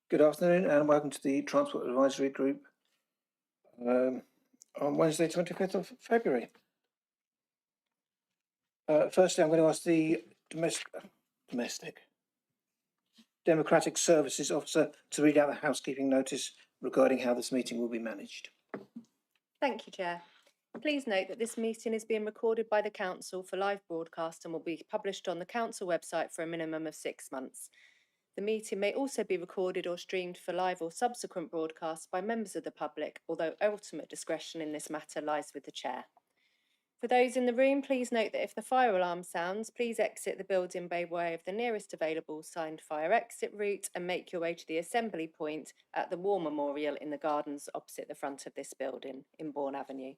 Good afternoon and welcome to the Transport Advisory Group on Wednesday, 25th of February. Firstly, I'm going to ask the Democratic Services Officer to read out the housekeeping notice regarding how this meeting will be managed. Thank you, Chair. Please note that this meeting is being recorded by the Council for live broadcast and will be published on the Council website for a minimum of 6 months. The meeting may also be recorded or streamed for live or subsequent broadcasts by members of the public, although ultimate discretion in this matter lies with the Chair. For those in the room, please note that if the fire alarm sounds, please exit the building by way of the nearest available signed fire exit route and make your way to the assembly point at the War Memorial in the gardens opposite the front of this building in Bourne Avenue.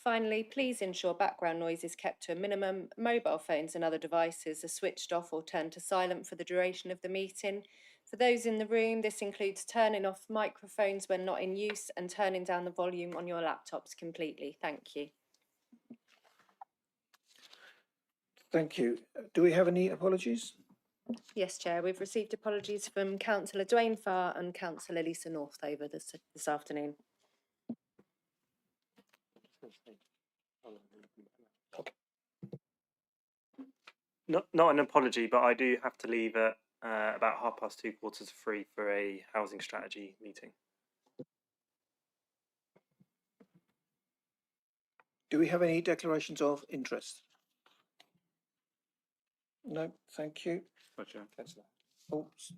Finally, please ensure background noise is kept to a minimum. Mobile phones and other devices are switched off or turned to silent for the duration of the meeting. For those in the room, this includes turning off microphones when not in use and turning down the volume on your laptops completely. Thank you. Thank you. Do we have any apologies? Yes, Chair. We've received apologies from Councillor Dwayne Farr and Councillor Lisa Northover this afternoon. Not an apology, but I do have to leave at about 3:15 for a housing strategy meeting. Do we have any declarations of interest? No, thank you. Gotcha. Oops.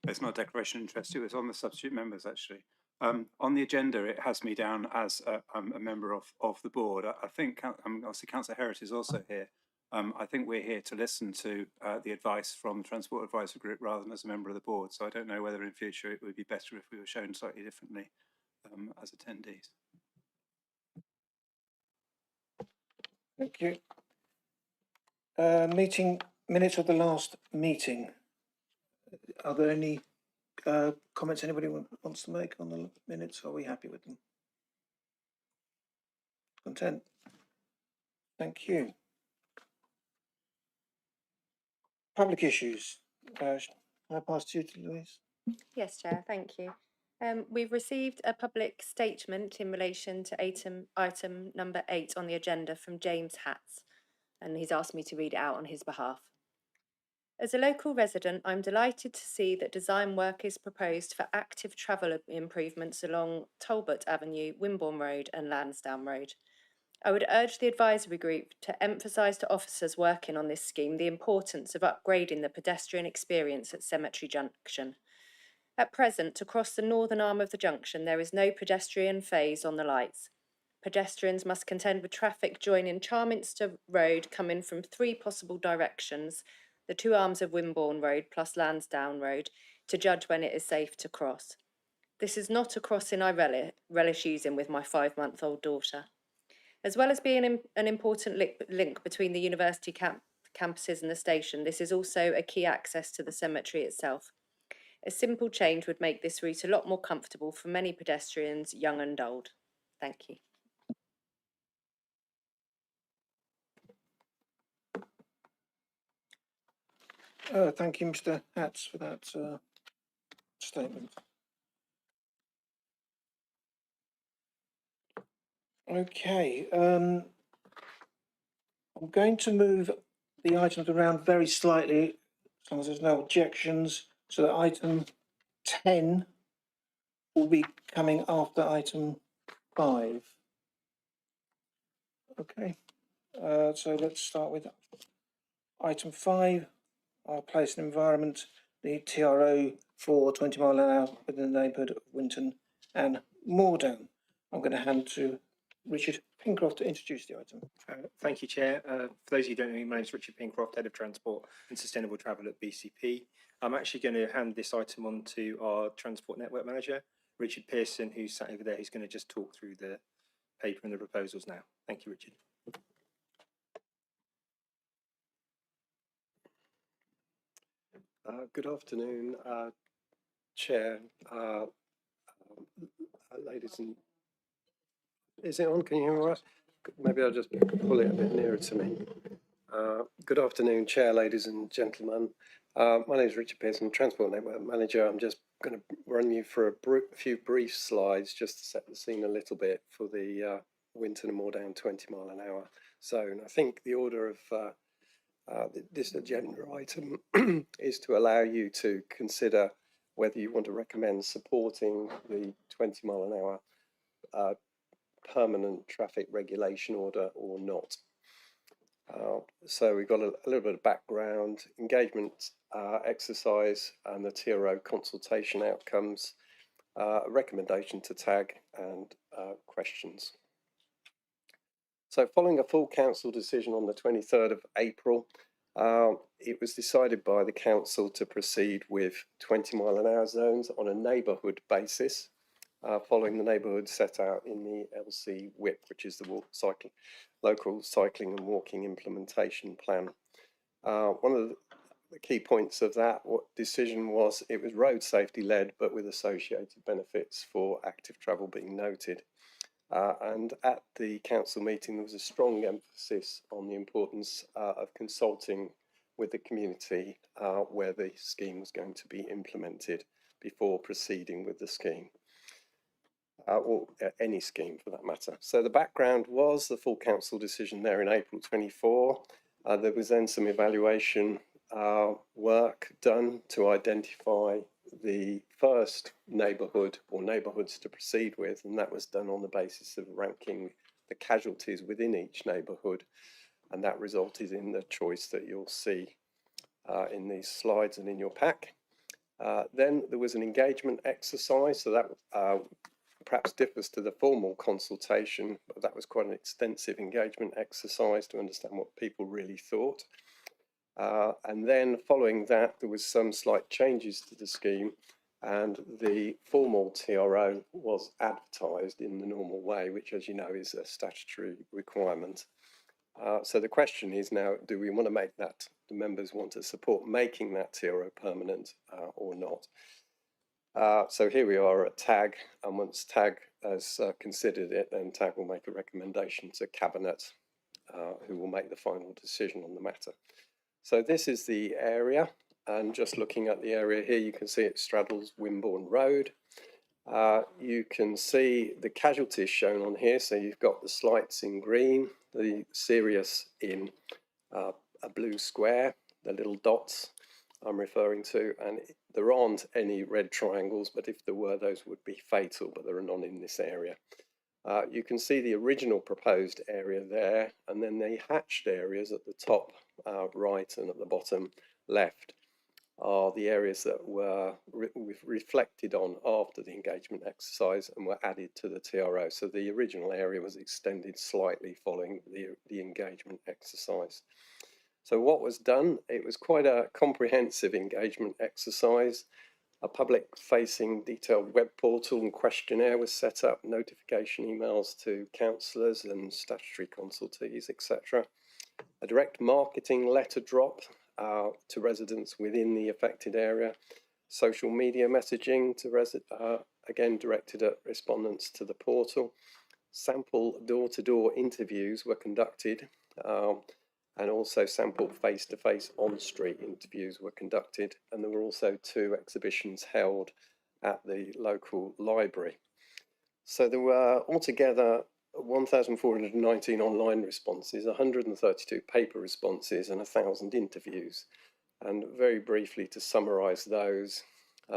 It's not a declaration of interest, it was on the substitute members actually. On the agenda, it has me down as a member of the board. I think, obviously Councillor Herriott is also here. I think we're here to listen to the advice from the Transport Advisory Group rather than as a member of the board. So I don't know whether in future it would be better if we were shown slightly differently as attendees. Thank you. Meeting minutes of the last meeting. Are there any comments anybody wants to make on the minutes? Are we happy with them? Content. Thank you. Public issues. I pass to you, Louise. Yes, Chair. Thank you. We've received a public statement in relation to item number 8 on the agenda from James Hatts, and he's asked me to read it out on his behalf. As a local resident, I'm delighted to see that design work is proposed for active travel improvements along Talbot Avenue, Wimborne Road and Lansdowne Road. I would urge the advisory group to emphasise to officers working on this scheme the importance of upgrading the pedestrian experience at Cemetery Junction. At present, to cross the northern arm of the junction, there is no pedestrian phase on the lights. Pedestrians must contend with traffic joining Charminster Road coming from 3 possible directions, the 2 arms of Wimborne Road plus Lansdowne Road, to judge when it is safe to cross. This is not a crossing I relish using with my 5-month-old daughter. As well as being an important link between the university campuses and the station, this is also a key access to the cemetery itself. A simple change would make this route a lot more comfortable for many pedestrians, young and old. Thank you. Thank you, Mr. Hatts, for that statement. Okay, I'm going to move the items around very slightly, as long as there's no objections, so that item 10 will be coming after item 5. Okay, so let's start with item 5, our place and environment, the TRO for 20 mile an hour within the neighbourhood of Winton and Moordown. I'm going to hand to Richard Pincroft to introduce the item. Thank you, Chair. For those of you who don't know me, my name is Richard Pincroft, Head of Transport and Sustainable Travel at BCP. I'm actually going to hand this item on to our Transport Network Manager, Richard Pearson, who's sat over there, who's going to just talk through the paper and the proposals now. Thank you, Richard. Good afternoon, Chair, ladies and... Is it on? Can you hear me all right? Maybe I'll just pull it a bit nearer to me. Good afternoon, Chair, ladies and gentlemen. My name is Richard Pearson, Transport Network Manager. I'm just going to run you through a few brief slides just to set the scene a little bit for the Winton and Moordown 20-mile-an-hour zone. I think the order of this agenda item is to allow you to consider whether you want to recommend supporting the 20-mile-an-hour permanent traffic regulation order or not. So we've got a little bit of background, engagement exercise and the TRO consultation outcomes, a recommendation to tag and questions. So following a full council decision on the 23rd of April, it was decided by the council to proceed with 20-mile-an-hour zones on a neighbourhood basis, following the neighbourhood set out in the LC WIP, which is the local cycling and walking implementation plan. One of the key points of that decision was it was road safety led, but with associated benefits for active travel being noted. And at the council meeting, there was a strong emphasis on the importance of consulting with the community where the scheme was going to be implemented before proceeding with the scheme. Or any scheme for that matter. So the background was the full council decision there in April 24. There was then some evaluation work done to identify the first neighbourhood or neighbourhoods to proceed with, and that was done on the basis of ranking the casualties within each neighbourhood, and that resulted in the choice that you'll see in these slides and in your pack. Then there was an engagement exercise, so that perhaps differs to the formal consultation, but that was quite an extensive engagement exercise to understand what people really thought. And then following that, there was some slight changes to the scheme, and the formal TRO was advertised in the normal way, which, as you know, is a statutory requirement. So the question is now, do we want to make that, the members want to support making that TRO permanent or not? So here we are at TAG, and once TAG has considered it, then TAG will make a recommendation to Cabinet, who will make the final decision on the matter. So this is the area, and just looking at the area here, you can see it straddles Wimborne Road. You can see the casualties shown on here, so you've got the slights in green, the serious in a blue square, the little dots I'm referring to, and there aren't any red triangles, but if there were, those would be fatal, but there are none in this area. You can see the original proposed area there, and then the hatched areas at the top right and at the bottom left are the areas that were reflected on after the engagement exercise and were added to the TRO. So the original area was extended slightly following the engagement exercise. So what was done? It was quite a comprehensive engagement exercise. A public-facing detailed web portal and questionnaire was set up, notification emails to councillors and statutory consultees, etc. A direct marketing letter drop to residents within the affected area. Social media messaging to again directed at respondents to the portal. Sample door-to-door interviews were conducted. And also sample face-to-face on-street interviews were conducted, and there were also 2 exhibitions held at the local library. So there were altogether 1,419 online responses, 132 paper responses, and 1,000 interviews. And very briefly, to summarise those,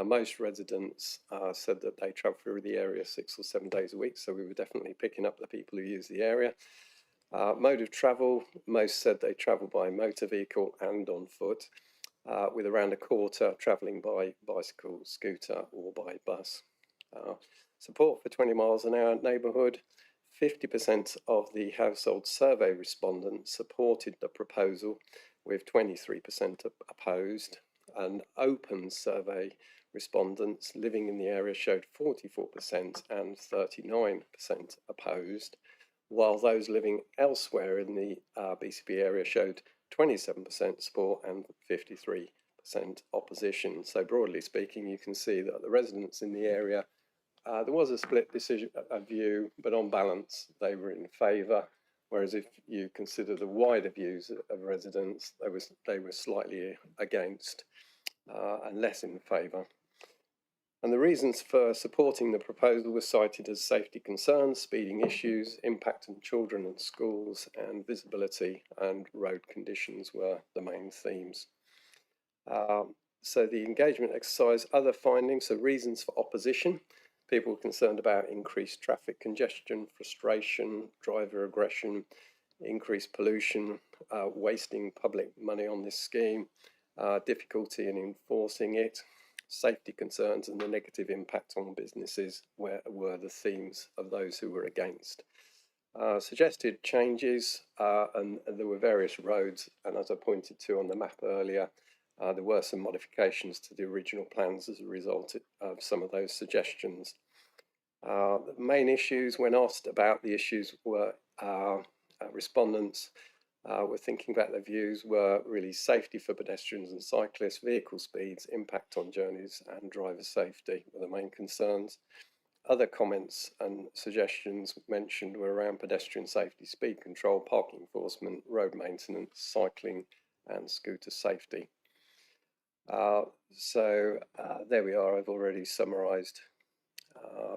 most residents said that they travel through the area 6 or 7 days a week, so we were definitely picking up the people who use the area. Mode of travel, most said they travel by motor vehicle and on foot, with around a quarter travelling by bicycle, scooter or by bus. Support for 20 miles an hour neighbourhood, 50% of the household survey respondents supported the proposal, with 23% opposed, and open survey respondents living in the area showed 44% and 39% opposed, while those living elsewhere in the BCP area showed 27% support and 53% opposition. So broadly speaking, you can see that the residents in the area, there was a split decision view, but on balance, they were in favour. whereas if you consider the wider views of residents, they were slightly against and less in favour. And the reasons for supporting the proposal were cited as safety concerns, speeding issues, impact on children and schools, and visibility and road conditions were the main themes. So the engagement exercise, other findings, so reasons for opposition. People were concerned about increased traffic congestion, frustration, driver aggression, increased pollution, wasting public money on this scheme, difficulty in enforcing it, safety concerns, and the negative impact on businesses were the themes of those who were against. Suggested changes, and there were various roads, and as I pointed to on the map earlier, there were some modifications to the original plans as a result of some of those suggestions. The main issues, when asked about the issues, were respondents were thinking about their views were really safety for pedestrians and cyclists, vehicle speeds, impact on journeys, and driver safety were the main concerns. Other comments and suggestions mentioned were around pedestrian safety, speed control, parking enforcement, road maintenance, cycling, and scooter safety. There we are, I've already summarised.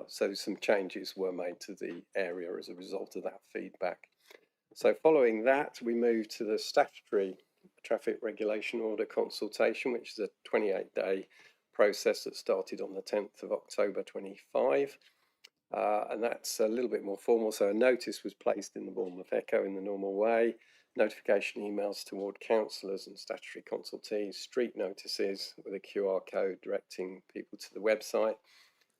So some changes were made to the area as a result of that feedback. So following that, we moved to the statutory traffic regulation order consultation, which is a 28-day process that started on the 10th of October 25. And that's a little bit more formal. So a notice was placed in the Bournemouth Echo in the normal way, notification emails toward councillors and statutory consultees, street notices with a QR code directing people to the website,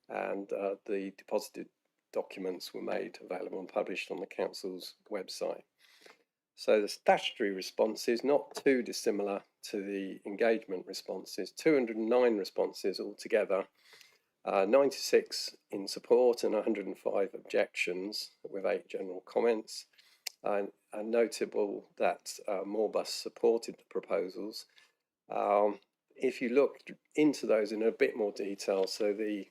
and the deposited documents were made available and published on the council's website. So the statutory responses, not too dissimilar to the engagement responses, 209 responses altogether, 96 in support and 105 objections, with 8 general comments. And notable that Moorbus supported the proposals. If you look into those in a bit more detail, so the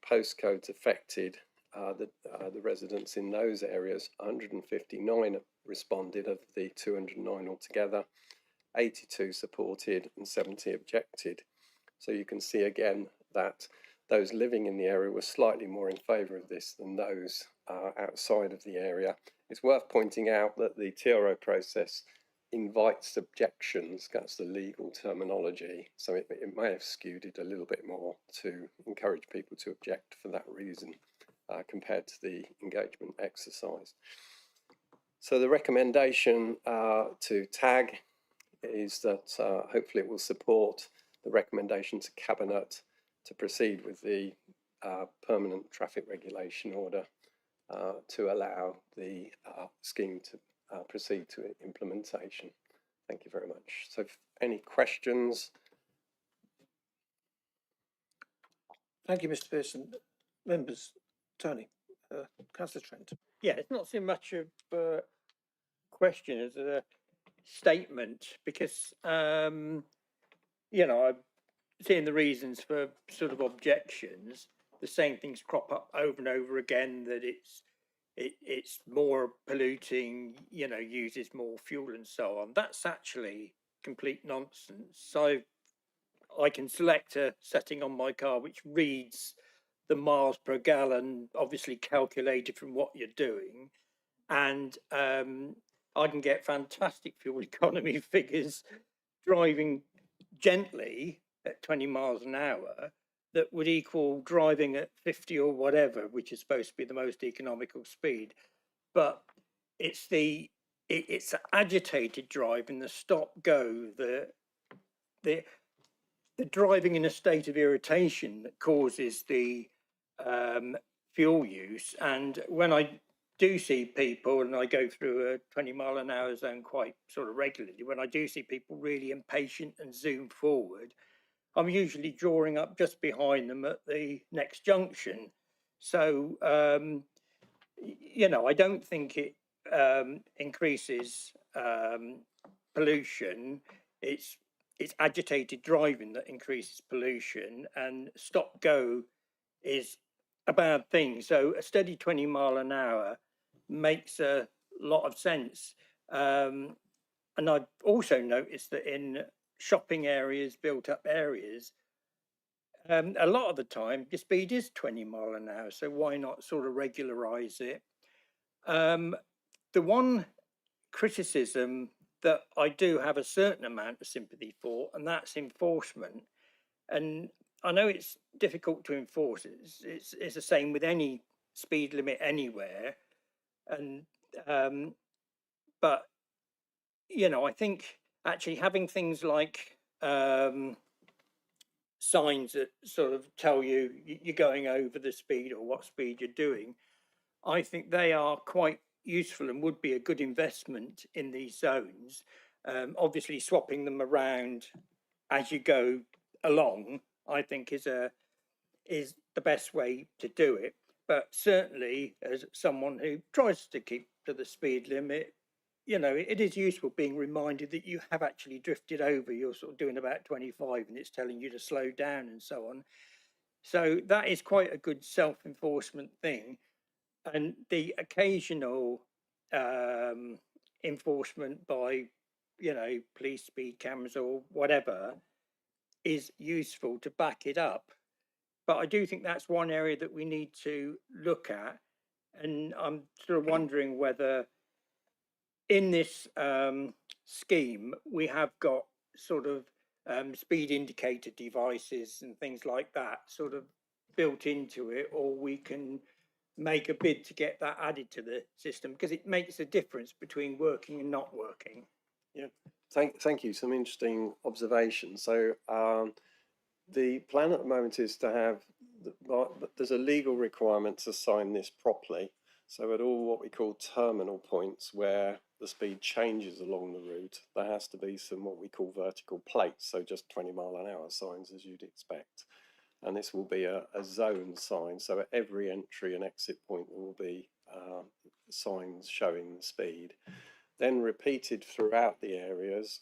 postcodes affected the residents in those areas, 159 responded of the 209 altogether, 82 supported and 70 objected. So you can see again that those living in the area were slightly more in favour of this than those outside of the area. It's worth pointing out that the TRO process invites objections, that's the legal terminology, so it may have skewed it a little bit more to encourage people to object for that reason compared to the engagement exercise. So the recommendation to TAG is that hopefully it will support the recommendation to Cabinet to proceed with the permanent traffic regulation order to allow the scheme to proceed to implementation. Thank you very much. So any questions? Thank you, Mr. Pearson. Members, Tony, Councillor Trent. Yeah, it's not so much of a question as a statement, because you know, I'm seeing the reasons for sort of objections. The same things crop up over and over again, that it's more polluting, you know, uses more fuel and so on. That's actually complete nonsense. I can select a setting on my car which reads the miles per gallon, obviously calculated from what you're doing, and I can get fantastic fuel economy figures driving gently at 20 miles an hour that would equal driving at 50 or whatever, which is supposed to be the most economical speed. But it's the agitated driving, the stop go, the driving in a state of irritation that causes the fuel use. And when I do see people, and I go through a 20 mile an hour zone quite sort of regularly, when I do see people really impatient and zoom forward, I'm usually drawing up just behind them at the next junction. So, you know, I don't think it increases pollution. It's agitated driving that increases pollution, and stop go is a bad thing. So a steady 20 mile an hour makes a lot of sense. And I've also noticed that in shopping areas, built up areas, a lot of the time the speed is 20 mile an hour. So why not sort of regularize it? The one criticism that I do have a certain amount of sympathy for, and that's enforcement. And I know it's difficult to enforce. It's the same with any speed limit anywhere. And but you know, I think actually having things like signs that sort of tell you you're going over the speed or what speed you're doing, I think they are quite useful and would be a good investment in these zones. Obviously, swapping them around as you go along, I think is the best way to do it. But certainly, as someone who tries to keep to the speed limit, you know, it is useful being reminded that you have actually drifted over. You're sort of doing about 25 and it's telling you to slow down and so on. So that is quite a good self-enforcement thing. And the occasional enforcement by, you know, police speed cameras or whatever is useful to back it up. But I do think that's one area that we need to look at. And I'm sort of wondering whether in this scheme we have got sort of speed indicator devices and things like that sort of built into it, or we can make a bid to get that added to the system, because it makes a difference between working and not working. Yeah, thank you. Some interesting observations. So the plan at the moment is to have, there's a legal requirement to sign this properly. So at all what we call terminal points where the speed changes along the route, there has to be some what we call vertical plates, so just 20 mile an hour signs as you'd expect. And this will be a zone sign, so at every entry and exit point there will be signs showing the speed. Then repeated throughout the areas,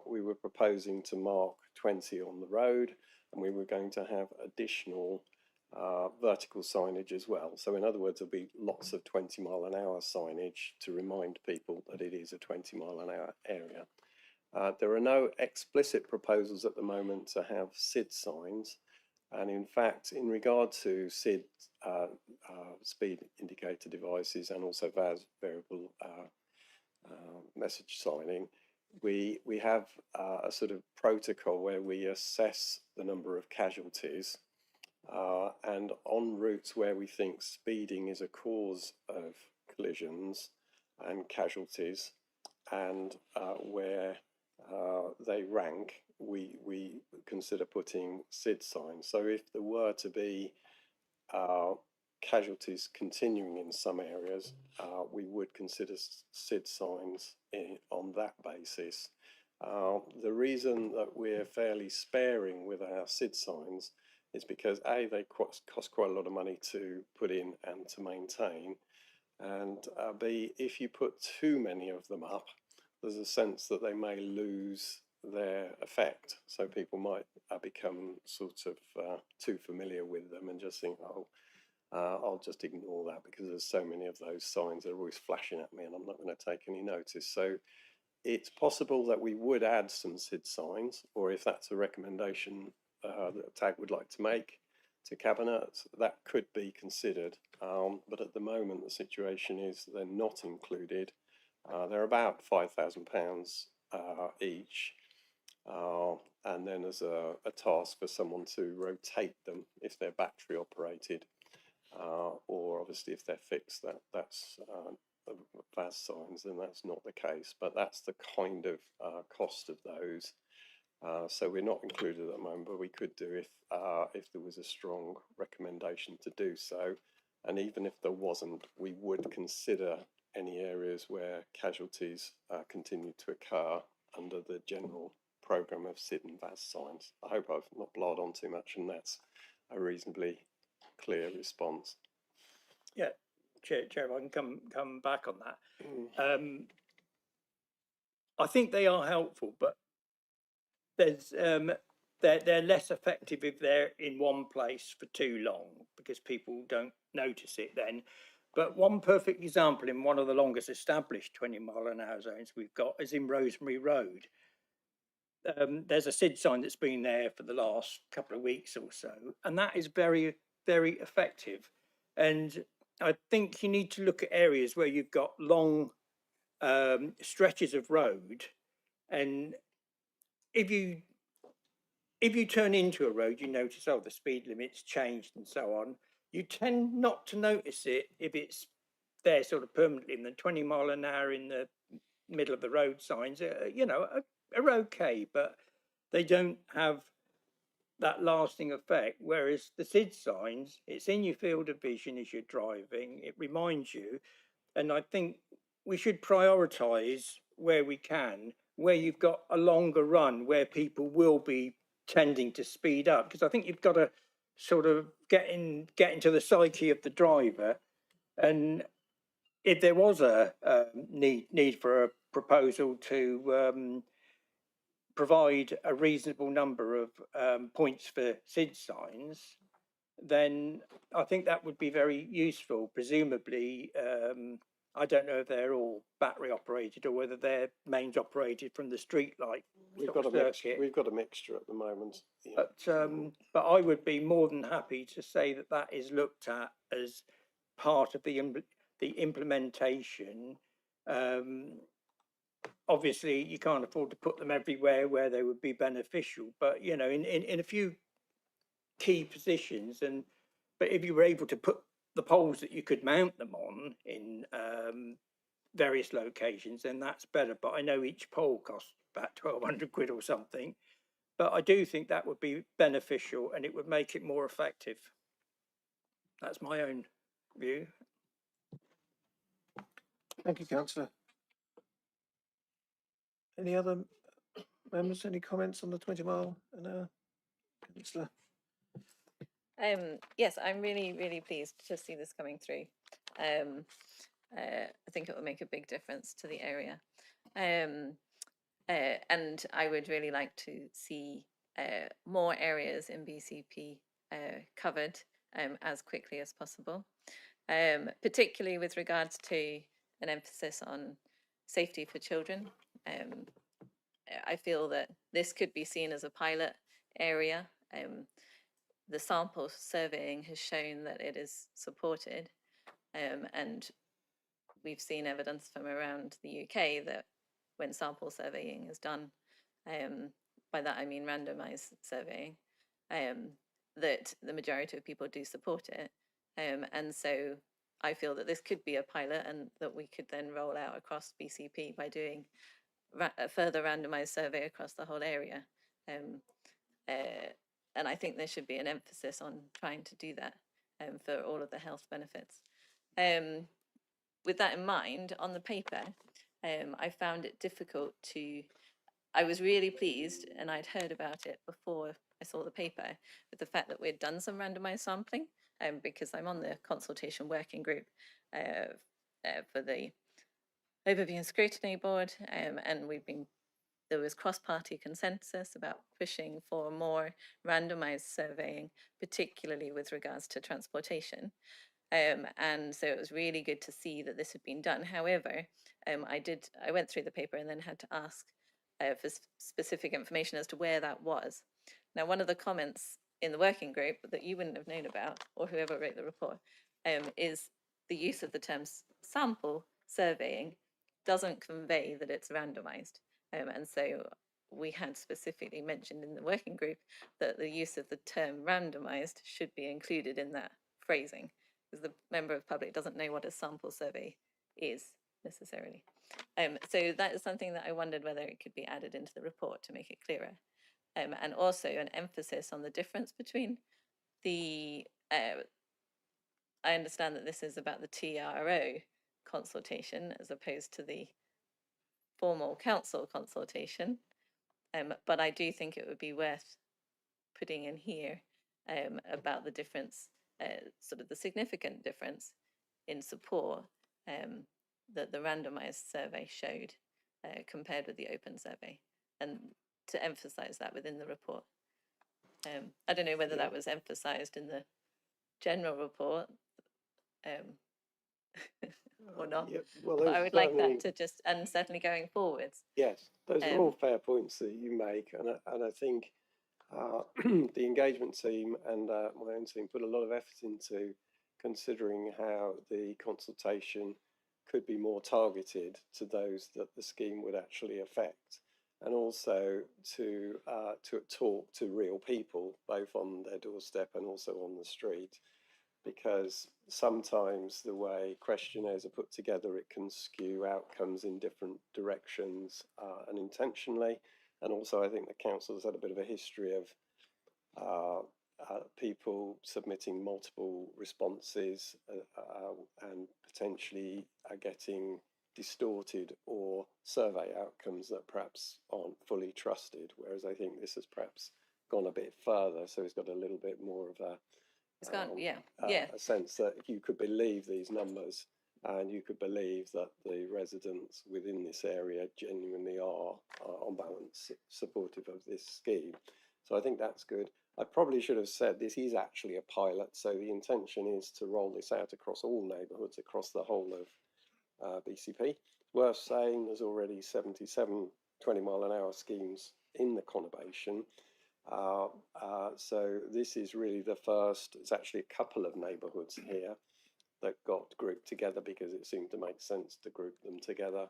we were proposing to mark 20 on the road, and we were going to have additional vertical signage as well. So in other words, there'll be lots of 20 mile an hour signage to remind people that it is a 20 mile an hour area. There are no explicit proposals at the moment to have SID signs. And in fact, in regard to SID speed indicator devices and also VAS variable message signing, we have a sort of protocol where we assess the number of casualties and on routes where we think speeding is a cause of collisions and casualties, and where they rank, we consider putting SID signs. So if there were to be casualties continuing in some areas, we would consider SID signs on that basis. The reason that we're fairly sparing with our SID signs is because A, they cost quite a lot of money to put in and to maintain, and B, if you put too many of them up, there's a sense that they may lose their effect. So people might become sort of too familiar with them and just think, oh, I'll just ignore that because there's so many of those signs that are always flashing at me and I'm not going to take any notice. So it's possible that we would add some SID signs, or if that's a recommendation that TAG would like to make to Cabinet, that could be considered. But at the moment, the situation is they're not included. They're about £5,000 each. And then there's a task for someone to rotate them if they're battery operated, or obviously if they're fixed, that's VAS signs, then that's not the case. But that's the kind of cost of those. So we're not included at the moment, but we could do if there was a strong recommendation to do so. And even if there wasn't, we would consider any areas where casualties continue to occur under the general programme of SID and VAS signs. I hope I've not blown on too much, and that's a reasonably clear response. Yeah, Chair, if I can come back on that. I think they are helpful, but there's they're less effective if they're in one place for too long because people don't notice it then. But one perfect example in one of the longest established 20-mile-an-hour zones we've got is in Rosemary Road. There's a SID sign that's been there for the last couple of weeks or so, and that is very, very effective. And I think you need to look at areas where you've got long stretches of road, and if you turn into a road, you notice, oh, the speed limit's changed and so on. You tend not to notice it if it's there sort of permanently. And the 20-mile-an-hour in the middle of the road signs, you know, are okay, but they don't have that lasting effect. Whereas the SID signs, it's in your field of vision as you're driving. It reminds you, and I think we should prioritise where we can, where you've got a longer run, where people will be tending to speed up, because I think you've got to sort of get into the psyche of the driver. And if there was a need for a proposal to provide a reasonable number of points for SID signs, then I think that would be very useful. Presumably, I don't know if they're all battery operated or whether they're mains operated from the street light. We've got a mixture at the moment. Yeah. But I would be more than happy to say that that is looked at as part of the implementation. Obviously, you can't afford to put them everywhere where they would be beneficial, but you know, in a few key positions. But if you were able to put the poles that you could mount them on in various locations, then that's better. But I know each pole costs about 1,200 quid or something. But I do think that would be beneficial and it would make it more effective. That's my own view. Thank you, councillor. Any other members, any comments on the 20-mile-an-hour? Councillor? Yes, I'm really, really pleased to see this coming through. I think it will make a big difference to the area. And I would really like to see more areas in BCP covered as quickly as possible, particularly with regards to an emphasis on safety for children. I feel that this could be seen as a pilot area. The sample surveying has shown that it is supported, and we've seen evidence from around the UK that when sample surveying is done, by that I mean randomized surveying, that the majority of people do support it. And so I feel that this could be a pilot and that we could then roll out across BCP by doing a further randomized survey across the whole area. And I think there should be an emphasis on trying to do that for all of the health benefits. With that in mind, on the paper, I found it difficult to, I was really pleased, and I'd heard about it before I saw the paper, with the fact that we'd done some randomized sampling, because I'm on the consultation working group for the Overview and Scrutiny Board, and there was cross-party consensus about pushing for more randomized surveying, particularly with regards to transportation. And so it was really good to see that this had been done. However, I went through the paper and then had to ask for specific information as to where that was. Now, one of the comments in the working group that you wouldn't have known about, or whoever wrote the report, is the use of the term sample surveying doesn't convey that it's randomized. And so we had specifically mentioned in the working group that the use of the term randomized should be included in that phrasing, because the member of public doesn't know what a sample survey is necessarily. So that is something that I wondered whether it could be added into the report to make it clearer. And also an emphasis on the difference between the, I understand that this is about the TRO consultation as opposed to the formal council consultation, but I do think it would be worth putting in here about the difference, sort of the significant difference in support that the randomized survey showed compared with the open survey, and to emphasize that within the report. I don't know whether that was emphasized in the general report, or not. Yeah, well, But I those would like certainly- that to just, and certainly going forwards. Yes, those are all Um, fair points that you make, and I think the engagement team and my own team put a lot of effort into considering how the consultation could be more targeted to those that the scheme would actually affect, and also to talk to real people, both on their doorstep and also on the street, because sometimes the way questionnaires are put together, it can skew outcomes in different directions unintentionally. And also, I think the council has had a bit of a history of people submitting multiple responses and potentially getting distorted or survey outcomes that perhaps aren't fully trusted. Whereas I think this has perhaps gone a bit further, so it's got a little bit more of a It's gone, yeah. a sense that you could believe these numbers and you could believe that the residents within this area genuinely are on balance supportive of this scheme. So I think that's good. I probably should have said this is actually a pilot, so the intention is to roll this out across all neighbourhoods across the whole of BCP. Worth saying there's already 77 20-mile-an-hour schemes in the conurbation. So this is really the first. It's actually a couple of neighbourhoods here that got grouped together because it seemed to make sense to group them together.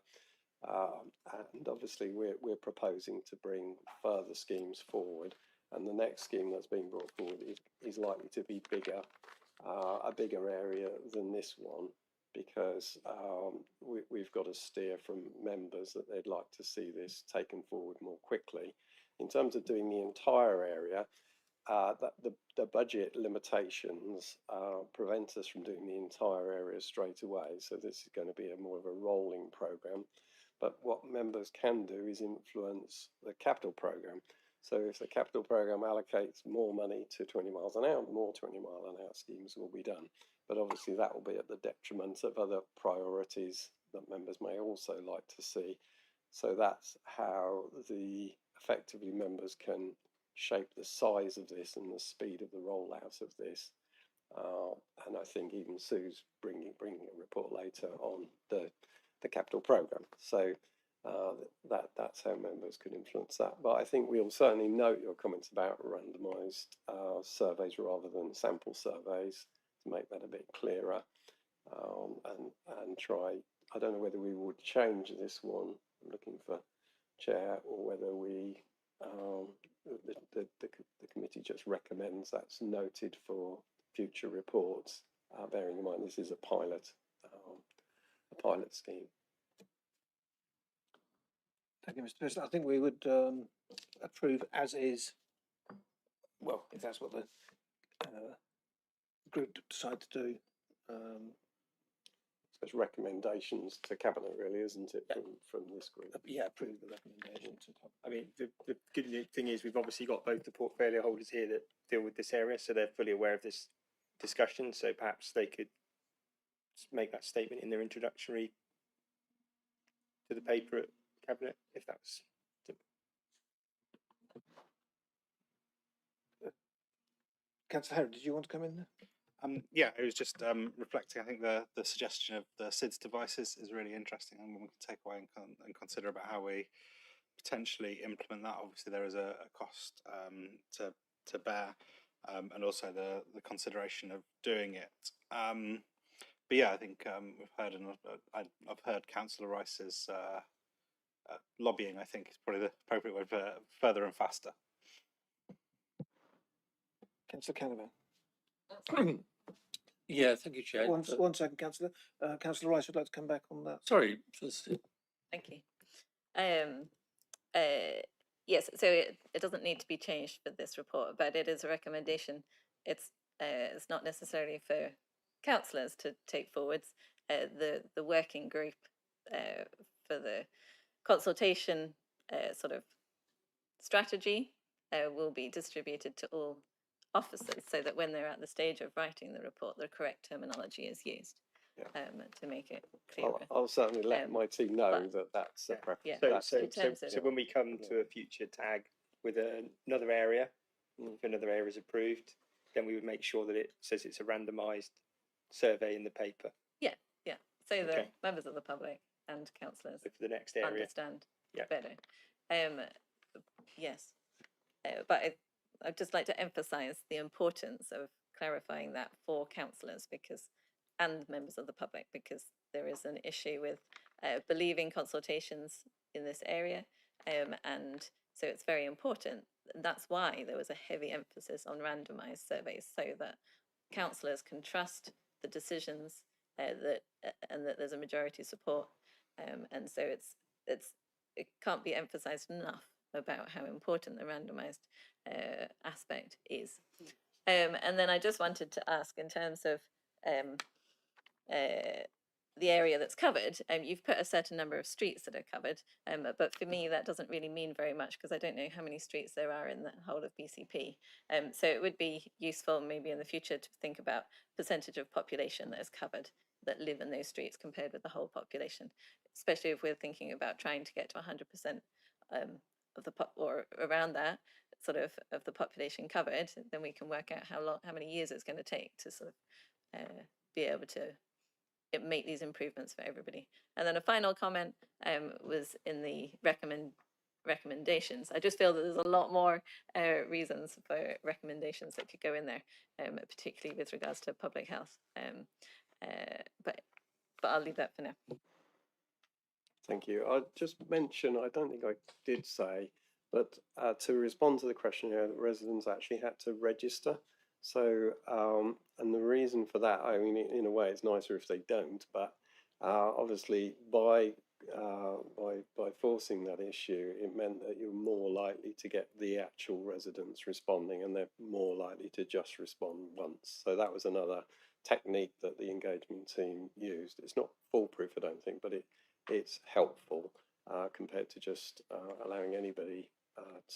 And obviously we're proposing to bring further schemes forward, and the next scheme that's being brought forward is likely to be bigger, a bigger area than this one, because we've got a steer from members that they'd like to see this taken forward more quickly. In terms of doing the entire area, the budget limitations prevent us from doing the entire area straight away. So this is going to be more of a rolling programme. But what members can do is influence the capital programme. So if the capital programme allocates more money to 20 miles an hour, more 20-mile-an-hour schemes will be done. But obviously that will be at the detriment of other priorities that members may also like to see. So that's how effectively members can shape the size of this and the speed of the rollout of this. And I think even Sue's bringing a report later on the capital programme. So that's how members could influence that. But I think we'll certainly note your comments about randomised surveys rather than sample surveys to make that a bit clearer, and try. I don't know whether we would change this one. I'm looking for chair, or whether we the committee just recommends that's noted for future reports, bearing in mind this is a pilot scheme. Thank you, Mr. President. I think we would approve as is. Well, if that's what the group decide to do. So it's recommendations to cabinet, really, isn't it, from this group? Yeah, approve the recommendation. I mean, the good thing is we've obviously got both the portfolio holders here that deal with this area, so they're fully aware of this discussion. So perhaps they could make that statement in their introductory to the paper at cabinet, if that's. Councillor Harry, did you want to come in there? Yeah, it was just reflecting. I think the suggestion of the SIDS devices is really interesting, and we can take away and consider about how we potentially implement that. Obviously, there is a cost to bear, and also the consideration of doing it. But yeah, I think we've heard, and I've heard Councillor Rice's lobbying. I think is probably the appropriate word for further and faster. Councillor Canavan. Yeah, thank you, Chair. One second, Councillor. Councillor Rice would like to come back on that. Sorry. Thank you. Yes, so it doesn't need to be changed for this report, but it is a recommendation. It's not necessarily for councillors to take forwards. The working group for the consultation sort of strategy will be distributed to all officers, so that when they're at the stage of writing the report, the correct terminology is used, to make it clearer. I'll certainly let my team know that that's a preference. Yeah. So when we come to a future tag with another area, if another area is approved, then we would make sure that it says it's a randomised survey in the paper. Yeah. so that Okay. members of the public and councillors So for the next area. understand Yeah. better. Yes, but I'd just like to emphasise the importance of clarifying that for councillors and members of the public, because there is an issue with believing consultations in this area, and so it's very important. That's why there was a heavy emphasis on randomised surveys, so that councillors can trust the decisions and that there's a majority support, and so it can't be emphasised enough about how important the randomised aspect is. And then I just wanted to ask, in terms of the area that's covered, you've put a certain number of streets that are covered, but for me that doesn't really mean very much, because I don't know how many streets there are in the whole of BCP. So it would be useful maybe in the future to think about percentage of population that is covered, that live in those streets, compared with the whole population, especially if we're thinking about trying to get to 100% of the or around that sort of the population covered. Then we can work out how many years it's going to take to sort of be able to make these improvements for everybody. And then a final comment was in the recommendations. I just feel that there's a lot more reasons for recommendations that could go in there, particularly with regards to public health. But I'll leave that for now. Thank you. I'll just mention, I don't think I did say, but to respond to the questionnaire, the residents actually had to register. So, and the reason for that, I mean, in a way, it's nicer if they don't, but obviously by forcing that issue, it meant that you're more likely to get the actual residents responding, and they're more likely to just respond once. So that was another technique that the engagement team used. It's not foolproof, I don't think, but it's helpful compared to just allowing anybody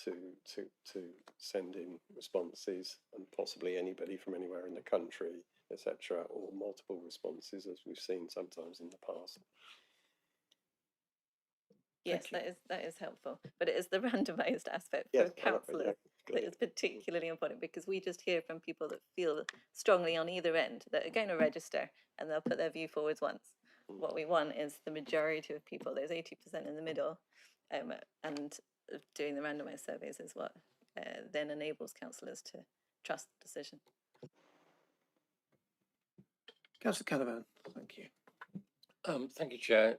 to send in responses, and possibly anybody from anywhere in the country, etc., or multiple responses, as we've seen sometimes in the past. Yes, that is helpful, but it is the randomised aspect for councillors that is particularly important, because we just hear from people that feel strongly on either end, that are going to register and they'll put their view forwards once. What we want is the majority of people, those 80% in the middle, and doing the randomised surveys is what then enables councillors to trust the decision. Councillor Canavan, thank you. Thank you, Chair.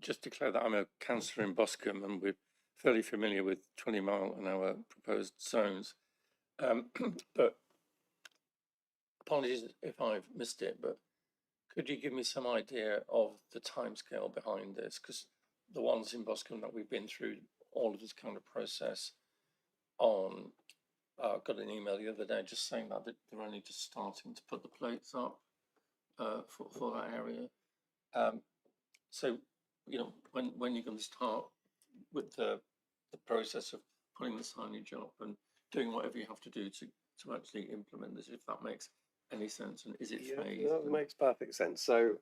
Just declare that I'm a councillor in Boscombe, and we're fairly familiar with 20-mile-an-hour proposed zones. But apologies if I've missed it, but could you give me some idea of the timescale behind this? Because the ones in Boscombe that we've been through all of this kind of process on, got an email the other day just saying that they're only just starting to put the plates up for that area. So, you know, when you're going to start with the process of putting the signage up and doing whatever you have to do to actually implement this, if that makes any sense, and is it phased? That makes perfect sense. So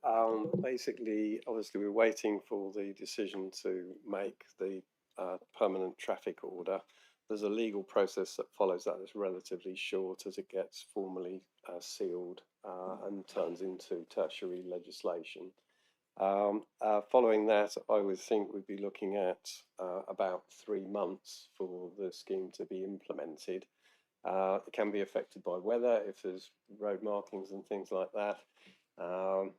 basically, obviously, we're waiting for the decision to make the permanent traffic order. There's a legal process that follows that that's relatively short as it gets formally sealed and turns into tertiary legislation. Following that, I would think we'd be looking at about 3 months for the scheme to be implemented. It can be affected by weather if there's road markings and things like that.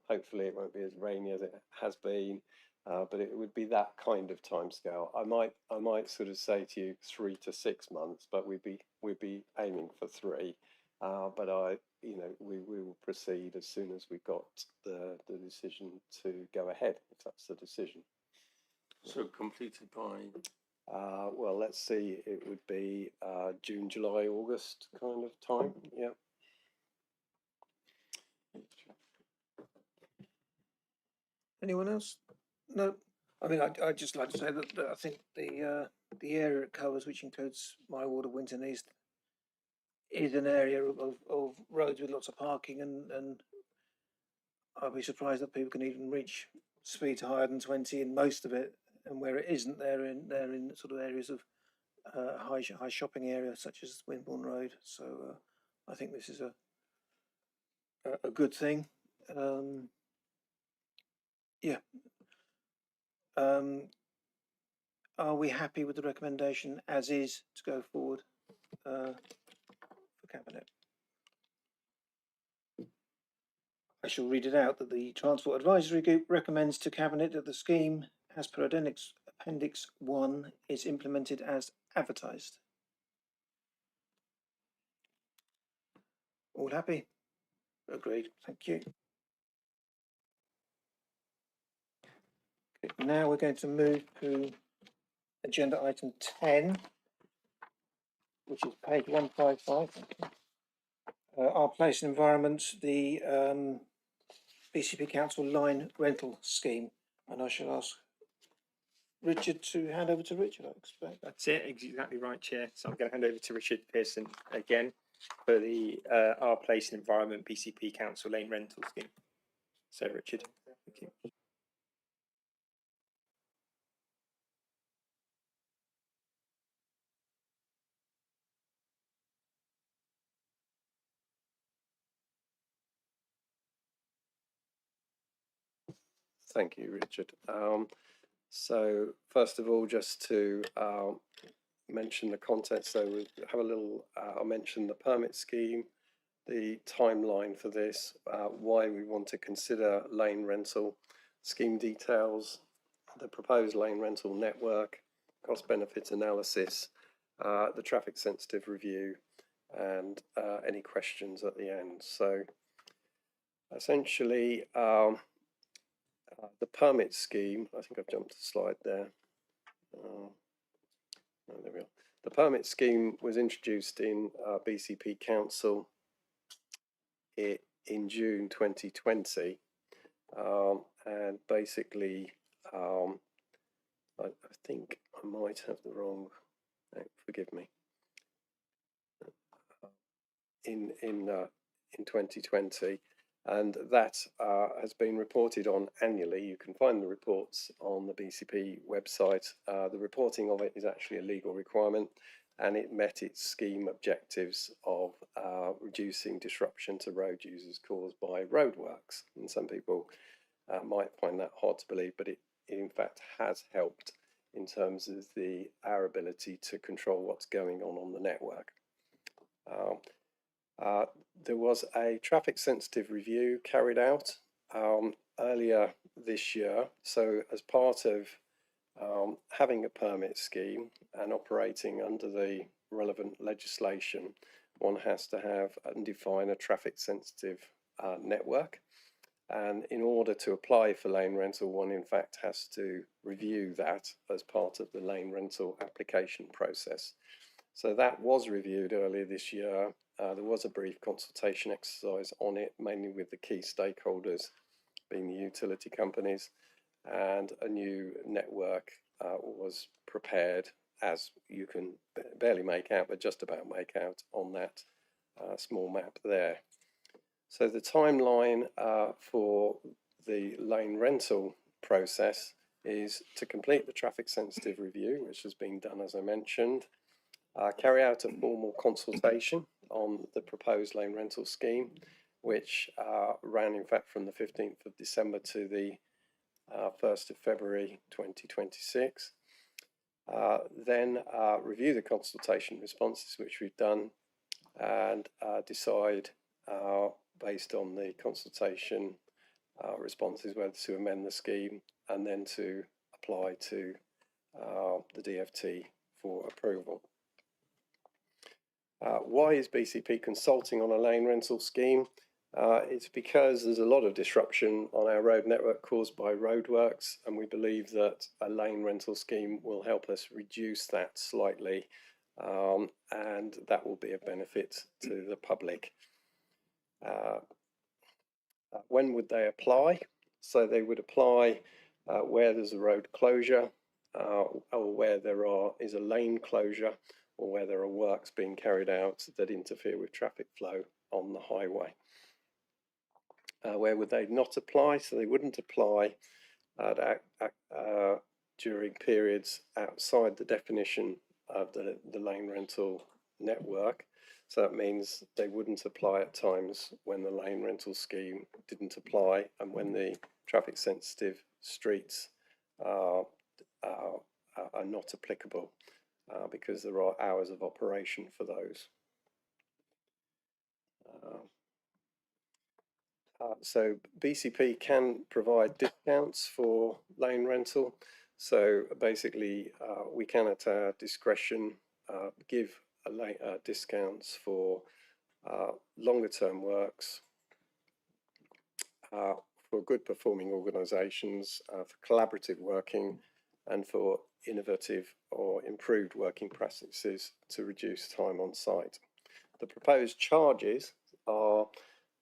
Hopefully it won't be as rainy as it has been, but it would be that kind of timescale. I might sort of say to you 3 to 6 months, but we'd be aiming for 3. But we will proceed as soon as we've got the decision to go ahead, if that's the decision. So completed by? Well, let's see, it would be June, July, August kind of time, yeah. Anyone else? No. I mean, I'd just like to say that I think the area it covers, which includes my ward of Winton East, is an area of roads with lots of parking, and I'd be surprised that people can even reach speeds higher than 20 in most of it, and where it isn't, they're in sort of areas of high shopping areas such as Wimborne Road. So I think this is a good thing. Yeah. Are we happy with the recommendation as is to go forward for Cabinet? I shall read it out that the Transport Advisory Group recommends to Cabinet that the scheme, as per Appendix 1, is implemented as advertised. All happy? Agreed. Thank you. Okay, now we're going to move to agenda item 10, which is page 155. Our place and environment, the BCP Council line rental scheme. And I shall ask Richard to hand over to Richard, I expect. That's it, exactly right, Chair. So I'm going to hand over to Richard Pearson again for the Our Place and Environment BCP Council Lane Rental Scheme. So Richard, thank you. Thank you, Richard. So first of all, just to mention the context, so we have a little, I'll mention the permit scheme, the timeline for this, why we want to consider lane rental, scheme details, the proposed lane rental network, cost benefit analysis, the traffic sensitive review, and any questions at the end. So essentially, the permit scheme, I think I've jumped a slide there. Oh, there we are. The permit scheme was introduced in BCP Council in June 2020, and basically, I think I might have the wrong. Forgive me. In 2020. And that has been reported on annually. You can find the reports on the BCP website. The reporting of it is actually a legal requirement, and it met its scheme objectives of reducing disruption to road users caused by roadworks. And some people might find that hard to believe, but it in fact has helped in terms of our ability to control what's going on the network. There was a traffic sensitive review carried out earlier this year. So as part of having a permit scheme and operating under the relevant legislation, one has to have and define a traffic sensitive network. And in order to apply for lane rental, one in fact has to review that as part of the lane rental application process. So that was reviewed earlier this year. There was a brief consultation exercise on it, mainly with the key stakeholders, being the utility companies, and a new network was prepared, as you can barely make out, but just about make out on that small map there. So the timeline for the lane rental process is to complete the traffic sensitive review, which has been done, as I mentioned, carry out a formal consultation on the proposed lane rental scheme, which ran in fact from the 15th of December to the 1st of February 2026. Then review the consultation responses, which we've done, and decide based on the consultation responses whether to amend the scheme and then to apply to the DFT for approval. Why is BCP consulting on a lane rental scheme? It's because there's a lot of disruption on our road network caused by roadworks, and we believe that a lane rental scheme will help us reduce that slightly, and that will be a benefit to the public. When would they apply? So they would apply where there's a road closure, or where there is a lane closure, or where there are works being carried out that interfere with traffic flow on the highway. Where would they not apply? So they wouldn't apply during periods outside the definition of the lane rental network. So that means they wouldn't apply at times when the lane rental scheme didn't apply and when the traffic sensitive streets are not applicable because there are hours of operation for those. So BCP can provide discounts for lane rental. So basically, we can at our discretion give discounts for longer term works, for good performing organisations, for collaborative working, and for innovative or improved working practices to reduce time on site. The proposed charges are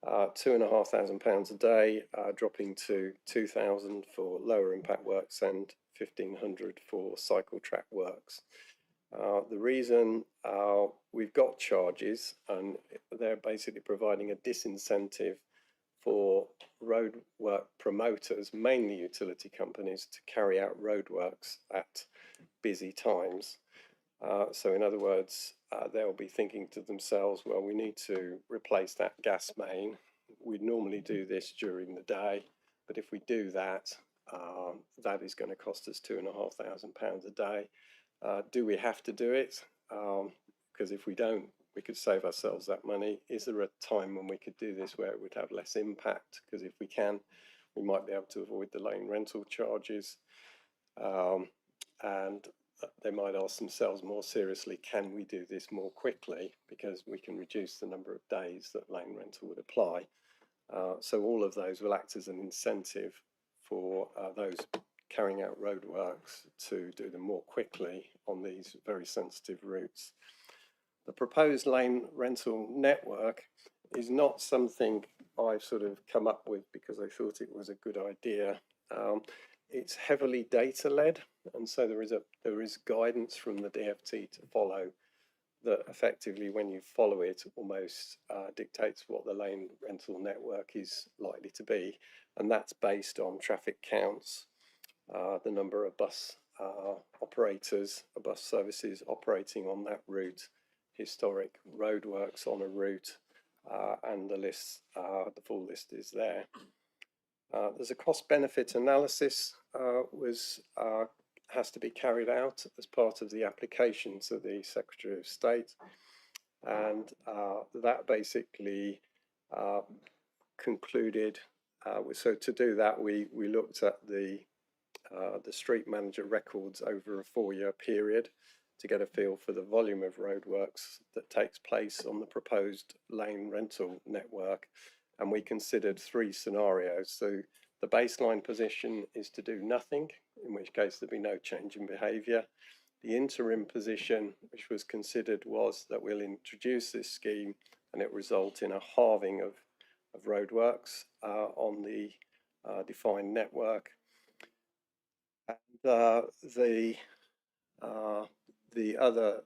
£2,500 a day, dropping to £2,000 for lower impact works and £1,500 for cycle track works. The reason we've got charges, and they're basically providing a disincentive for roadwork promoters, mainly utility companies, to carry out roadworks at busy times. So in other words, they'll be thinking to themselves, well, we need to replace that gas main. We'd normally do this during the day, but if we do that, that is going to cost us £2,500 a day. Do we have to do it? Because if we don't, we could save ourselves that money. Is there a time when we could do this where it would have less impact? Because if we can, we might be able to avoid the lane rental charges. And they might ask themselves more seriously, can we do this more quickly? Because we can reduce the number of days that lane rental would apply. So all of those will act as an incentive for those carrying out roadworks to do them more quickly on these very sensitive routes. The proposed lane rental network is not something I've sort of come up with because I thought it was a good idea. It's heavily data led, and so there is guidance from the DFT to follow that effectively, when you follow it, almost dictates what the lane rental network is likely to be, and that's based on traffic counts, the number of bus operators, bus services operating on that route, historic roadworks on a route, and the list, the full list is there. There's a cost-benefit analysis has to be carried out as part of the application to the Secretary of State, and that basically concluded. So to do that, we looked at the street manager records over a 4-year period to get a feel for the volume of roadworks that takes place on the proposed lane rental network. And we considered 3 scenarios. So the baseline position is to do nothing, in which case there'd be no change in behaviour. The interim position, which was considered, was that we'll introduce this scheme and it result in a halving of roadworks on the defined network. And the other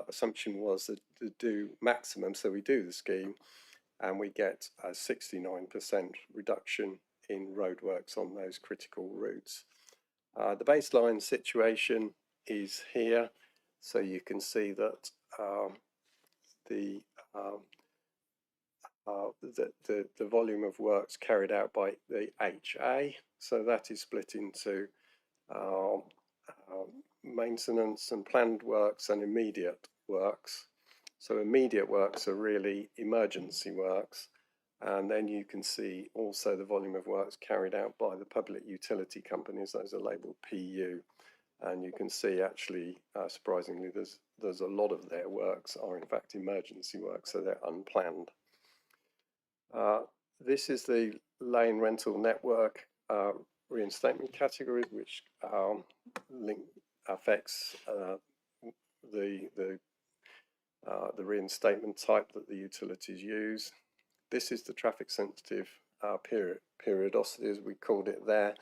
assumption was that to do maximum, so we do the scheme and we get a 69% reduction in roadworks on those critical routes. The baseline situation is here, so you can see that the volume of works carried out by the HA, so that is split into maintenance and planned works and immediate works. So immediate works are really emergency works, and then you can see also the volume of works carried out by the public utility companies. Those are labelled PU, and you can see actually surprisingly there's a lot of their works are in fact emergency works, so they're unplanned. This is the lane rental network reinstatement categories, which affects the reinstatement type that the utilities use. This is the traffic sensitive periodicity, as we called it there.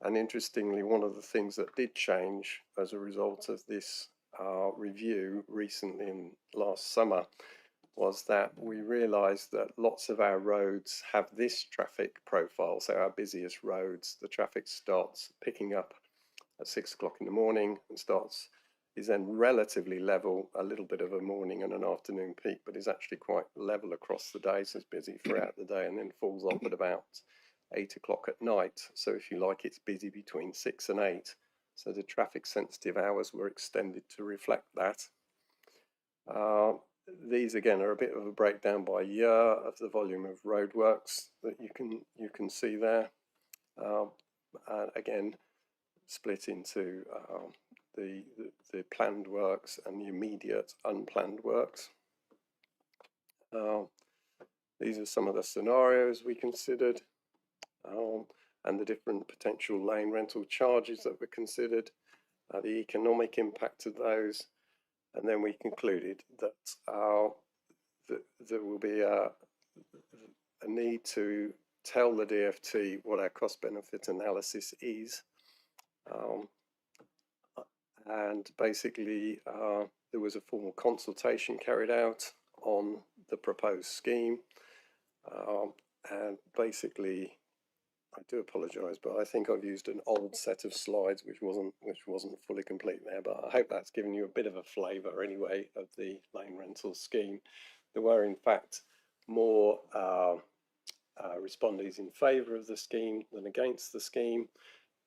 And interestingly, one of the things that did change as a result of this review recently in last summer was that we realised that lots of our roads have this traffic profile. So our busiest roads, the traffic starts picking up at 6 o'clock in the morning and starts is then relatively level, a little bit of a morning and an afternoon peak, but is actually quite level across the day, so it's busy throughout the day and then falls off at about 8 o'clock at night. So if you like, it's busy between 6 and 8. So the traffic sensitive hours were extended to reflect that. These again are a bit of a breakdown by year of the volume of roadworks that you can see there. And again, split into the planned works and the immediate unplanned works. These are some of the scenarios we considered, and the different potential lane rental charges that were considered, the economic impact of those, and then we concluded that there will be a need to tell the DFT what our cost benefit analysis is. And basically there was a formal consultation carried out on the proposed scheme, and basically I do apologise, but I think I've used an old set of slides which wasn't fully complete there, but I hope that's given you a bit of a flavour anyway of the lane rental scheme. There were in fact more respondees in favour of the scheme than against the scheme.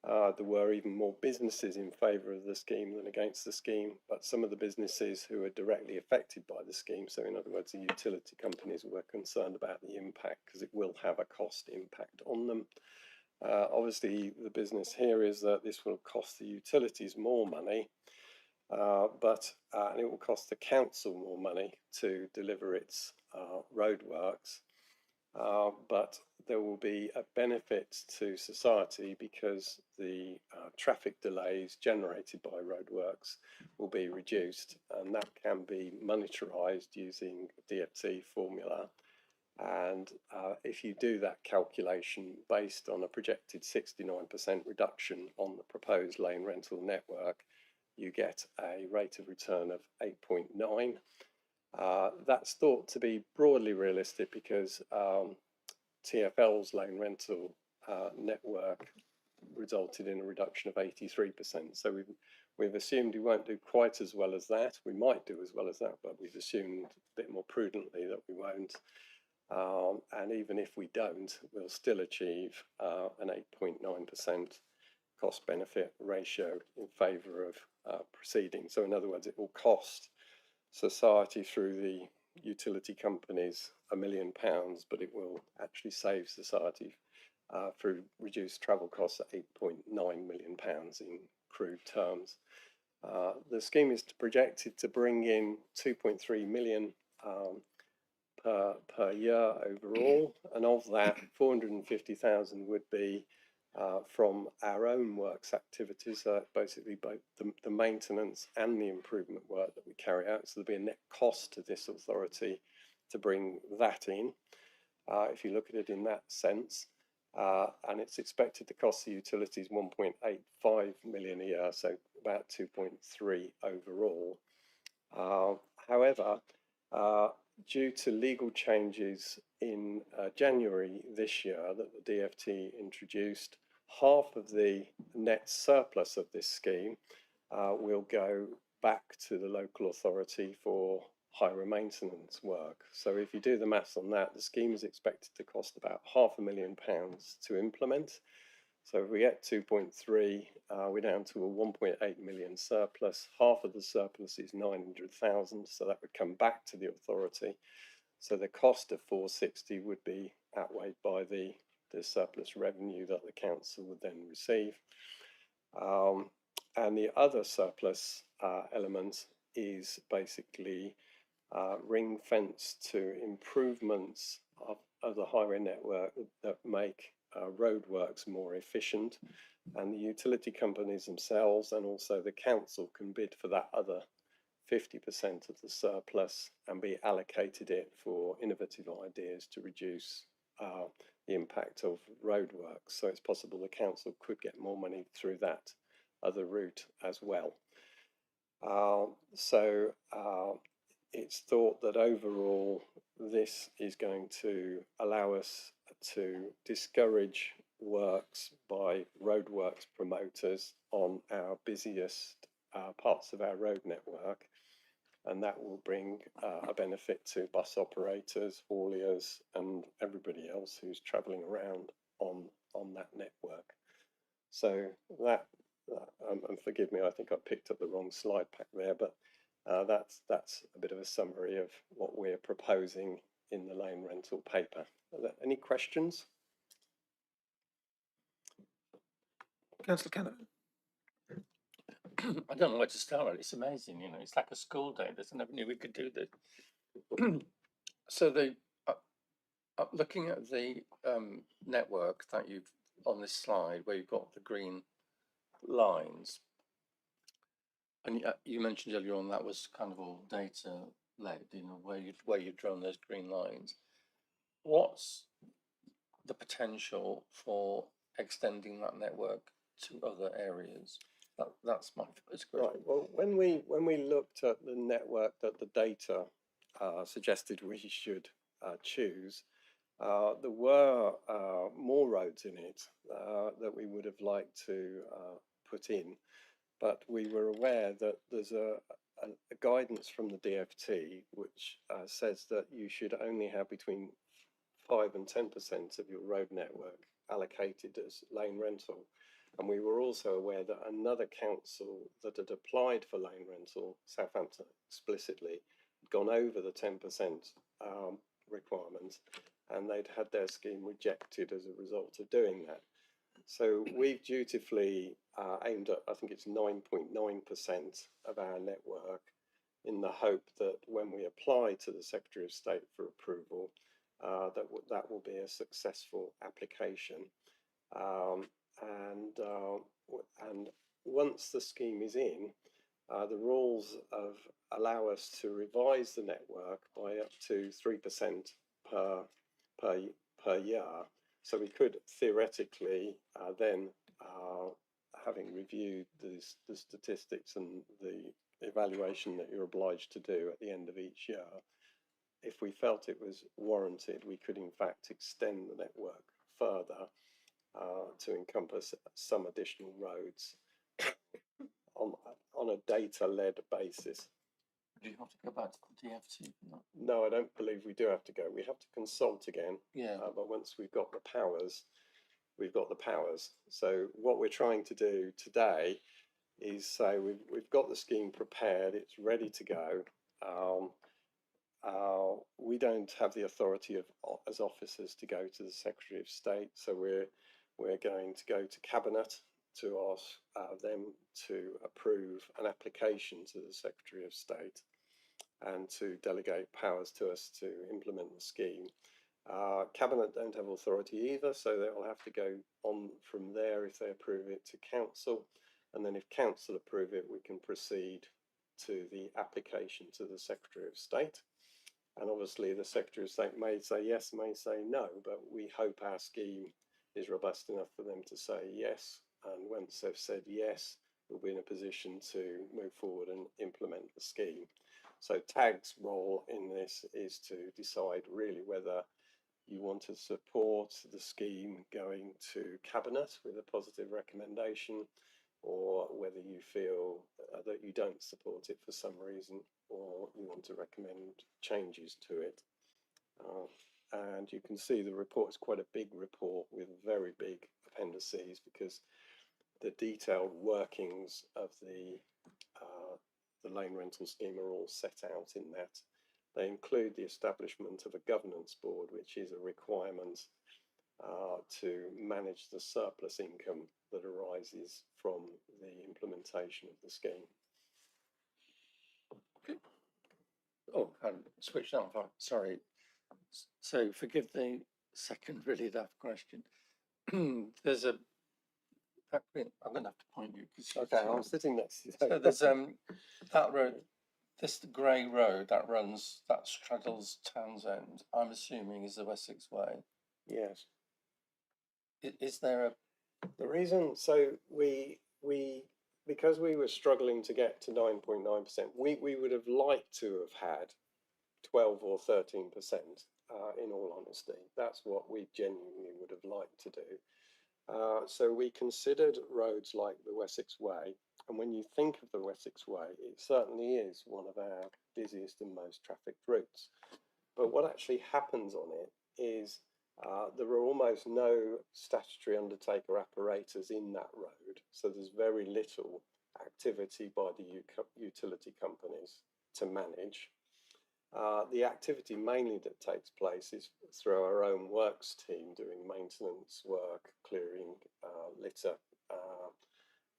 There were even more businesses in favour of the scheme than against the scheme, but some of the businesses who are directly affected by the scheme, so in other words the utility companies, were concerned about the impact because it will have a cost impact on them. Obviously the business here is that this will cost the utilities more money, but it will cost the council more money to deliver its roadworks. But there will be a benefit to society because the traffic delays generated by roadworks will be reduced, and that can be monetarised using DFT formula. And if you do that calculation based on a projected 69% reduction on the proposed lane rental network, you get a rate of return of 8.9. That's thought to be broadly realistic because TfL's lane rental network resulted in a reduction of 83%. So we've assumed we won't do quite as well as that. We might do as well as that, but we've assumed a bit more prudently that we won't. And even if we don't, we'll still achieve an 8.9% cost benefit ratio in favour of proceeding. So in other words, it will cost society through the utility companies £1 million, but it will actually save society through reduced travel costs at £8.9 million in crude terms. The scheme is projected to bring in 2.3 million per year overall, and of that 450,000 would be from our own works activities, basically both the maintenance and the improvement work that we carry out. So there'll be a net cost to this authority to bring that in, if you look at it in that sense. And it's expected to cost the utilities 1.85 million a year, so about 2.3 overall. However, due to legal changes in January this year that the DFT introduced, half of the net surplus of this scheme will go back to the local authority for higher maintenance work. So if you do the maths on that, the scheme is expected to cost about £500,000 to implement. So if we get 2.3, we're down to a 1.8 million surplus. Half of the surplus is 900,000, so that would come back to the authority. So the cost of 460 would be outweighed by the surplus revenue that the council would then receive. And the other surplus element is basically ring fence to improvements of the highway network that make roadworks more efficient, and the utility companies themselves and also the council can bid for that other 50% of the surplus and be allocated it for innovative ideas to reduce the impact of roadworks. So it's possible the council could get more money through that other route as well. It's thought that overall this is going to allow us to discourage works by roadworks promoters on our busiest parts of our road network, and that will bring a benefit to bus operators, hauliers, and everybody else who's travelling around on that network. So that, and forgive me, I think I picked up the wrong slide pack there, but that's a bit of a summary of what we're proposing in the lane rental paper. Are there any questions? Councillor Canavan. I don't know where to start. It's amazing, you know. It's like a school day. There's never knew we could do this. So looking at the network that you've on this slide, where you've got the green lines, and you mentioned earlier on that was kind of all data led, you know, where you've drawn those green lines. What's the potential for extending that network to other areas? That's my first question. Right. Well, when we looked at the network that the data suggested we should choose, there were more roads in it that we would have liked to put in, but we were aware that there's a guidance from the DFT which says that you should only have between 5 and 10% of your road network allocated as lane rental. And we were also aware that another council that had applied for lane rental, Southampton explicitly, had gone over the 10% requirement, and they'd had their scheme rejected as a result of doing that. So we've dutifully aimed at, I think it's 9.9% of our network, in the hope that when we apply to the Secretary of State for approval, that will be a successful application. And once the scheme is in, the rules allow us to revise the network by up to 3% per year. So we could theoretically then, having reviewed the statistics and the evaluation that you're obliged to do at the end of each year, if we felt it was warranted, we could in fact extend the network further to encompass some additional roads on a data-led basis. Do you have to go back to the DFT? No, I don't believe we do have to go. We have to consult again. Yeah. But once we've got the powers, we've got the powers. So what we're trying to do today is say we've got the scheme prepared, it's ready to go. We don't have the authority as officers to go to the Secretary of State, so we're going to go to Cabinet to ask them to approve an application to the Secretary of State and to delegate powers to us to implement the scheme. Cabinet don't have authority either, so they'll have to go on from there if they approve it to Council, and then if Council approve it, we can proceed to the application to the Secretary of State. And obviously the Secretary of State may say yes, may say no, but we hope our scheme is robust enough for them to say yes. And once they've said yes, we'll be in a position to move forward and implement the scheme. So TAG's role in this is to decide really whether you want to support the scheme going to Cabinet with a positive recommendation, or whether you feel that you don't support it for some reason, or you want to recommend changes to it. And you can see the report is quite a big report with very big appendices, because the detailed workings of the lane rental scheme are all set out in that. They include the establishment of a governance board, which is a requirement to manage the surplus income that arises from the implementation of the scheme. Oh, I switched on. Sorry. So forgive the second really daft question. There's a. I'm going to have to point you. Okay, I'm sitting next to you. So there's that road, this grey road that straddles Townsend, I'm assuming is the Wessex Way. Yes. Is there the reason? So because we were struggling to get to 9.9%, we would have liked to have had 12 or 13%. In all honesty, that's what we genuinely would have liked to do. So we considered roads like the Wessex Way, And when you think of the Wessex Way, it certainly is one of our busiest and most trafficked routes. But what actually happens on it is there are almost no statutory undertaker apparatus in that road. So there's very little activity by the utility companies to manage. The activity mainly that takes place is through our own works team doing maintenance work, clearing litter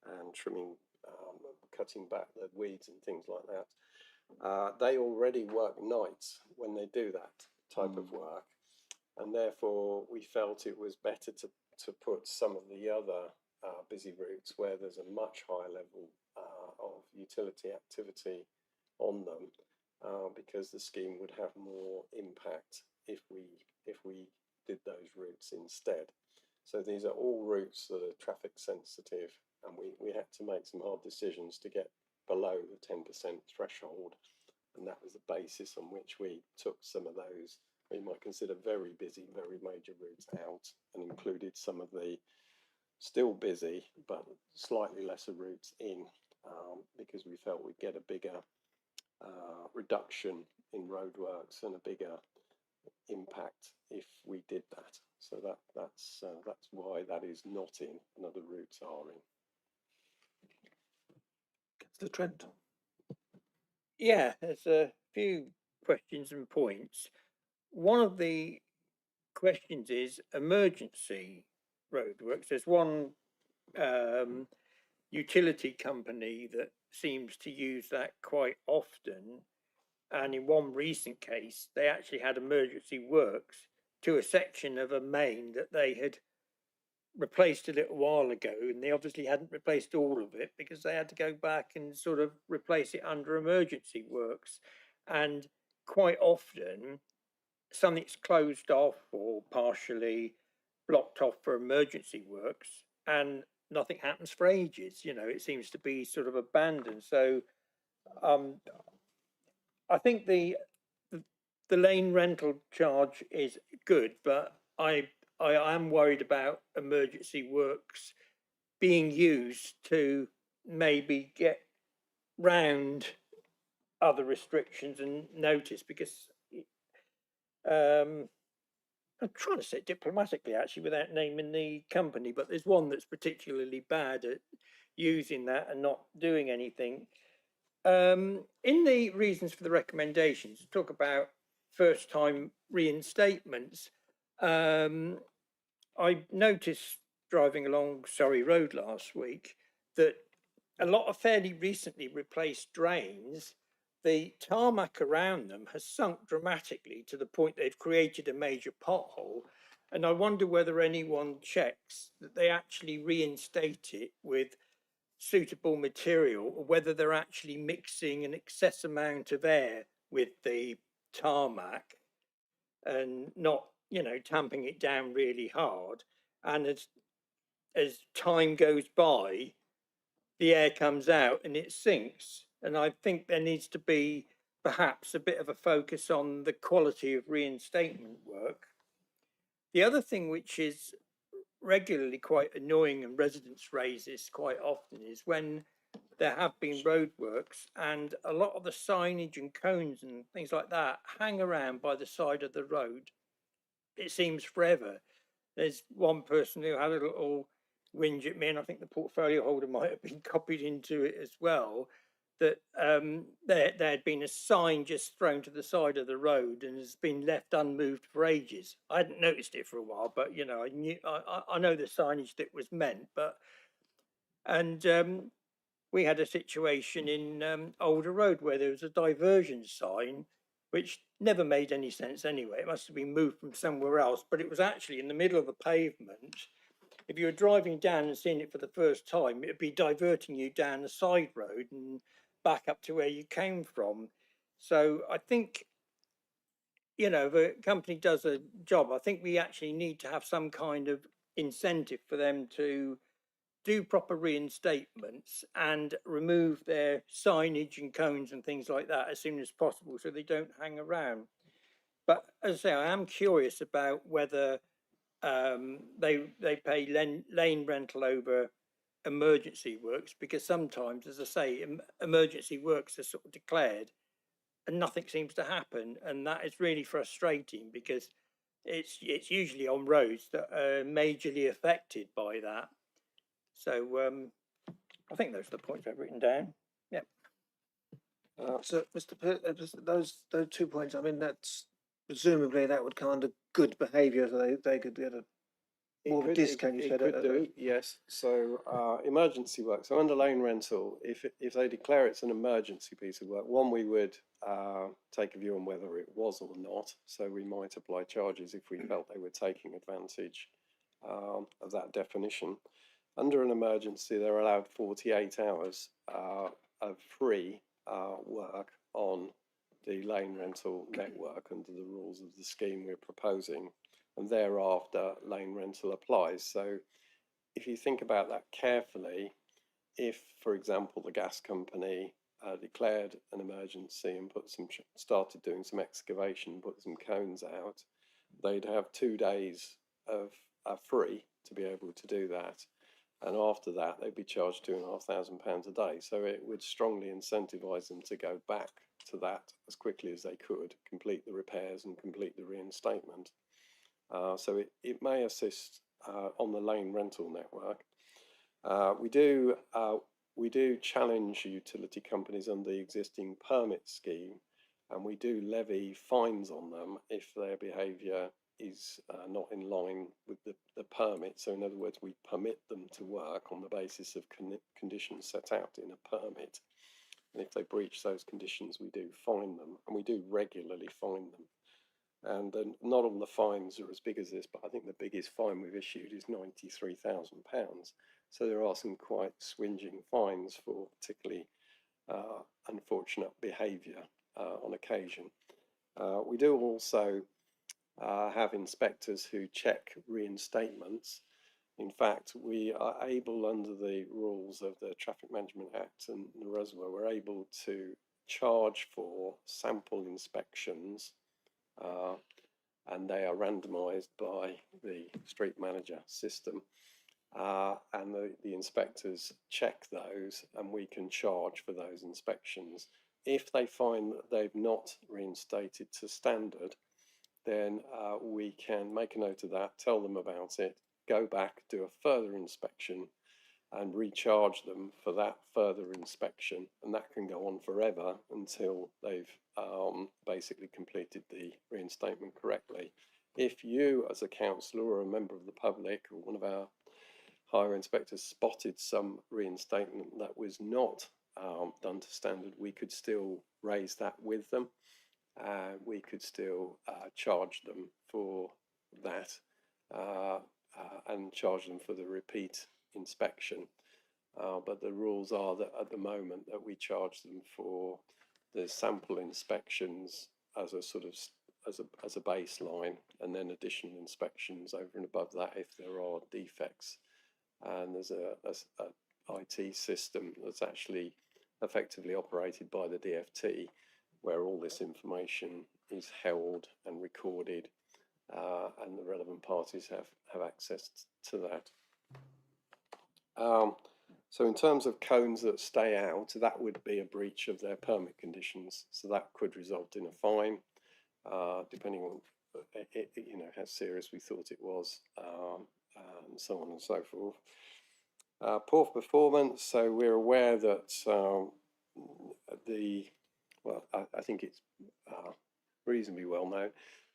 and trimming, cutting back the weeds and things like that. They already work nights when they do that type of work, and therefore we felt it was better to put some of the other busy routes where there's a much higher level of utility activity on them, because the scheme would have more impact if we did those routes instead. So these are all routes that are traffic sensitive, and we had to make some hard decisions to get below the 10% threshold, and that was the basis on which we took some of those we might consider very busy, very major routes out, and included some of the still busy but slightly lesser routes in, because we felt we'd get a bigger reduction in roadworks and a bigger impact if we did that. So that's why that is not in, and other routes are in. The Trent. Yeah, there's a few questions and points. One of the questions is emergency roadworks. There's one utility company that seems to use that quite often, and in one recent case they actually had emergency works to a section of a main that they had replaced a little while ago, and they obviously hadn't replaced all of it because they had to go back and sort of replace it under emergency works. And quite often something's closed off or partially blocked off for emergency works and nothing happens for ages. You know, it seems to be sort of abandoned. So I think the lane rental charge is good, but I am worried about emergency works being used to maybe get round other restrictions and notice, because I'm trying to say it diplomatically actually without naming the company, but there's one that's particularly bad at using that and not doing anything. In the reasons for the recommendations, talk about first time reinstatements. I noticed driving along Surrey Road last week that a lot of fairly recently replaced drains, the tarmac around them has sunk dramatically to the point they've created a major pothole. And I wonder whether anyone checks that they actually reinstate it with suitable material, or whether they're actually mixing an excess amount of air with the tarmac and not, you know, tamping it down really hard. And as time goes by, the air comes out and it sinks. And I think there needs to be perhaps a bit of a focus on the quality of reinstatement work. The other thing which is regularly quite annoying and residents raise this quite often is when there have been roadworks and a lot of the signage and cones and things like that hang around by the side of the road. It seems forever. There's one person who had a little whinge at me, and I think the portfolio holder might have been copied into it as well, that there had been a sign just thrown to the side of the road and has been left unmoved for ages. I hadn't noticed it for a while, but you know, I know the signage that was meant, but we had a situation in Alder Road where there was a diversion sign which never made any sense anyway. It must have been moved from somewhere else, but it was actually in the middle of the pavement. If you were driving down and seeing it for the first time, it'd be diverting you down a side road and back up to where you came from. So I think, you know, if a company does a job, I think we actually need to have some kind of incentive for them to do proper reinstatements and remove their signage and cones and things like that as soon as possible, so they don't hang around. But as I say, I am curious about whether they pay lane rental over emergency works, because sometimes, as I say, emergency works are sort of declared and nothing seems to happen, and that is really frustrating because it's usually on roads that are majorly affected by that. So I think those are the points I've written down. Yeah. So, Mr. Those 2 points. I mean, that's presumably that would kind of good behaviour. So they could get a more of a discount. You It said could do, yes. So emergency work. So under lane rental, if they declare it's an emergency piece of work, one, we would take a view on whether it was or not. So we might apply charges if we felt they were taking advantage of that definition. Under an emergency, they're allowed 48 hours of free work on the lane rental network under the rules of the scheme we're proposing, and thereafter lane rental applies. So if you think about that carefully, if, for example, the gas company declared an emergency and started doing some excavation, put some cones out, they'd have 2 days of free to be able to do that. And after that, they'd be charged £2,500 a day. So it would strongly incentivise them to go back to that as quickly as they could, complete the repairs and complete the reinstatement. So it may assist on the lane rental network. We do challenge utility companies under the existing permit scheme, and we do levy fines on them if their behaviour is not in line with the permit. So in other words, we permit them to work on the basis of conditions set out in a permit. And if they breach those conditions, we do fine them, and we do regularly fine them. And not all the fines are as big as this, but I think the biggest fine we've issued is £93,000. So there are some quite swinging fines for particularly unfortunate behaviour on occasion. We do also have inspectors who check reinstatements. In fact, we are able, under the rules of the Traffic Management Act and the Reservoir, we're able to charge for sample inspections, and they are randomised by the street manager system. And the inspectors check those, and we can charge for those inspections. If they find that they've not reinstated to standard, then we can make a note of that, tell them about it, go back, do a further inspection, and recharge them for that further inspection. And that can go on forever until they've basically completed the reinstatement correctly. If you, as a councillor or a member of the public or one of our hire inspectors, spotted some reinstatement that was not done to standard, we could still raise that with them. We could still charge them for that and charge them for the repeat inspection. But the rules are that at the moment that we charge them for the sample inspections as a sort of as a baseline, and then additional inspections over and above that if there are defects. And there's a IT system that's actually effectively operated by the DFT, where all this information is held and recorded, and the relevant parties have access to that. So in terms of cones that stay out, that would be a breach of their permit conditions. So that could result in a fine, depending on how serious we thought it was, and so on and so forth. Poor performance. So we're aware that I think it's reasonably well known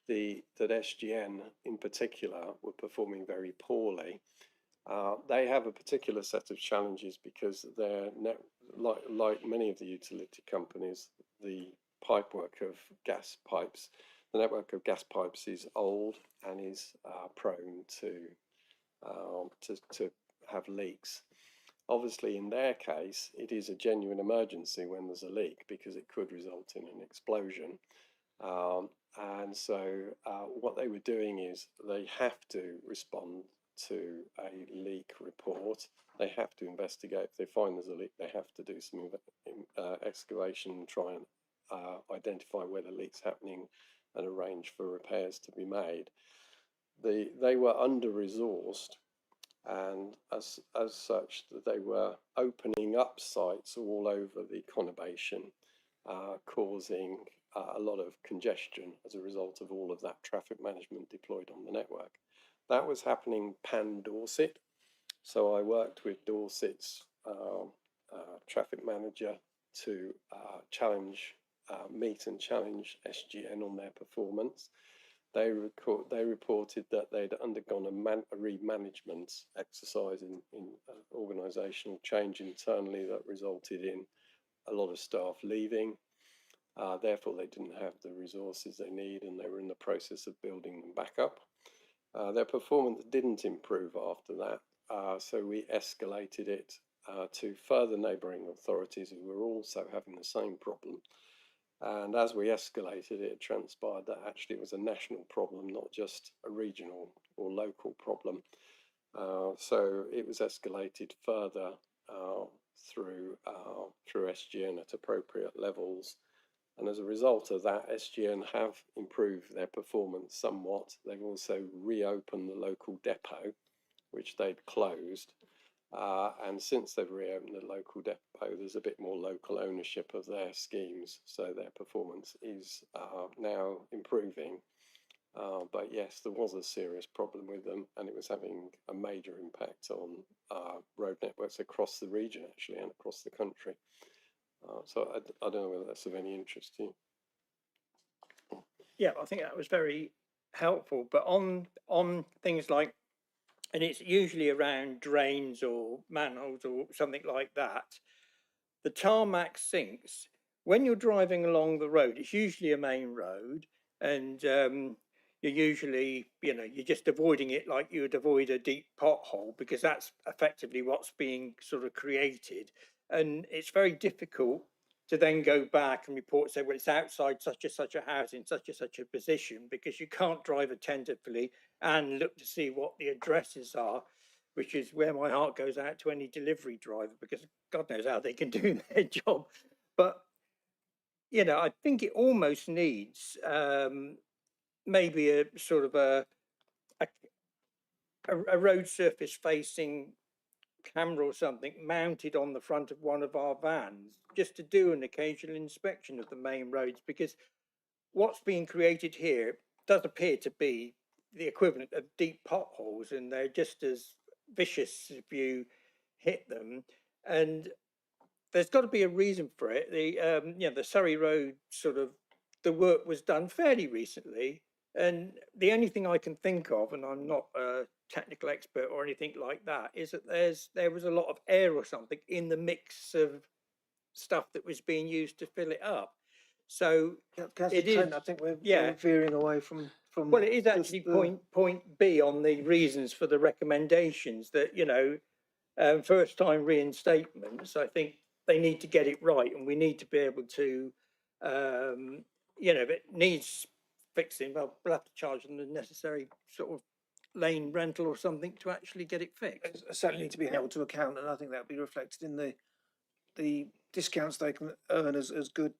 that SGN in particular were performing very poorly. They have a particular set of challenges because they're like many of the utility companies, the pipework of gas pipes, the network of gas pipes is old and is prone to have leaks. Obviously, in their case, it is a genuine emergency when there's a leak because it could result in an explosion. And so what they were doing is they have to respond to a leak report. They have to investigate. If they find there's a leak, they have to do some excavation and try and identify where the leak's happening and arrange for repairs to be made. They were under-resourced, and as such, that they were opening up sites all over the conurbation, causing a lot of congestion as a result of all of that traffic management deployed on the network. That was happening pan-Dorset, so I worked with Dorset's traffic manager to meet and challenge SGN on their performance. They reported that they'd undergone a re-management exercise in organisational change internally that resulted in a lot of staff leaving. Therefore, they didn't have the resources they need, and they were in the process of building them back up. Their performance didn't improve after that, so we escalated it to further neighbouring authorities who were also having the same problem. And as we escalated, it transpired that actually it was a national problem, not just a regional or local problem. So it was escalated further through SGN at appropriate levels. And as a result of that, SGN have improved their performance somewhat. They've also reopened the local depot, which they'd closed. And since they've reopened the local depot, there's a bit more local ownership of their schemes. So their performance is now improving. But yes, there was a serious problem with them, and it was having a major impact on road networks across the region, actually, and across the country. So I don't know whether that's of any interest to you. Yeah, I think that was very helpful. But on things like, and it's usually around drains or manholes or something like that, the tarmac sinks. When you're driving along the road, it's usually a main road, and you're usually, you're just avoiding it like you would avoid a deep pothole, because that's effectively what's being sort of created. And it's very difficult to then go back and report, say, well, it's outside such and such a house in such and such a position, because you can't drive attentively and look to see what the addresses are, which is where my heart goes out to any delivery driver, because God knows how they can do their job. But, I think it almost needs maybe a sort of a road surface facing camera or something mounted on the front of one of our vans, just to do an occasional inspection of the main roads, because what's being created here does appear to be the equivalent of deep potholes, and they're just as vicious if you hit them. And there's got to be a reason for it. The Surrey Road the work was done fairly recently, and the only thing I can think of, and I'm not a technical expert or anything like that, is that there was a lot of air or something in the mix of stuff that was being used to fill it up. So it is. I think we're veering away from. Well, it is actually point B on the reasons for the recommendations that first time reinstatements. I think they need to get it right, and we need to be able to, if it needs fixing, well, we'll have to charge them the necessary sort of lane rental or something to actually get it fixed. It's certainly to be held to account, and I think that will be reflected in the discounts they can earn as good.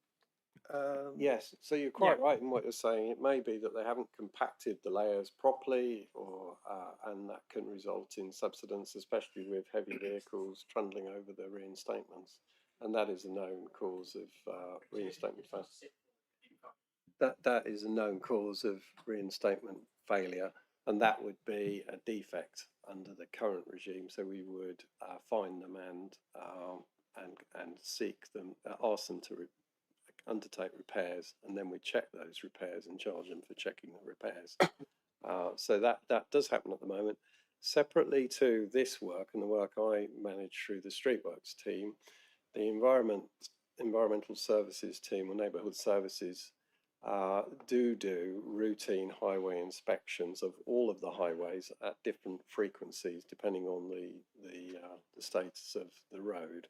Yes, so you're quite right in what you're saying. It may be that they haven't compacted the layers properly, or and that can result in subsidence, especially with heavy vehicles trundling over the reinstatements, and that is a known cause of reinstatement failure. That is a known cause of reinstatement failure, and that would be a defect under the current regime. So we would fine them and seek them, ask them to undertake repairs, and then we check those repairs and charge them for checking the repairs. So that does happen at the moment. Separately to this work and the work I manage through the Streetworks team, the environmental services team or neighbourhood services do routine highway inspections of all of the highways at different frequencies depending on the status of the road.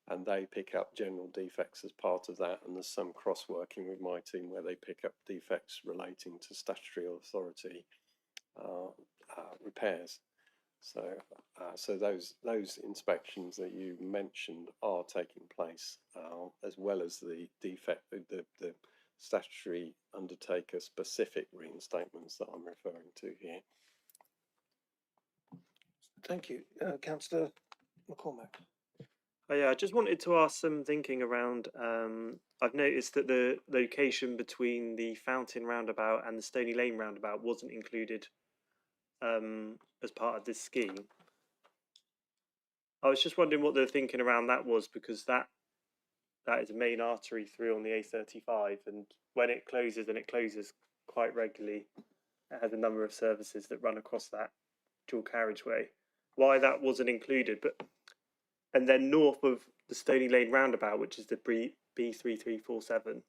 And they pick up general defects as part of that, and there's some cross-working with my team where they pick up defects relating to statutory authority repairs. So those inspections that you mentioned are taking place, as well as the statutory undertaker specific reinstatements that I'm referring to here. Thank you. Councillor McCormack. Oh, yeah, I just wanted to ask some thinking around. I've noticed that the location between the Fountain roundabout and the Stony Lane roundabout wasn't included as part of this scheme. I was just wondering what the thinking around that was, because that is a main artery through on the A35, and when it closes, and it closes quite regularly, it has a number of services that run across that dual carriageway. Why that wasn't included, and then north of the Stony Lane roundabout, which is the B3347,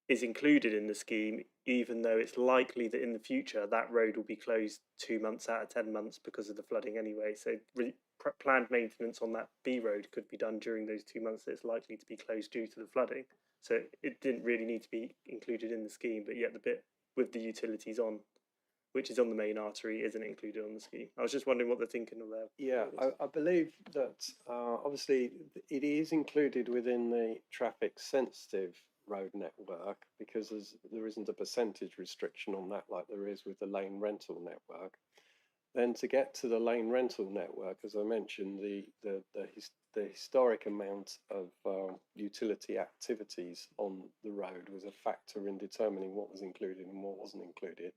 is included in the scheme, even though it's likely that in the future that road will be closed 2 months out of 10 months because of the flooding anyway. So planned maintenance on that B road could be done during those 2 months that it's likely to be closed due to the flooding. So it didn't really need to be included in the scheme, but yet the bit with the utilities on, which is on the main artery, isn't included on the scheme. I was just wondering what the thinking of that. Yeah, I believe that obviously it is included within the traffic sensitive road network, because there isn't a percentage restriction on that like there is with the lane rental network. Then to get to the lane rental network, as I mentioned, the historic amount of utility activities on the road was a factor in determining what was included and what wasn't included.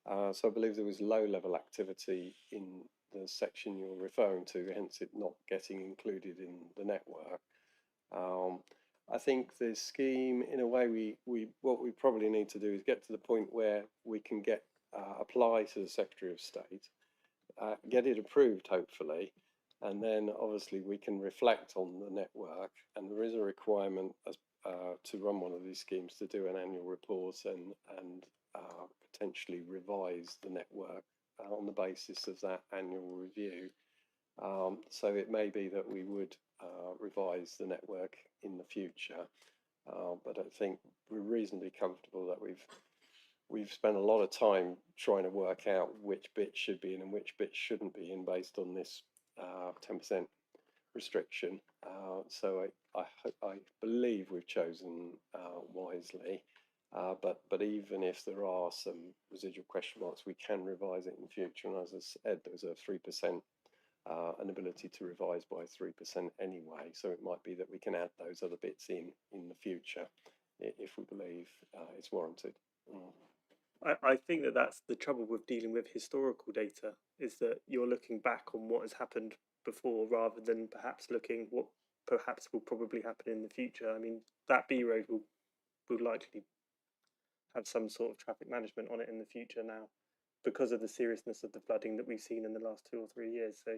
So I believe there was low level activity in the section you're referring to, hence it not getting included in the network. I think the scheme, in a way, what we probably need to do is get to the point where we can apply to the Secretary of State, get it approved, hopefully, and then obviously we can reflect on the network. And there is a requirement to run one of these schemes to do an annual report and potentially revise the network on the basis of that annual review. So it may be that we would revise the network in the future, but I think we're reasonably comfortable that we've spent a lot of time trying to work out which bits should be in and which bits shouldn't be in based on this 10% restriction. So I believe we've chosen wisely. But even if there are some residual question marks, we can revise it in future. And as I said, there's a 3%, an ability to revise by 3% anyway. So it might be that we can add those other bits in the future if we believe it's warranted. I think that's the trouble with dealing with historical data, is that you're looking back on what has happened before rather than perhaps looking what perhaps will probably happen in the future. I mean, that B road will likely have some sort of traffic management on it in the future now, because of the seriousness of the flooding that we've seen in the last 2 or 3 years. So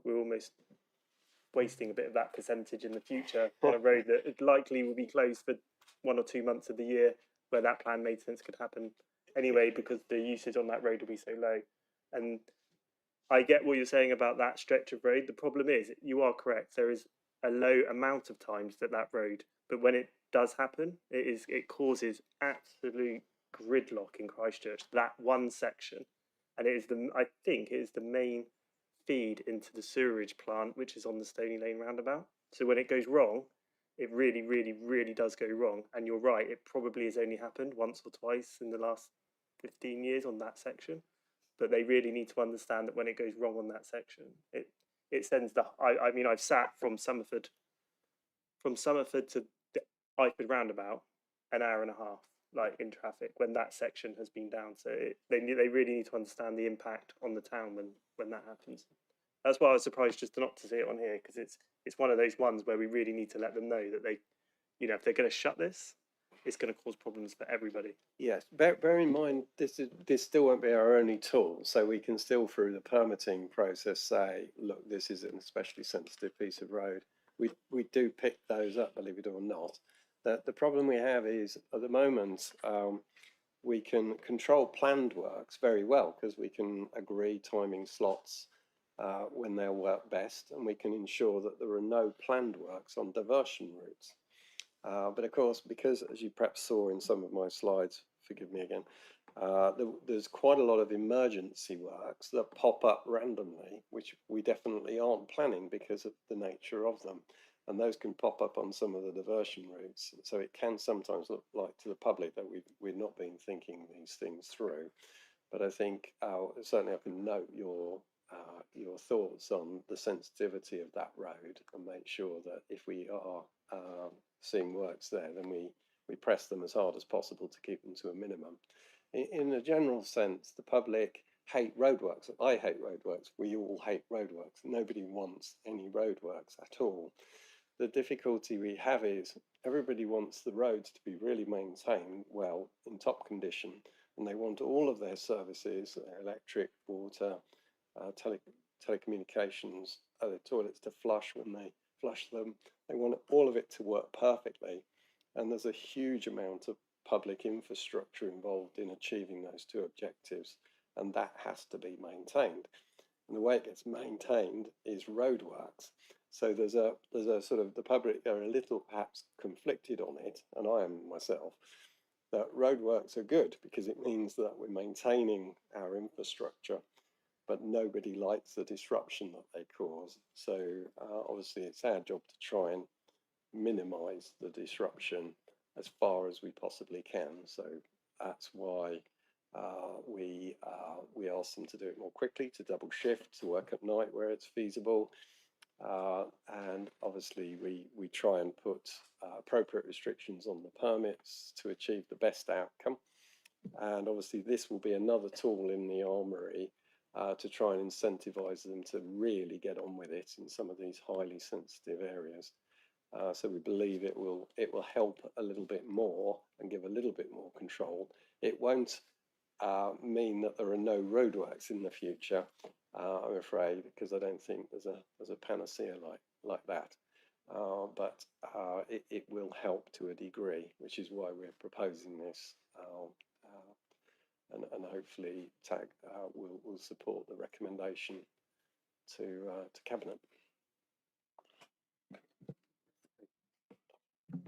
we're almost wasting a bit of that percentage in the future on a road that likely will be closed for 1 or 2 months of the year, where that planned maintenance could happen anyway, because the usage on that road will be so low. And I get what you're saying about that stretch of road. The problem is, you are correct, there is a low amount of times that road, but when it does happen, it causes absolute gridlock in Christchurch, that one section. And I think it is the main feed into the sewerage plant, which is on the Stony Lane roundabout. So when it goes wrong, it really, really, really does go wrong. And you're right, it probably has only happened once or twice in the last 15 years on that section. But they really need to understand that when it goes wrong on that section, it sends I mean, I've sat from Somerford to the Iford roundabout an hour and a half, like in traffic, when that section has been down. So they really need to understand the impact on the town when that happens. That's why I was surprised just not to see it on here, because it's one of those ones where we really need to let them know that if they're going to shut this, it's going to cause problems for everybody. Yes, bear in mind this still won't be our only tool, so we can still, through the permitting process, say, look, this is an especially sensitive piece of road. We do pick those up, believe it or not. The problem we have is, at the moment, we can control planned works very well, because we can agree timing slots when they'll work best, and we can ensure that there are no planned works on diversion routes. But of course, because, as you perhaps saw in some of my slides, forgive me again, there's quite a lot of emergency works that pop up randomly, which we definitely aren't planning because of the nature of them. And those can pop up on some of the diversion routes. So it can sometimes look like to the public that we've not been thinking these things through. But I think certainly I can note your your thoughts on the sensitivity of that road and make sure that if we are seeing works there, then we press them as hard as possible to keep them to a minimum. In a general sense, the public hate roadworks. I hate roadworks. We all hate roadworks. Nobody wants any roadworks at all. The difficulty we have is everybody wants the roads to be really maintained well, in top condition, and they want all of their services, electric, water, telecommunications, the toilets to flush when they flush them. They want all of it to work perfectly, and there's a huge amount of public infrastructure involved in achieving those two objectives, and that has to be maintained. And the way it gets maintained is roadworks. So there's a sort of, the public are a little perhaps conflicted on it, and I am myself, that roadworks are good because it means that we're maintaining our infrastructure, but nobody likes the disruption that they cause. So obviously it's our job to try and minimize the disruption as far as we possibly can. So that's why we ask them to do it more quickly, to double shift, to work at night where it's feasible. And obviously we try and put appropriate restrictions on the permits to achieve the best outcome. And obviously this will be another tool in the armoury to try and incentivize them to really get on with it in some of these highly sensitive areas. So we believe it will help a little bit more and give a little bit more control. It won't mean that there are no roadworks in the future, I'm afraid, because I don't think there's a panacea like that. But it will help to a degree, which is why we're proposing this, and hopefully TAG will support the recommendation to Cabinet.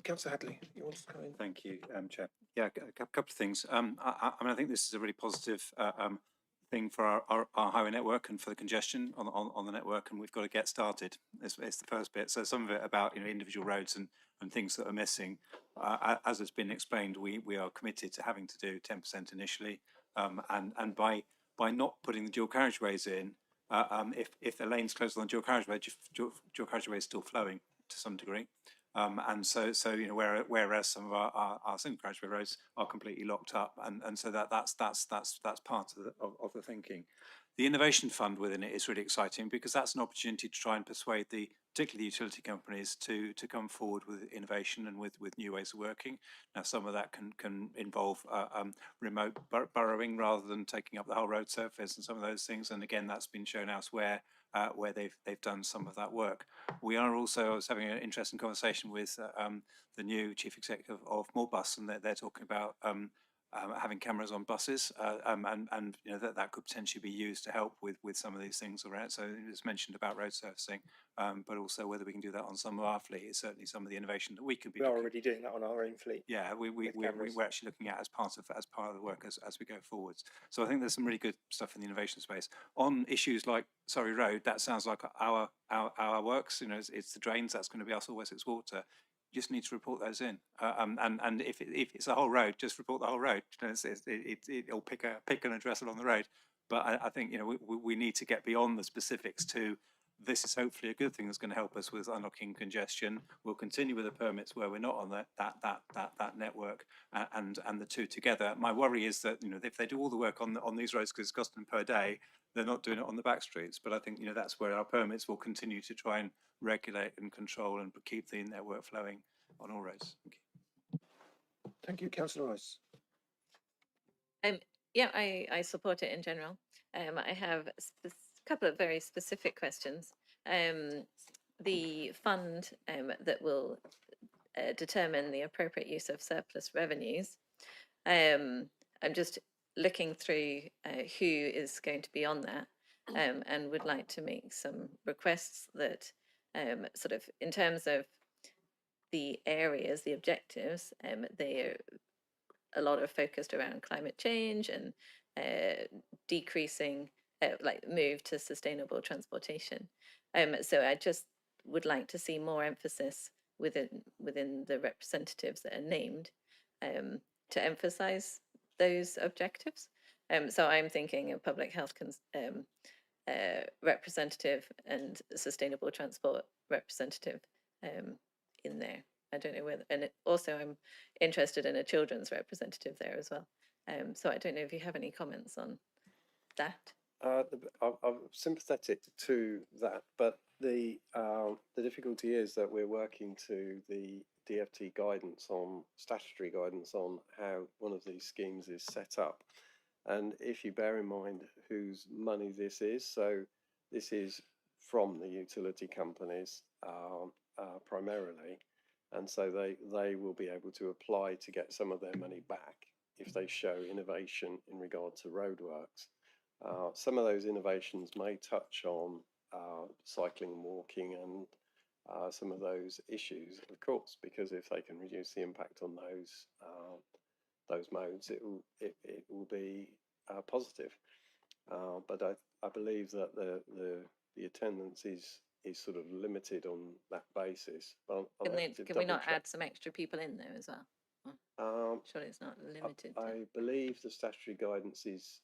Councillor Hadley, you want to come in? Thank you, Chair. Yeah, a couple of things. I mean, I think this is a really positive thing for our highway network and for the congestion on the network, and we've got to get started. It's the first bit. So some of it about individual roads and things that are missing. As has been explained, we are committed to having to do 10% initially, and by not putting the dual carriageways in, if the lane's closed on the dual carriageway is still flowing to some degree. And so whereas some of our single carriageway roads are completely locked up, and so that's part of the thinking. The innovation fund within it is really exciting because that's an opportunity to try and persuade particularly the utility companies to come forward with innovation and with new ways of working. Now some of that can involve remote burrowing rather than taking up the whole road surface and some of those things. And again, that's been shown elsewhere where they've done some of that work. We are also, I was having an interesting conversation with the new chief executive of Moorbus, and they're talking about having cameras on buses, and that could potentially be used to help with some of these things around. So it was mentioned about road surfacing, but also whether we can do that on some of our fleet is certainly some of the innovation that we could be. We are already doing that on our own fleet. Yeah, we're actually looking at as part of the work as we go forwards. So I think there's some really good stuff in the innovation space on issues like Surrey Road. That sounds like our works. It's the drains. That's going to be us or Wessex Water. Just need to report those in, and if it's a whole road, just report the whole road. It'll pick an address along the road. But I think we need to get beyond the specifics to. This is hopefully a good thing that's going to help us with unlocking congestion. We'll continue with the permits where we're not on that network, and the two together. My worry is that if they do all the work on these roads because it's costing them per day, they're not doing it on the back streets. But I think that's where our permits will continue to try and regulate and control and keep the network flowing on all roads. Thank you. Thank you, Councillor Rice. Yeah, I support it in general. I have a couple of very specific questions. The fund that will determine the appropriate use of surplus revenues. I'm just looking through who is going to be on that, and would like to make some requests that sort of in terms of the areas, the objectives, they're a lot of focused around climate change and decreasing, like move to sustainable transportation. So I just would like to see more emphasis within the representatives that are named to emphasize those objectives. So I'm thinking of public health representative and sustainable transport representative in there. I don't know whether, and also I'm interested in a children's representative there as well. So I don't know if you have any comments on that. I'm sympathetic to that, but the difficulty is that we're working to the DFT guidance on statutory guidance on how one of these schemes is set up, and if you bear in mind whose money this is, so this is from the utility companies primarily, and so they will be able to apply to get some of their money back if they show innovation in regard to roadworks. Some of those innovations may touch on cycling and walking and some of those issues, of course, because if they can reduce the impact on those modes, it will be positive. But I believe that the attendance is sort of limited on that basis. Can we not add some extra people in there as well? Surely it's not limited. I believe the statutory guidance is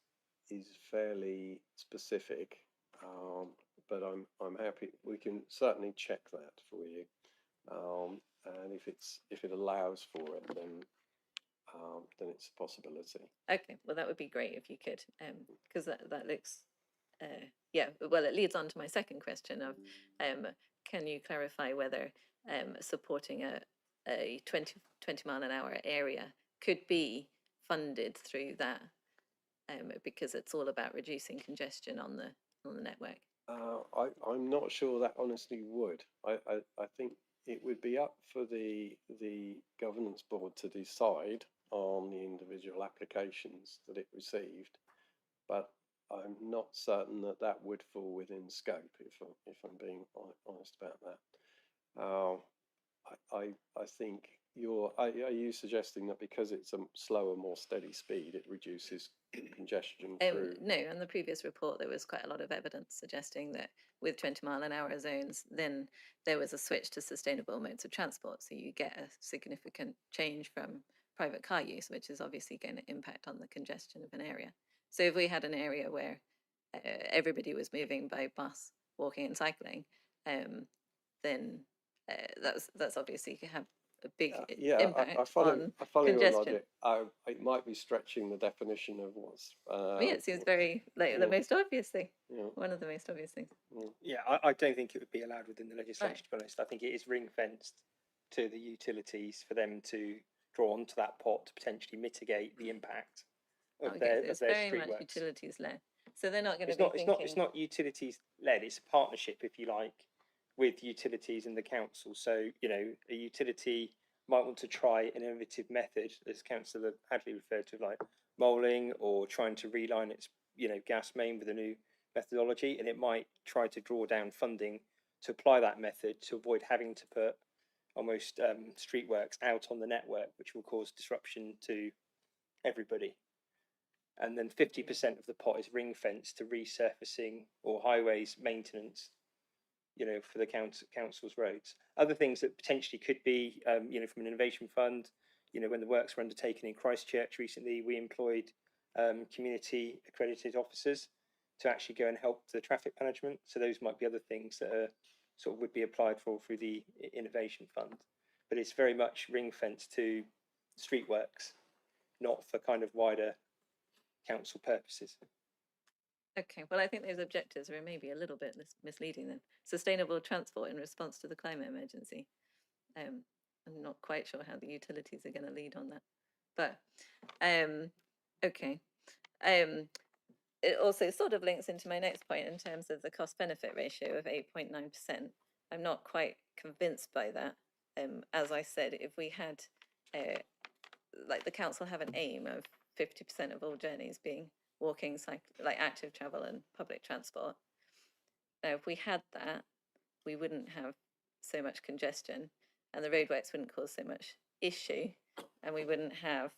fairly specific, but I'm happy. We can certainly check that for you, and if it allows for it, then it's a possibility. Okay, well that would be great if you could, because that looks, yeah. Well, it leads on to my second question of, can you clarify whether supporting a 20 mile an hour area could be funded through that? Because it's all about reducing congestion on the network. I'm not sure that honestly would. I think it would be up for the governance board to decide on the individual applications that it received, but I'm not certain that would fall within scope, if I'm being honest about that. I think are you suggesting that because it's a slower, more steady speed, it reduces congestion through? No, in the previous report there was quite a lot of evidence suggesting that with 20 mile an hour zones, then there was a switch to sustainable modes of transport. So you get a significant change from private car use, which is obviously going to impact on the congestion of an area. So if we had an area where everybody was moving by bus, walking and cycling, then that's obviously have a big impact I follow congestion. your logic. It might be stretching the definition of what's. Yeah, it seems very like the most obvious thing. Yeah. One of the most obvious things. Yeah, I don't think it would be allowed within the legislation, to be honest. I think it is ring fenced to the utilities for them to draw onto that pot to potentially mitigate the impact of their It's very street much works. utilities led. So they're not going to be thinking. It's not utilities led. It's a partnership, if you like, with utilities and the council. So a utility might want to try an innovative method, as Councillor Hadley referred to, like moling or trying to reline its gas main with a new methodology, and it might try to draw down funding to apply that method to avoid having to put almost street works out on the network, which will cause disruption to everybody. And then 50% of the pot is ring fenced to resurfacing or highways maintenance, for the council's roads. Other things that potentially could be, from an innovation fund, when the works were undertaken in Christchurch recently, we employed community accredited officers to actually go and help the traffic management. So those might be other things that are sort of would be applied for through the innovation fund. But it's very much ring fenced to street works, not for kind of wider council purposes. Okay, well, I think those objectives are maybe a little bit misleading then. Sustainable transport in response to the climate emergency. I'm not quite sure how the utilities are going to lead on that. But, okay. It also sort of links into my next point in terms of the cost-benefit ratio of 8.9%. I'm not quite convinced by that. As I said, if we had, like the council have an aim of 50% of all journeys being walking, like active travel and public transport. Now, if we had that, we wouldn't have so much congestion and the roadworks wouldn't cause so much issue and we wouldn't have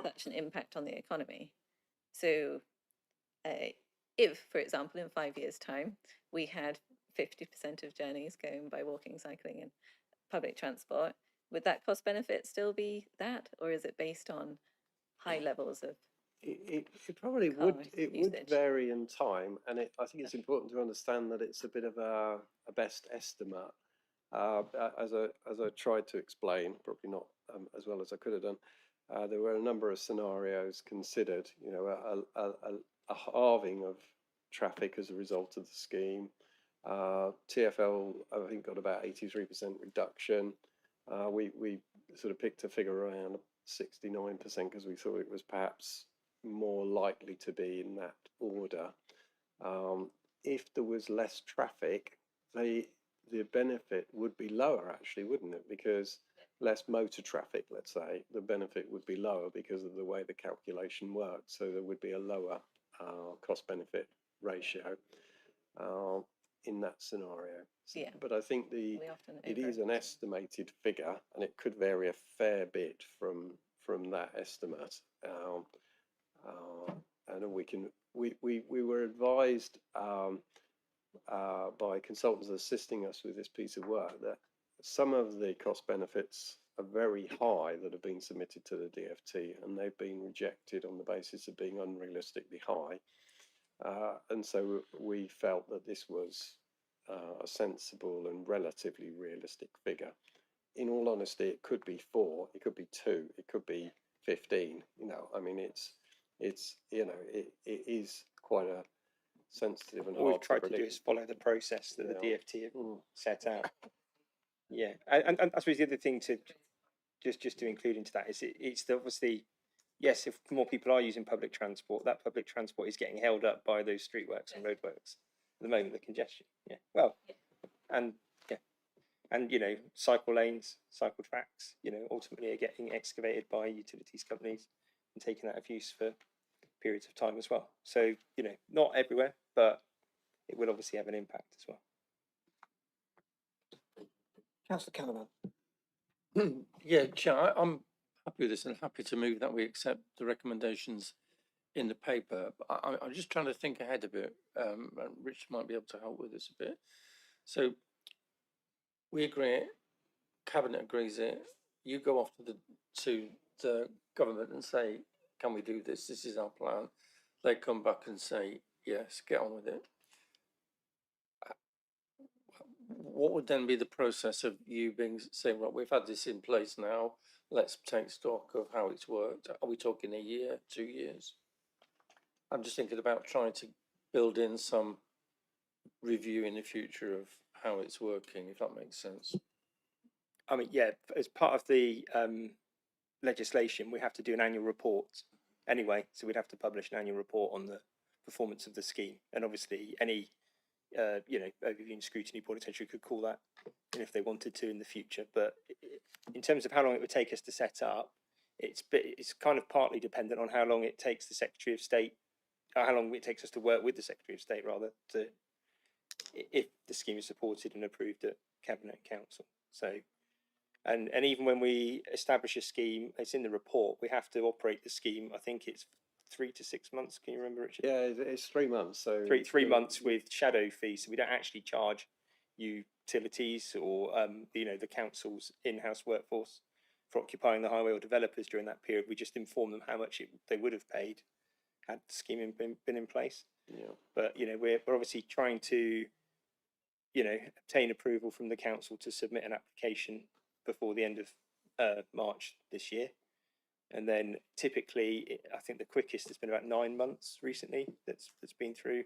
such an impact on the economy. So if, for example, in 5 years' time, we had 50% of journeys going by walking, cycling and public transport, would that cost benefit still be that? Or is it based on high levels of It probably car would usage. vary in time, and I think it's important to understand that it's a bit of a best estimate. As I tried to explain, probably not as well as I could have done, there were a number of scenarios considered. You know, a halving of traffic as a result of the scheme. TfL, I think, got about 83% reduction. We sort of picked a figure around 69% because we thought it was perhaps more likely to be in that order. If there was less traffic, the benefit would be lower, actually, wouldn't it? Because less motor traffic, let's say, the benefit would be lower because of the way the calculation works. So there would be a lower cost-benefit ratio in that scenario. Yeah. But I think We often it is an overestimate. estimated figure, and it could vary a fair bit from that estimate. And we were advised by consultants assisting us with this piece of work that some of the cost benefits are very high that have been submitted to the DFT, and they've been rejected on the basis of being unrealistically high. And so we felt that this was a sensible and relatively realistic figure. In all honesty, it could be 4, it could be 2, it could be 15. You know, I mean, it's you know, it is quite a sensitive and All hard we've tried to do predict. is follow the process that the Yeah. DFT have set out. Yeah, and I suppose the other thing to just to include into that is it's obviously, yes, if more people are using public transport, that public transport is getting held up by those streetworks and roadworks at the moment, the congestion. Yeah, well, and yeah, and you know, cycle lanes, cycle tracks, you know, ultimately are getting excavated by utilities companies and taken out of use for periods of time as well. So, you know, not everywhere, but it will obviously have an impact as well. Councillor Canavan. Yeah, Chair, I'm happy with this and happy to move that we accept the recommendations in the paper. But I'm just trying to think ahead a bit, and Rich might be able to help with this a bit. So we agree it, Cabinet agrees it, you go off to the government and say, can we do this? This is our plan. They come back and say, yes, get on with it. What would then be the process of you saying, right, we've had this in place now, let's take stock of how it's worked? Are we talking a year, 2 years? I'm just thinking about trying to build in some review in the future of how it's working, if that makes sense. I mean, yeah, as part of the legislation, we have to do an annual report anyway. So we'd have to publish an annual report on the performance of the scheme. And obviously any, you know, overview and scrutiny board essentially could call that in if they wanted to in the future. But in terms of how long it would take us to set up, it's kind of partly dependent on how long it takes the Secretary of State, or how long it takes us to work with the Secretary of State, rather, to if the scheme is supported and approved at Cabinet and Council. So, and even when we establish a scheme, it's in the report, we have to operate the scheme. I think it's 3 to 6 months. Can you remember, Richard? Yeah, it's 3 months. So three months with shadow fees. So we don't actually charge utilities or you know, the council's in-house workforce for occupying the highway or developers during that period. We just inform them how much they would have paid had the scheme been in place. Yeah. But you know, we're obviously trying to, you know, obtain approval from the council to submit an application before the end of March this year. And then typically, I think the quickest has been about 9 months recently that's been through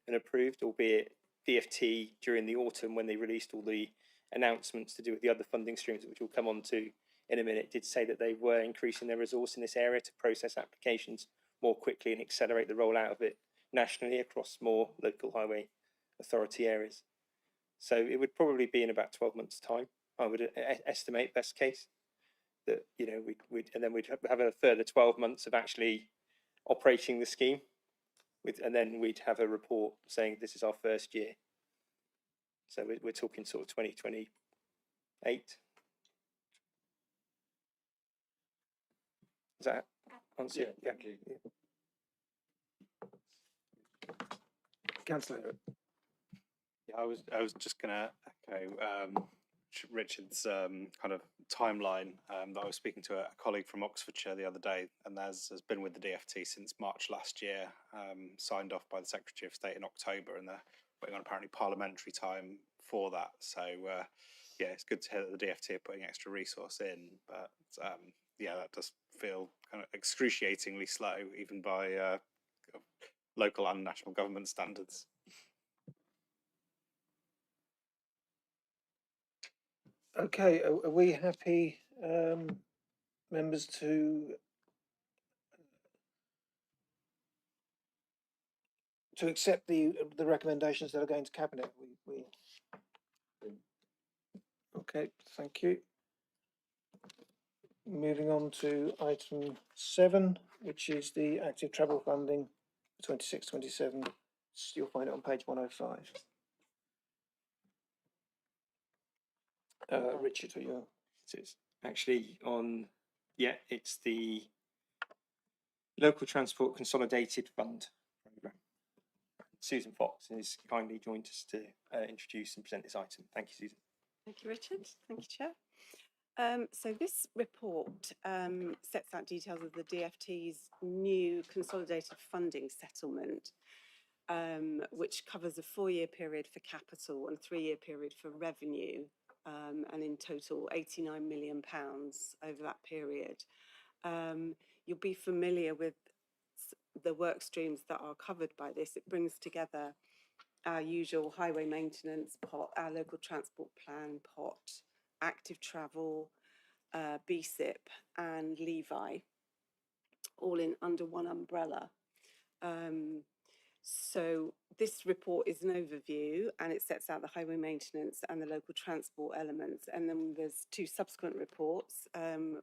and approved, albeit DFT during the autumn when they released all the announcements to do with the other funding streams, which we'll come on to in a minute, did say that they were increasing their resource in this area to process applications more quickly and accelerate the rollout of it nationally across more local highway authority areas. So it would probably be in about 12 months' time, I would estimate, best case, that, you know, we'd and then we'd have a further 12 months of actually operating the scheme, and then we'd have a report saying this is our first year. So we're talking sort of 2028. Does that answer? Yeah, thank you. Councillor. Yeah, I was just going to echo Richard's kind of timeline that I was speaking to a colleague from Oxfordshire the other day, and has been with the DfT since March last year, signed off by the Secretary of State in October, and they're waiting on apparently parliamentary time for that. So yeah, it's good to hear that the DfT are putting extra resource in, but yeah, that does feel kind of excruciatingly slow, even by local and national government standards. Okay, are we happy, members, to accept the recommendations that are going to cabinet? Okay, thank you. Moving on to item 7, which is the active travel funding for 26-27. You'll find it on page 105. Richard, are you? It's actually on, yeah, it's the Local Transport Consolidated Fund Programme. Susan Fox has kindly joined us to introduce and present this item. Thank you, Susan. Thank you, Richard. Thank you, Chair. So this report sets out details of the DfT's new consolidated funding settlement, which covers a 4-year period for capital and 3-year period for revenue, and in total £89 million over that period. You'll be familiar with the work streams that are covered by this. It brings together our usual highway maintenance pot, our local transport plan pot, active travel, BCP and Levi, all in under one umbrella. So this report is an overview, and it sets out the highway maintenance and the local transport elements, and then there's 2 subsequent reports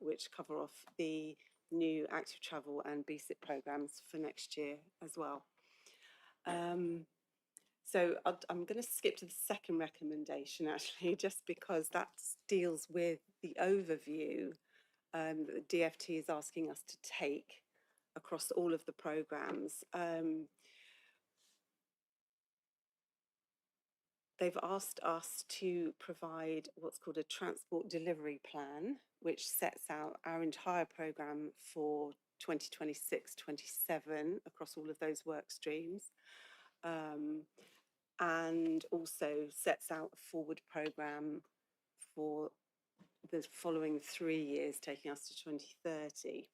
which cover off the new active travel and BCP programmes for next year as well. So I'm going to skip to the second recommendation, actually, just because that deals with the overview that the DfT is asking us to take across all of the programmes. They've asked us to provide what's called a transport delivery plan, which sets out our entire programme for 2026-27 across all of those work streams. And also sets out a forward programme for the following 3 years, taking us to 2030.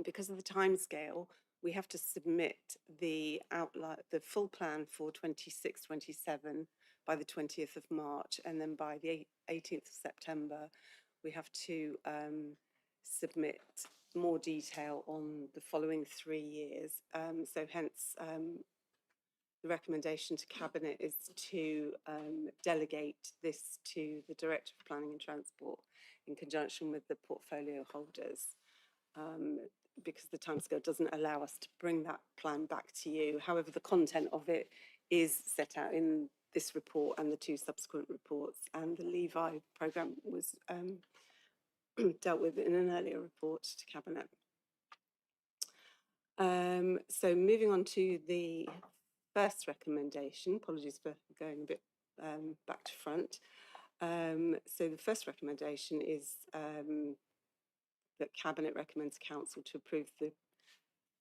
Because of the timescale, we have to submit the outline, the full plan for 26-27 by the 20th of March, and then by the 18th of September, we have to submit more detail on the following 3 years. So hence, the recommendation to Cabinet is to delegate this to the Director of Planning and Transport in conjunction with the portfolio holders, because the timescale doesn't allow us to bring that plan back to you. However, the content of it is set out in this report and the 2 subsequent reports, and the Levi programme was dealt with in an earlier report to Cabinet. So moving on to the first recommendation, apologies for going a bit back to front. So the first recommendation is that Cabinet recommends Council to approve the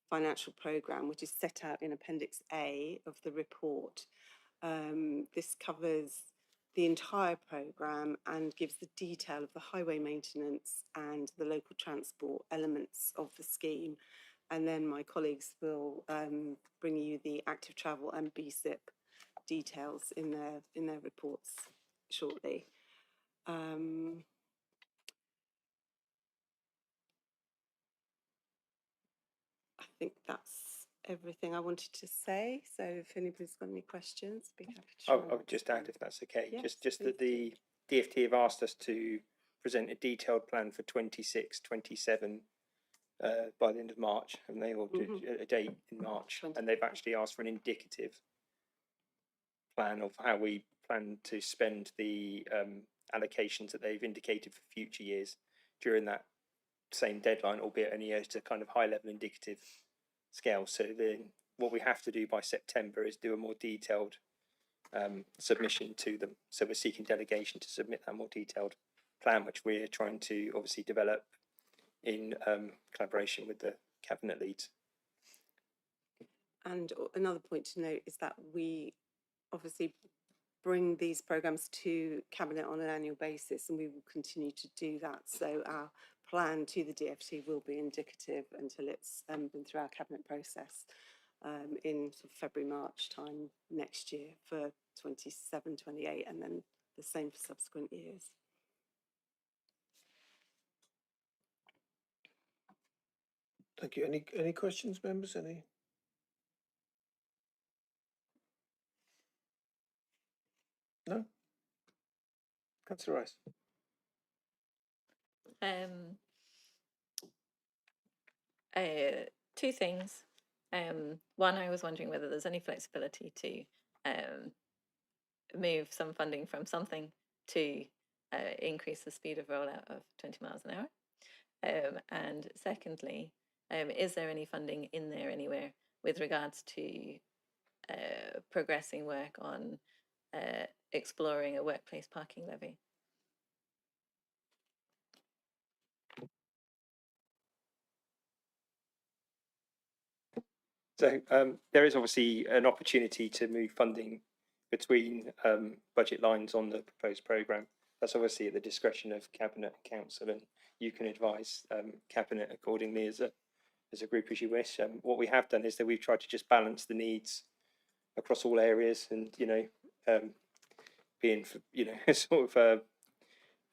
financial programme, which is set out in Appendix A of the report. This covers the entire programme and gives the detail of the highway maintenance and the local transport elements of the scheme. And then my colleagues will bring you the active travel and BCP details in their reports shortly. I think that's everything I wanted to say. So if anybody's got any questions, be happy to. I would just add, if that's okay, Yes, just that the DfT have asked us to present a detailed plan for 26-27 by the end of March, and they will do a date in March, and they've actually asked for an indicative plan of how we plan to spend the allocations that they've indicated for future years during that same deadline, albeit only at a kind of high level indicative scale. So then what we have to do by September is do a more detailed submission to them. So we're seeking delegation to submit that more detailed plan, which we're trying to obviously develop in collaboration with the cabinet leads. And another point to note is that we obviously bring these programmes to Cabinet on an annual basis, and we will continue to do that. So our plan to the DFT will be indicative until it's been through our Cabinet process in sort of February, March time next year for 27, 28, and then the same for subsequent years. Thank you. Any questions, members? Any? No? Councillor Rice. Two things. One, I was wondering whether there's any flexibility to move some funding from something to increase the speed of rollout of 20 miles an hour. And secondly, is there any funding in there anywhere with regards to progressing work on exploring a workplace parking levy? So there is obviously an opportunity to move funding between budget lines on the proposed programme. That's obviously at the discretion of Cabinet and Council, and you can advise Cabinet accordingly as a group as you wish. What we have done is that we've tried to just balance the needs across all areas, and being sort of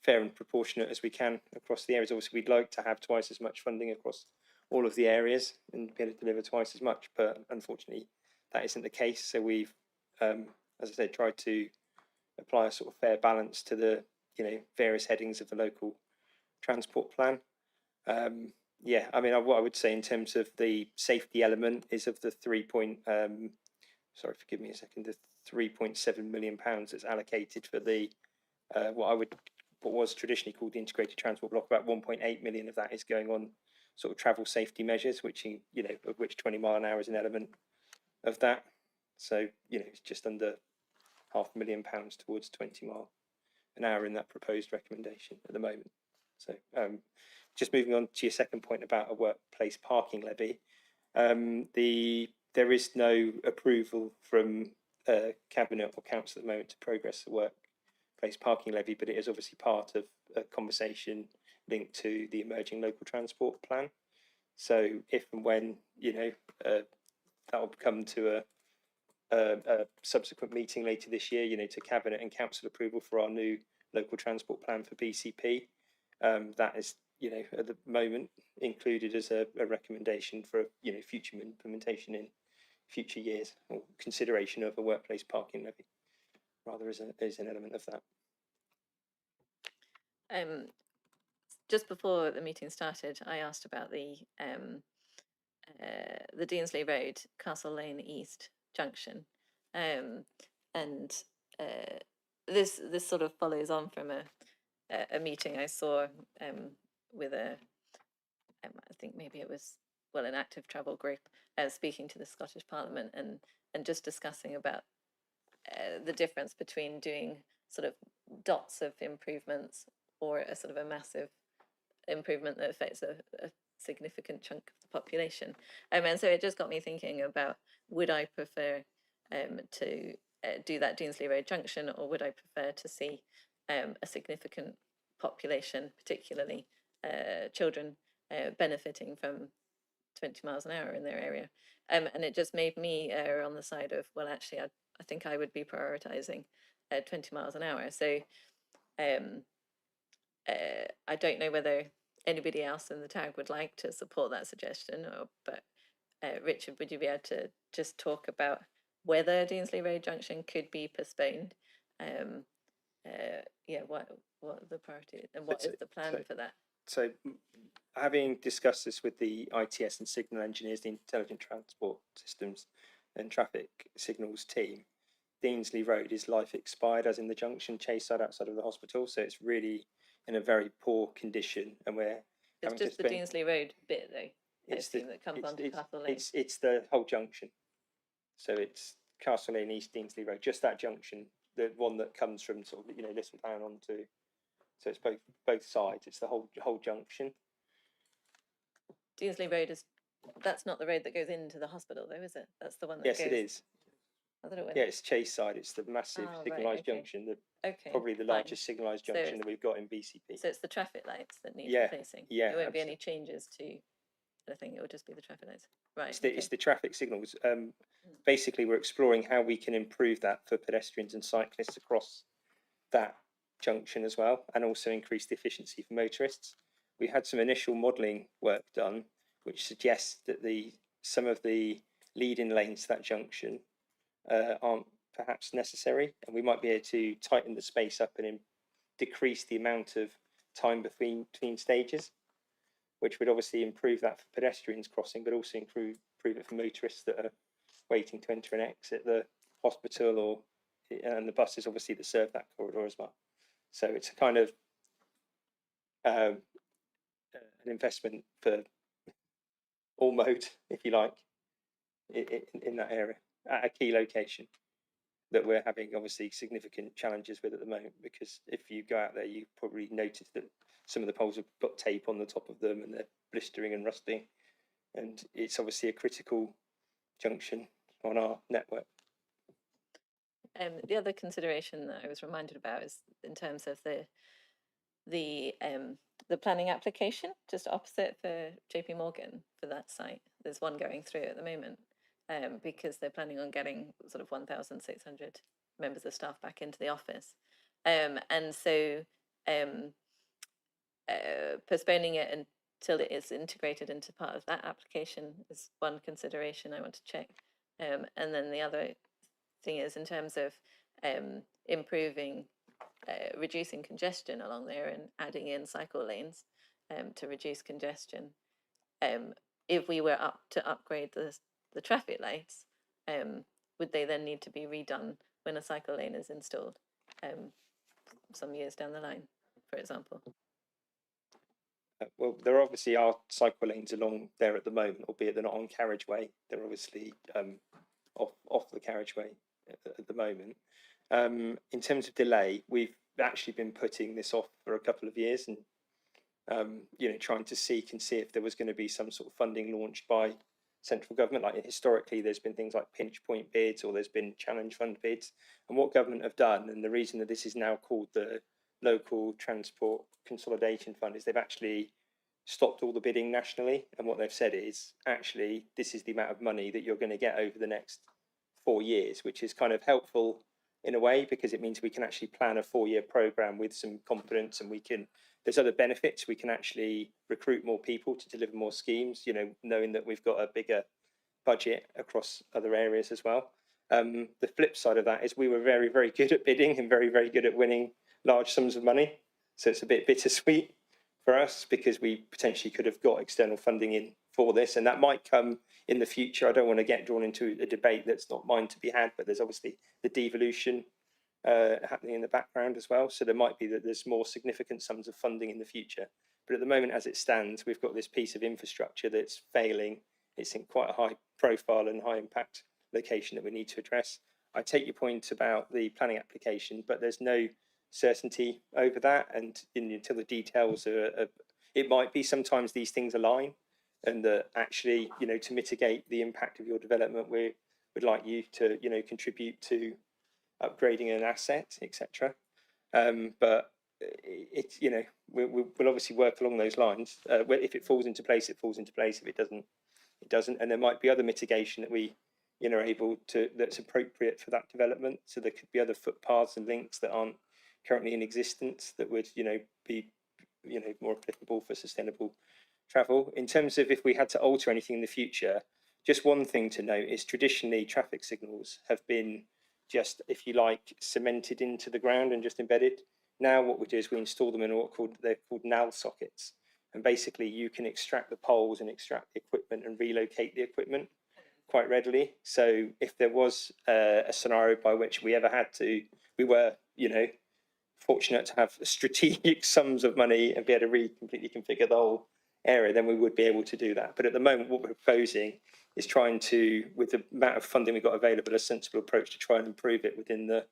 fair and proportionate as we can across the areas. Obviously, we'd like to have twice as much funding across all of the areas and be able to deliver twice as much, but unfortunately that isn't the case. So we've, as I said, tried to apply a sort of fair balance to the various headings of the local transport plan. Yeah, I mean, what I would say in terms of the safety element is of the sorry, forgive me a second, the £3.7 million that's allocated for the what was traditionally called the integrated transport block. About 1.8 million of that is going on sort of travel safety measures, which of which 20 mile an hour is an element of that. So it's just under £500,000 towards 20 mile an hour in that proposed recommendation at the moment. So just moving on to your second point about a workplace parking levy, there is no approval from Cabinet or Council at the moment to progress the workplace parking levy, but it is obviously part of a conversation linked to the emerging local transport plan. So if and when that will come to a subsequent meeting later this year, to Cabinet and Council approval for our new local transport plan for BCP, that is at the moment included as a recommendation for future implementation in future years, or consideration of a workplace parking levy rather as an element of that. Just before the meeting started, I asked about the Deansley Road, Castle Lane East junction, and this sort of follows on from a meeting I saw with I think maybe it was an active travel group speaking to the Scottish Parliament and just discussing about the difference between doing sort of dots of improvements or a sort of a massive improvement that affects a significant chunk of the population. And so it just got me thinking about, would I prefer to do that Deansley Road junction, or would I prefer to see a significant population, particularly children, benefiting from 20 miles an hour in their area? And it just made me err on the side of, well, actually, I think I would be prioritising 20 miles an hour. So I don't know whether anybody else in the tag would like to support that suggestion, but Richard, would you be able to just talk about whether Deansley Road Junction could be postponed? Yeah, what the priority and what is the plan for that? So, having discussed this with the ITS and signal engineers, the Intelligent Transport Systems and Traffic Signals team, Deansley Road is life expired, as in the junction Chayside outside of the hospital. So it's really in a very poor condition, and it's just the Deansley Road bit, though. It's that comes onto Castle Lane. It's the whole junction. So it's Castle Lane East Deansley Road, just that junction, the one that comes from sort of Little Town onto So it's both sides. It's the whole junction. Deansley Road that's not the road that goes into the hospital, though, is it? That's the one that Yes, goes. it is. I thought it went. Yeah, it's Chase side. It's the massive Oh, right, signalised okay. junction. Okay, Probably the fine. largest signalised So junction it's- that we've got in BCP. So it's the traffic lights that need Yeah, replacing. yeah, There won't be any changes to the thing. It will just be the traffic lights. Right. It's the traffic signals. Basically, we're exploring how we can improve that for pedestrians and cyclists across that junction as well, and also increase the efficiency for motorists. We had some initial modelling work done, which suggests that some of the lead-in lanes to that junction aren't perhaps necessary, and we might be able to tighten the space up and decrease the amount of time between stages, which would obviously improve that for pedestrians crossing, but also improve it for motorists that are waiting to enter and exit the hospital and the buses obviously that serve that corridor as well. So it's a kind of an investment for all modes, if you like, in that area at a key location that we're having obviously significant challenges with at the moment, because if you go out there, you probably noticed that some of the poles have got tape on the top of them and they're blistering and rusting, and it's obviously a critical junction on our network. The other consideration that I was reminded about is in terms of the planning application just opposite for JP Morgan for that site. There's one going through at the moment because they're planning on getting sort of 1,600 members of staff back into the office, and so postponing it until it is integrated into part of that application is one consideration I want to check. And then the other thing is in terms of improving, reducing congestion along there and adding in cycle lanes to reduce congestion. If we were to upgrade the traffic lights, would they then need to be redone when a cycle lane is installed some years down the line, for example? Well, there obviously are cycle lanes along there at the moment, albeit they're not on carriageway. They're obviously off the carriageway at the moment. In terms of delay, we've actually been putting this off for a couple of years and trying to see if there was going to be some sort of funding launched by central government. Like historically, there's been things like pinch point bids, or there's been challenge fund bids. And what government have done, and the reason that this is now called the Local Transport Consolidation Fund, is they've actually stopped all the bidding nationally. And what they've said is, actually, this is the amount of money that you're going to get over the next 4 years, which is kind of helpful in a way, because it means we can actually plan a 4-year program with some confidence, and there's other benefits. We can actually recruit more people to deliver more schemes, knowing that we've got a bigger budget across other areas as well. The flip side of that is we were very, very good at bidding and very, very good at winning large sums of money. So it's a bit bittersweet for us, because we potentially could have got external funding in for this, and that might come in the future. I don't want to get drawn into a debate that's not mine to be had, but there's obviously the devolution happening in the background as well. So there might be that there's more significant sums of funding in the future. But at the moment, as it stands, we've got this piece of infrastructure that's failing. It's in quite a high profile and high impact location that we need to address. I take your point about the planning application, but there's no certainty over that. And until the details it might be sometimes these things align, and that actually, to mitigate the impact of your development, we would like you to, contribute to upgrading an asset, etc. But it's we'll obviously work along those lines. If it falls into place, it falls into place. If it doesn't, it doesn't. And there might be other mitigation that we are able to, that's appropriate for that development. So there could be other footpaths and links that aren't currently in existence that would be more applicable for sustainable travel. In terms of if we had to alter anything in the future, just one thing to note is traditionally traffic signals have been just, if you like, cemented into the ground and just embedded. Now what we do is we install them in they're called NAL sockets, and basically you can extract the poles and extract the equipment and relocate the equipment quite readily. So if there was a scenario by which we were fortunate to have strategic sums of money and be able to completely configure the whole area, then we would be able to do that. But at the moment, what we're proposing is trying to, with the amount of funding we've got available, a sensible approach to try and improve it within the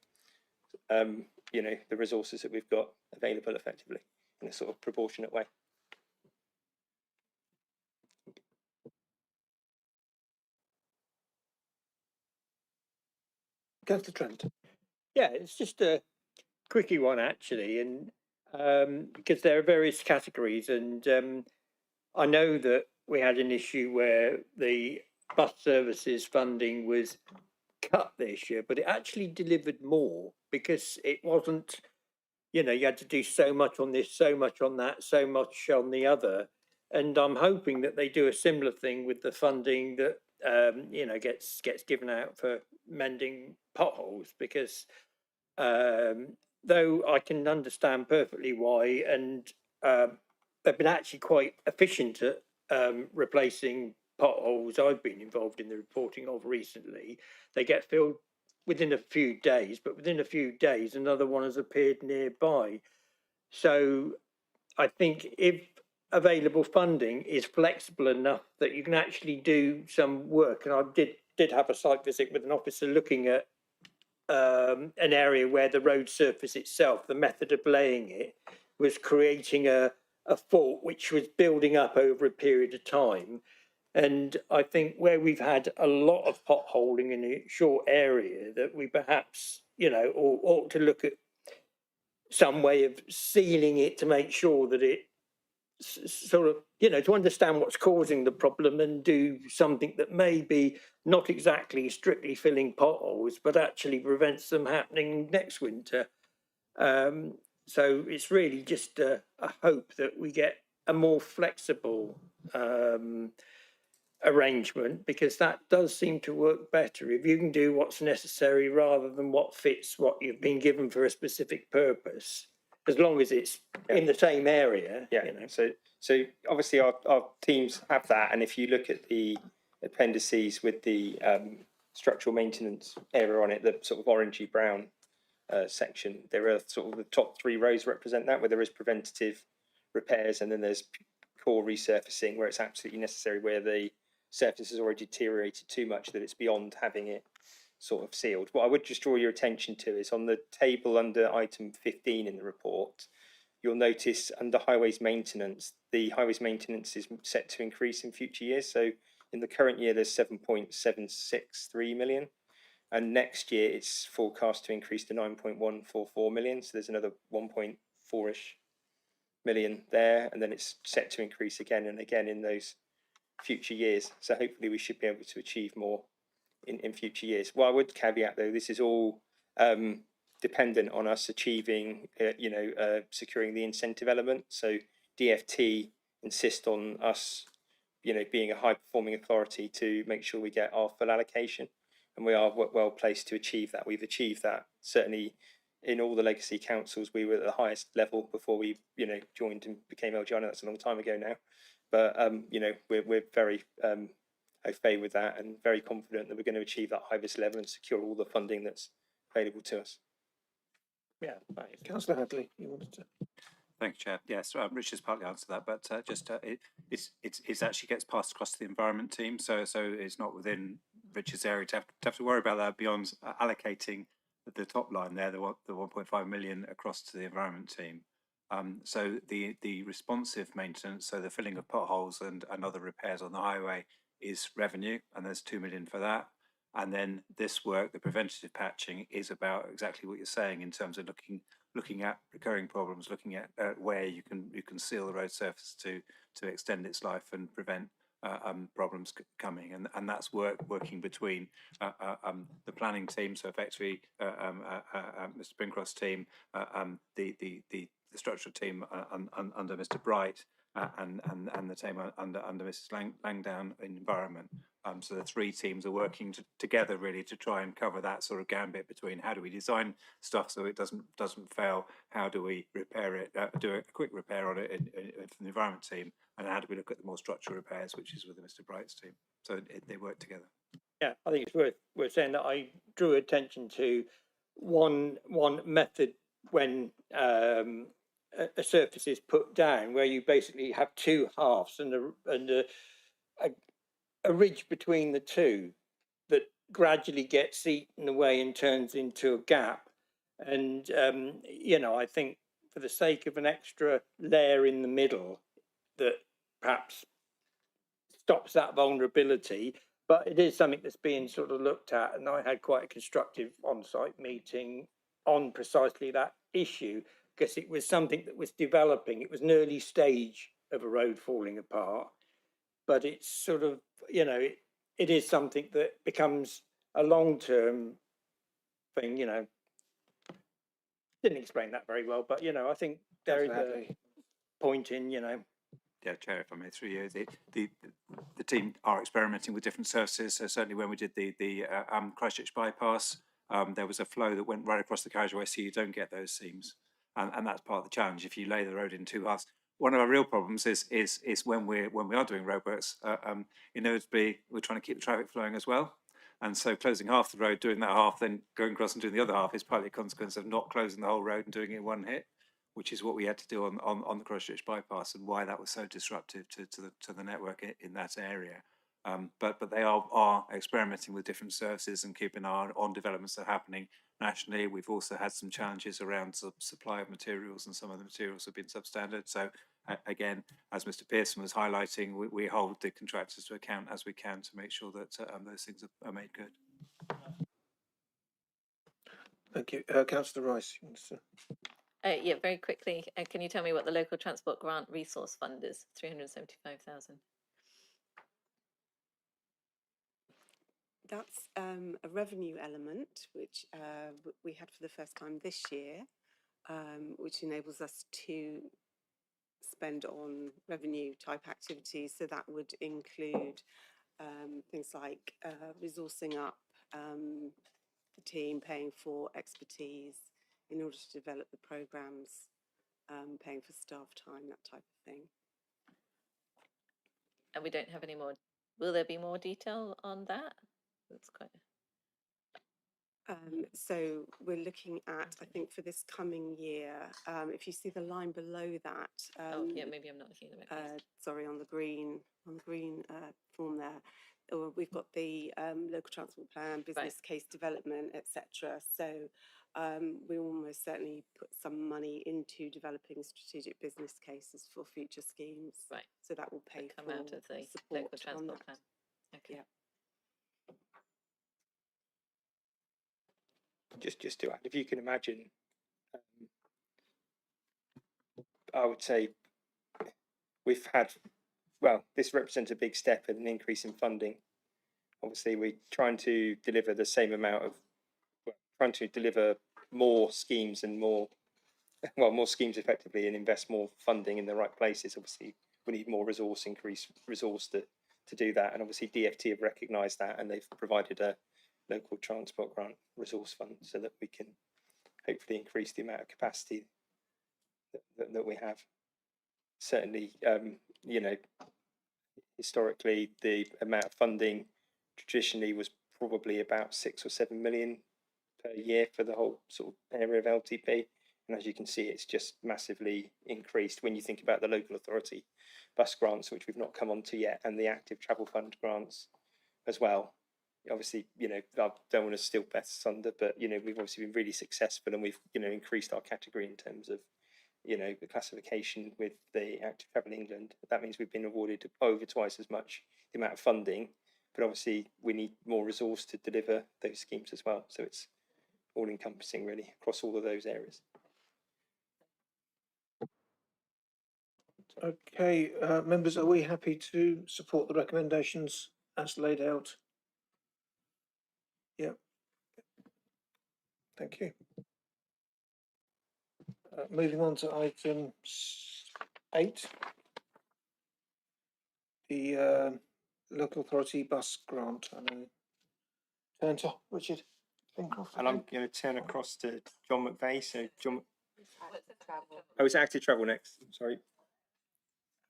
you know, the resources that we've got available effectively in a sort of proportionate way. Councillor Trent. Yeah, it's just a quickie one actually, and because there are various categories, and I know that we had an issue where the bus services funding was cut this year, but it actually delivered more because it wasn't, you know, you had to do so much on this, so much on that, so much on the other. And I'm hoping that they do a similar thing with the funding that you know, gets given out for mending potholes, because though I can understand perfectly why, and they've been actually quite efficient at replacing potholes I've been involved in the reporting of recently. They get filled within a few days, but within a few days another one has appeared nearby. So I think if available funding is flexible enough that you can actually do some work, and I did have a site visit with an officer looking at an area where the road surface itself, the method of laying it, was creating a fault which was building up over a period of time. And I think where we've had a lot of potholing in a short area, that we perhaps, you know, ought to look at some way of sealing it to make sure that it sort of, you know, to understand what's causing the problem and do something that may be not exactly strictly filling potholes, but actually prevents them happening next winter. So it's really just a hope that we get a more flexible arrangement, because that does seem to work better if you can do what's necessary rather than what fits what you've been given for a specific purpose, as long as it's in the same area. Yeah, you know. So obviously our teams have that, and if you look at the appendices with the structural maintenance area on it, the sort of orangey brown section, there are sort of the top 3 rows represent that, where there is preventative repairs, and then there's core resurfacing where it's absolutely necessary, where the surface has already deteriorated too much that it's beyond having it sort of sealed. What I would just draw your attention to is on the table under item 15 in the report, you'll notice under highways maintenance, the highways maintenance is set to increase in future years. So in the current year, there's 7.763 million. And next year, it's forecast to increase to 9.144 million. So there's another 1.4-ish million there. And then it's set to increase again and again in those future years. So hopefully we should be able to achieve more in future years. What I would caveat, though, this is all dependent on us achieving, securing the incentive element. So DFT insist on us, being a high performing authority to make sure we get our full allocation, and we are well placed to achieve that. We've achieved that certainly in all the legacy councils. We were at the highest level before we, joined and became LGI. That's a long time ago now, but we're very au fait with that, and very confident that we're going to achieve that highest level and secure all the funding that's available to us. Yeah, thanks. Councillor Hadley, you wanted to. Thank you, Chair. Yes, Richard's partly answered that, but it's actually gets passed across to the environment team, so it's not within Richard's area to have to worry about that beyond allocating the top line there, the 1.5 million across to the environment team. So the responsive maintenance, so the filling of potholes and other repairs on the highway, is revenue, and there's 2 million for that. And then this work, the preventative patching, is about exactly what you're saying in terms of looking at recurring problems, looking at where you can seal the road surface to extend its life and prevent problems coming, and that's working between the planning team, so effectively Mr. Brincroft's team, the structural team under Mr. Bright, and the team under Mrs. Langdown in environment. So the 3 teams are working together really to try and cover that sort of gambit between how do we design stuff so it doesn't fail, how do we repair it, do a quick repair on it from the environment team, and how do we look at the more structural repairs, which is with Mr. Bright's team. So they work together. Yeah, I think it's worth saying that I drew attention to one method when a surface is put down, where you basically have 2 halves and a ridge between the 2 that gradually gets eaten away and turns into a gap. And, you know, I think for the sake of an extra layer in the middle that perhaps stops that vulnerability, but it is something that's being sort of looked at. And I had quite a constructive on-site meeting on precisely that issue, because it was something that was developing. It was an early stage of a road falling apart, but it's sort of, you know, it is something that becomes a long-term thing, you know. Didn't explain that very well, but, you know, I think there is a point in, you know. Yeah, Chair, if I may, through you, the team are experimenting with different services. So certainly when we did the Christchurch bypass, there was a flow that went right across the carriageway, so you don't get those seams, and that's part of the challenge. If you lay the road in two halves, one of our real problems is when we are doing roadworks, inevitably we're trying to keep the traffic flowing as well. And so closing half the road, doing that half, then going across and doing the other half is partly a consequence of not closing the whole road and doing it in one hit, which is what we had to do on the Christchurch bypass, and why that was so disruptive to the network in that area. But they are experimenting with different services and keeping an eye on developments that are happening nationally. We've also had some challenges around supply of materials, and some of the materials have been substandard. So again, as Mr. Pearson was highlighting, we hold the contractors to account as we can to make sure that those things are made good. Thank you. Councillor Rice. Yeah, very quickly, can you tell me what the local transport grant resource fund is? 375,000. That's a revenue element, which we had for the first time this year, which enables us to spend on revenue type activities. So that would include things like resourcing up the team, paying for expertise in order to develop the programmes, paying for staff time, that type of thing. And we don't have any more. Will there be more detail on that? That's quite. So we're looking at, I think, for this coming year, if you see the line below that. Oh, yeah, maybe I'm not looking at the right place. Sorry, on the green form there. We've got the local transport plan, business case development, etc. So we almost certainly put some money into developing strategic business cases for future schemes. Right. So that will pay come for out of the support local transport plan. Okay. Yeah. Just to add, if you can imagine, I would say we've had, well, this represents a big step and an increase in funding. Obviously, we're trying to deliver the same amount of, trying to deliver more schemes and more schemes effectively, and invest more funding in the right places. Obviously, we need more increased resource to do that. And obviously DFT have recognised that, and they've provided a local transport grant resource fund so that we can hopefully increase the amount of capacity that we have. Certainly, you know, historically the amount of funding traditionally was probably about 6 or 7 million per year for the whole sort of area of LTP. And as you can see, it's just massively increased when you think about the local authority bus grants, which we've not come on to yet, and the active travel fund grants as well. Obviously, you know, I don't want to steal Beth's thunder, but, you know, we've obviously been really successful, and we've, you know, increased our category in terms of, you know, the classification with the Active Travel England. That means we've been awarded over twice as much the amount of funding, but obviously we need more resource to deliver those schemes as well. So it's all encompassing really across all of those areas. Okay, members, are we happy to support the recommendations as laid out? Yep. Thank you. Moving on to item 8, the local authority bus grant. Turn to Richard Pincroft. And I'm going to turn across to John McVeigh. So John, oh, it's active travel next. Sorry.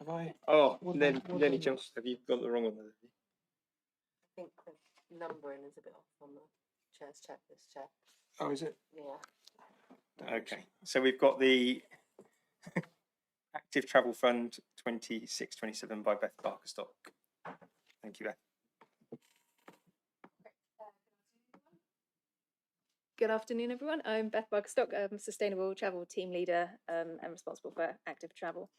Have I? Oh, then John, have you got the wrong one? I think the numbering is a bit off on the chair's checklist, Chair. Oh, is it? Yeah. Okay, so we've got the Active Travel Fund 2627 by Beth Barkerstock. Thank you, Beth. Good afternoon, everyone. I'm Beth Barkerstock. I'm Sustainable Travel Team Leader and responsible for active travel.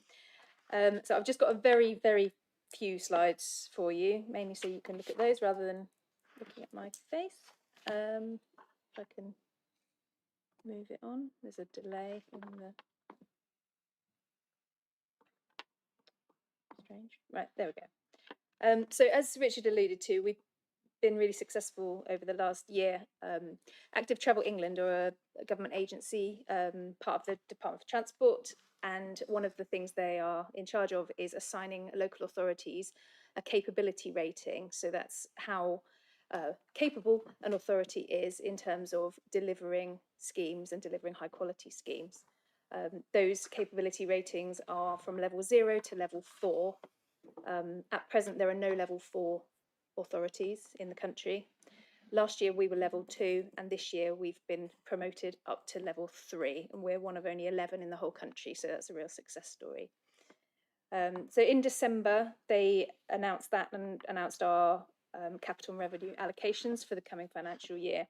So I've just got a very, very few slides for you, mainly so you can look at those rather than looking at my face. If I can move it on. There's a delay in the... Strange. Right, there we go. So as Richard alluded to, we've been really successful over the last year. Active Travel England are a government agency, part of the Department for Transport, and one of the things they are in charge of is assigning local authorities a capability rating. So that's how capable an authority is in terms of delivering schemes and delivering high quality schemes. Those capability ratings are from level 0 to level 4. At present, there are no level 4 authorities in the country. Last year we were level 2, and this year we've been promoted up to level 3, and we're one of only 11 in the whole country, so that's a real success story. So in December they announced that and announced our capital and revenue allocations for the coming financial year.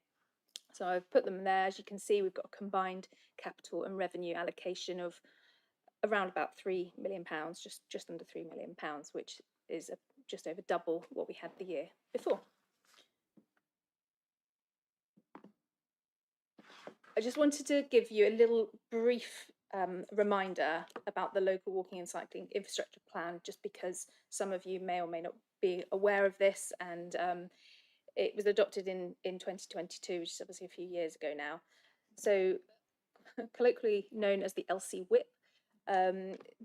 So I've put them there. As you can see, we've got a combined capital and revenue allocation of around about £3 million, just under £3 million, which is just over double what we had the year before. I just wanted to give you a little brief reminder about the local walking and cycling infrastructure plan, just because some of you may or may not be aware of this, and it was adopted in 2022, which is obviously a few years ago now. So colloquially known as the LC WIP,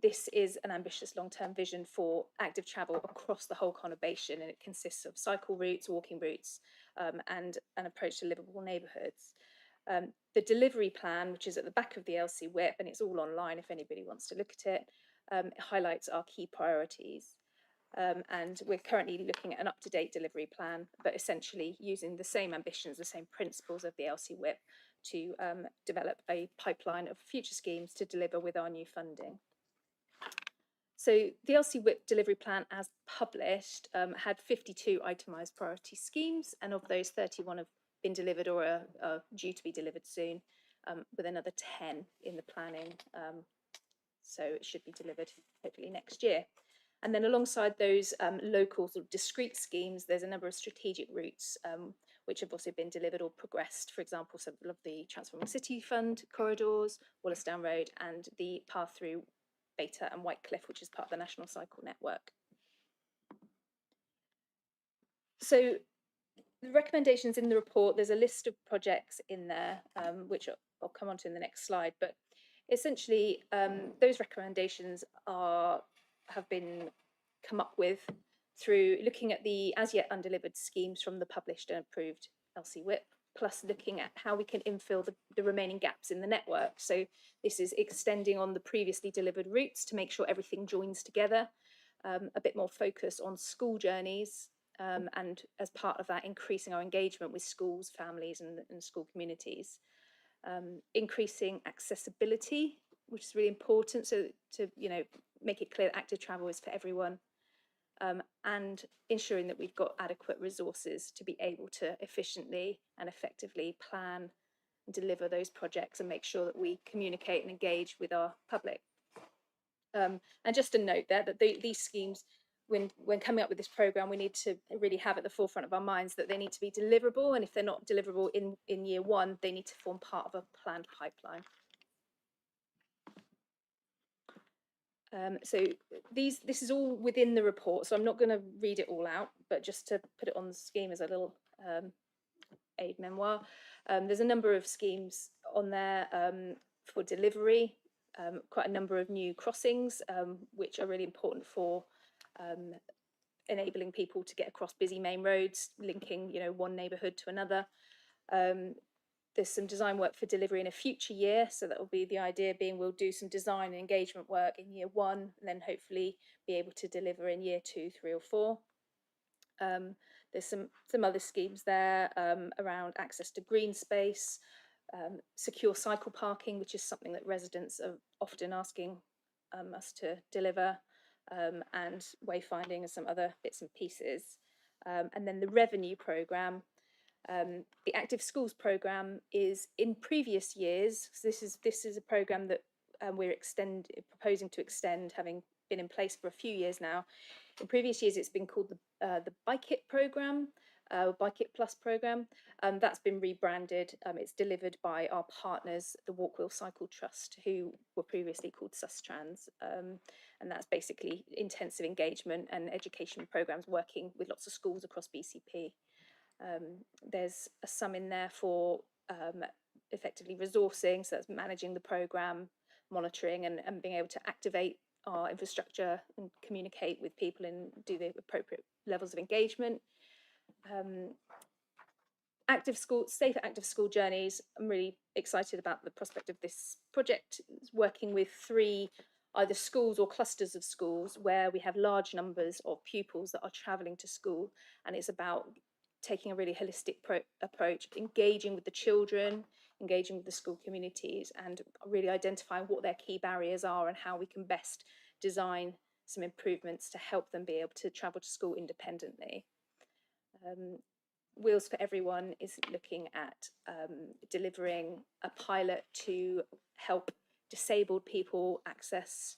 this is an ambitious long-term vision for active travel across the whole conurbation, and it consists of cycle routes, walking routes, and an approach to livable neighbourhoods. The delivery plan, which is at the back of the LC WIP, and it's all online if anybody wants to look at it, it highlights our key priorities. And we're currently looking at an up-to-date delivery plan, but essentially using the same ambitions, the same principles of the LC WIP to develop a pipeline of future schemes to deliver with our new funding. So the LC WIP delivery plan, as published, had 52 itemised priority schemes, and of those 31 have been delivered or are due to be delivered soon, with another 10 in the planning. So it should be delivered hopefully next year. And then alongside those local sort of discrete schemes, there's a number of strategic routes which have also been delivered or progressed. For example, some of the Transforming City Fund corridors, Wallasdown Road, and the path through Beta and Whitecliff, which is part of the National Cycle Network. So the recommendations in the report, there's a list of projects in there, which I'll come on to in the next slide, but essentially those recommendations have been come up with through looking at the as yet undelivered schemes from the published and approved LC WIP, plus looking at how we can infill the remaining gaps in the network. So this is extending on the previously delivered routes to make sure everything joins together, a bit more focus on school journeys, and as part of that, increasing our engagement with schools, families and school communities. Increasing accessibility, which is really important, so to make it clear that active travel is for everyone, and ensuring that we've got adequate resources to be able to efficiently and effectively plan and deliver those projects and make sure that we communicate and engage with our public. And just a note there that these schemes, when coming up with this programme, we need to really have at the forefront of our minds that they need to be deliverable, and if they're not deliverable in year one, they need to form part of a planned pipeline. So this is all within the report, so I'm not going to read it all out, but just to put it on the scheme as a little aid memoir. There's a number of schemes on there for delivery, quite a number of new crossings, which are really important for enabling people to get across busy main roads, linking one neighbourhood to another. There's some design work for delivery in a future year, so that will be the idea being we'll do some design and engagement work in year one, and then hopefully be able to deliver in year 2, 3 or 4. There's some other schemes there around access to green space, secure cycle parking, which is something that residents are often asking us to deliver, and wayfinding and some other bits and pieces. And then the revenue programme, The Active Schools programme is in previous years. This is a programme that we're proposing to extend, having been in place for a few years now. In previous years, it's been called the Bike It programme, Bike It Plus programme. That's been rebranded. It's delivered by our partners, the Walk Wheel Cycle Trust, who were previously called Sustrans, and that's basically intensive engagement and education programmes working with lots of schools across BCP. There's a sum in there for effectively resourcing, so that's managing the programme, monitoring and being able to activate our infrastructure and communicate with people and do the appropriate levels of engagement. Safe active school journeys. I'm really excited about the prospect of this project. It's working with 3 either schools or clusters of schools where we have large numbers of pupils that are travelling to school, and it's about taking a really holistic approach, engaging with the children, engaging with the school communities, and really identifying what their key barriers are and how we can best design some improvements to help them be able to travel to school independently. Wheels for Everyone is looking at delivering a pilot to help disabled people access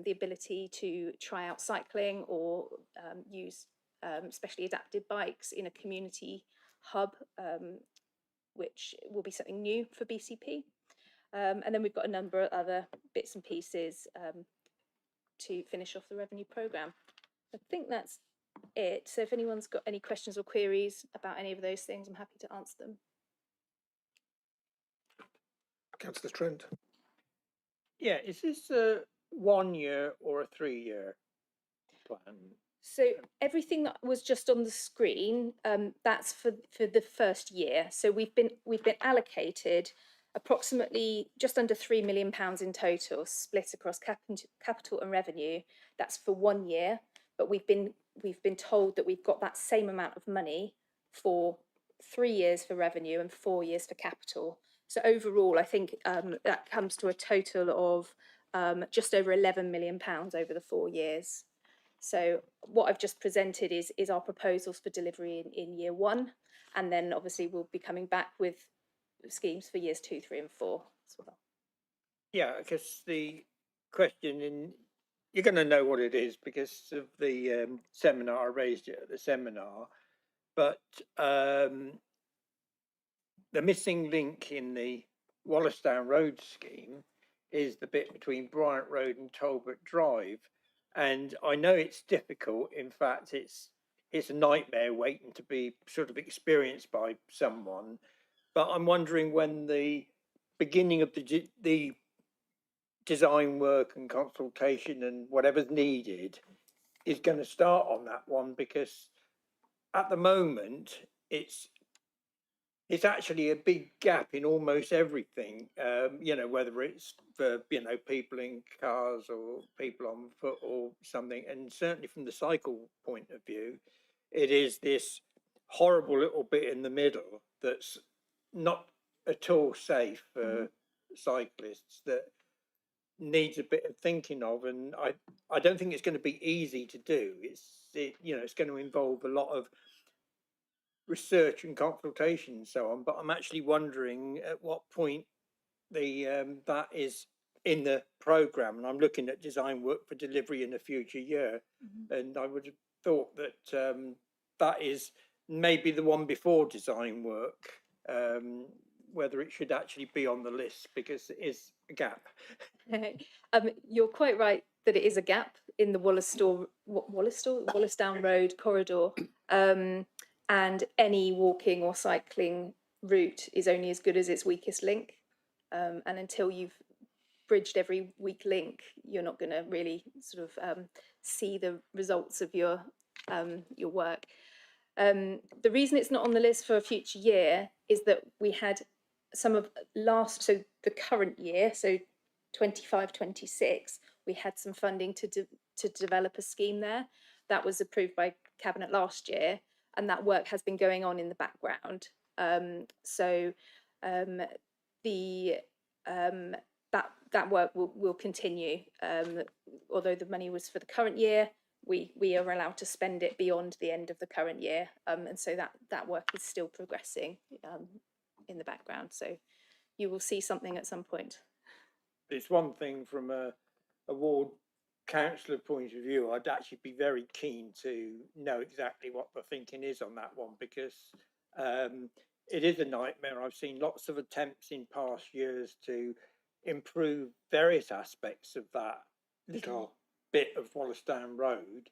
the ability to try out cycling or use specially adapted bikes in a community hub, which will be something new for BCP. And then we've got a number of other bits and pieces to finish off the revenue programme. I think that's it. So if anyone's got any questions or queries about any of those things, I'm happy to answer them. Councillor Trent. Yeah, is this a 1 year or a 3-year plan? So everything that was just on the screen, that's for the first year. So we've been allocated approximately just under £3 million in total, split across capital and revenue. That's for 1 year, but we've been told that we've got that same amount of money for 3 years for revenue and 4 years for capital. So overall, I think that comes to a total of just over £11 million over the 4 years. So what I've just presented is our proposals for delivery in year 1, and then obviously we'll be coming back with schemes for years 2, 3 and 4 as well. Yeah, because the question, you're going to know what it is because of the seminar, I raised it at the seminar, but the missing link in the Wallasdown Road scheme is the bit between Bryant Road and Talbot Drive. And I know it's difficult. In fact, it's a nightmare waiting to be sort of experienced by someone. But I'm wondering when the beginning of the design work and consultation and whatever's needed is going to start on that one, because at the moment it's actually a big gap in almost everything, you know, whether it's for, you know, people in cars or people on foot or something. And certainly from the cycle point of view, it is this horrible little bit in the middle that's not at all safe for cyclists, that needs a bit of thinking of. And I don't think it's going to be easy to do. You know, it's going to involve a lot of research and consultation and so on, but I'm actually wondering at what point that is in the programme. And I'm looking at design work for delivery in a future year, and I would have thought that that is maybe the one before design work, whether it should actually be on the list, because it is a gap. You're quite right that it is a gap in the Wallasdown Road corridor. And any walking or cycling route is only as good as its weakest link. And until you've bridged every weak link, you're not going to really sort of see the results of your work. The reason it's not on the list for a future year is that we had some of so the current year, so 25-26, we had some funding to develop a scheme there. That was approved by Cabinet last year, and that work has been going on in the background. That work will continue, although the money was for the current year. we are allowed to spend it beyond the end of the current year, and so that work is still progressing in the background. So you will see something at some point. It's one thing from a ward councillor point of view. I'd actually be very keen to know exactly what the thinking is on that one, because it is a nightmare. I've seen lots of attempts in past years to improve various aspects of that little bit of Wallasdown Road,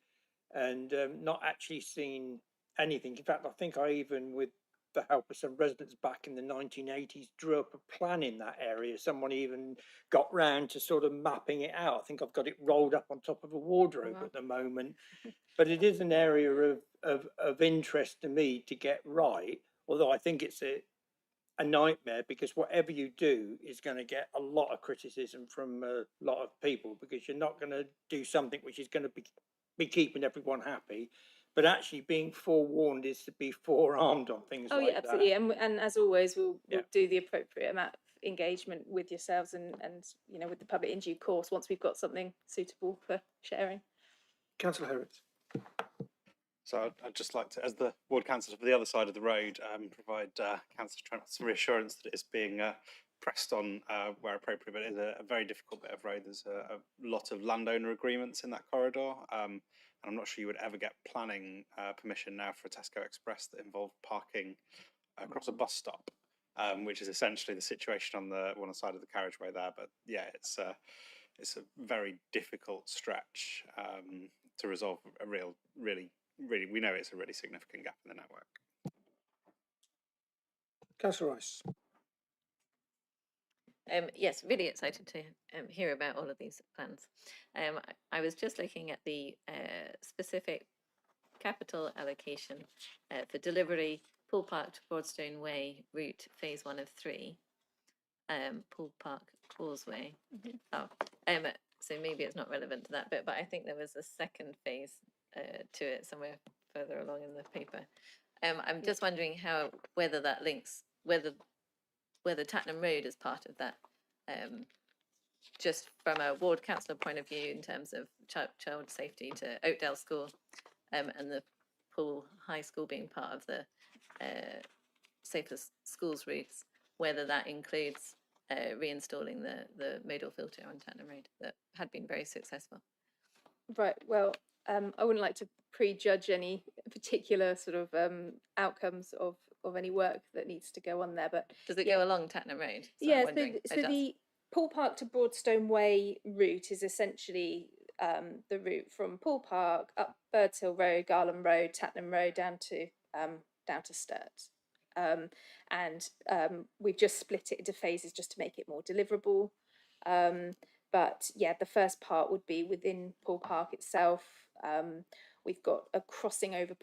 and not actually seen anything. In fact, I think I even, with the help of some residents back in the 1980s, drew up a plan in that area. Someone even got round to sort of mapping it out. I think I've got it rolled up on top of a wardrobe at the moment. But it is an area of interest to me to get right, although I think it's a nightmare, because whatever you do is going to get a lot of criticism from a lot of people, because you're not going to do something which is going to be keeping everyone happy. But actually being forewarned is to be forearmed on things like yeah, absolutely. And as always, we'll do the appropriate amount of engagement with yourselves and you know, with the public in due course once we've got something suitable for sharing. Councillor Harris. So I'd just like to, as the ward councillor for the other side of the road, provide Councillor Trent some reassurance that it's being pressed on where appropriate, but it is a very difficult bit of road. There's a lot of landowner agreements in that corridor, and I'm not sure you would ever get planning permission now for a Tesco Express that involved parking across a bus stop, which is essentially the situation on the one side of the carriageway there. But yeah, it's a very difficult stretch to resolve a really, we know it's a really significant gap in the network. Councillor Rice. Yes, really excited to hear about all of these plans. I was just looking at the specific capital allocation for delivery Pool Park to Broadstone Way route phase 1 of 3, Pool Park Causeway. So maybe it's not relevant to that bit, but I think there was a second phase to it somewhere further along in the paper. I'm just wondering whether that links, whether Tatnam Road is part of that, just from a ward councillor point of view in terms of child safety to Oakdale School, and the Pool High School being part of the Safer Schools routes, whether that includes reinstalling the modal filter on Tatnam Road that had been very successful. Right, well, I wouldn't like to prejudge any particular sort of outcomes of any work that needs to go on there, but does it go along Tatnam Road? Yeah, so the Pool Park to Broadstone Way route is essentially the route from Pool Park up Birds Hill Road, Garland Road, Tatnam Road down to Sturt. And we've just split it into phases just to make it more deliverable. But yeah, the first part would be within Pool Park itself. We've got a crossing over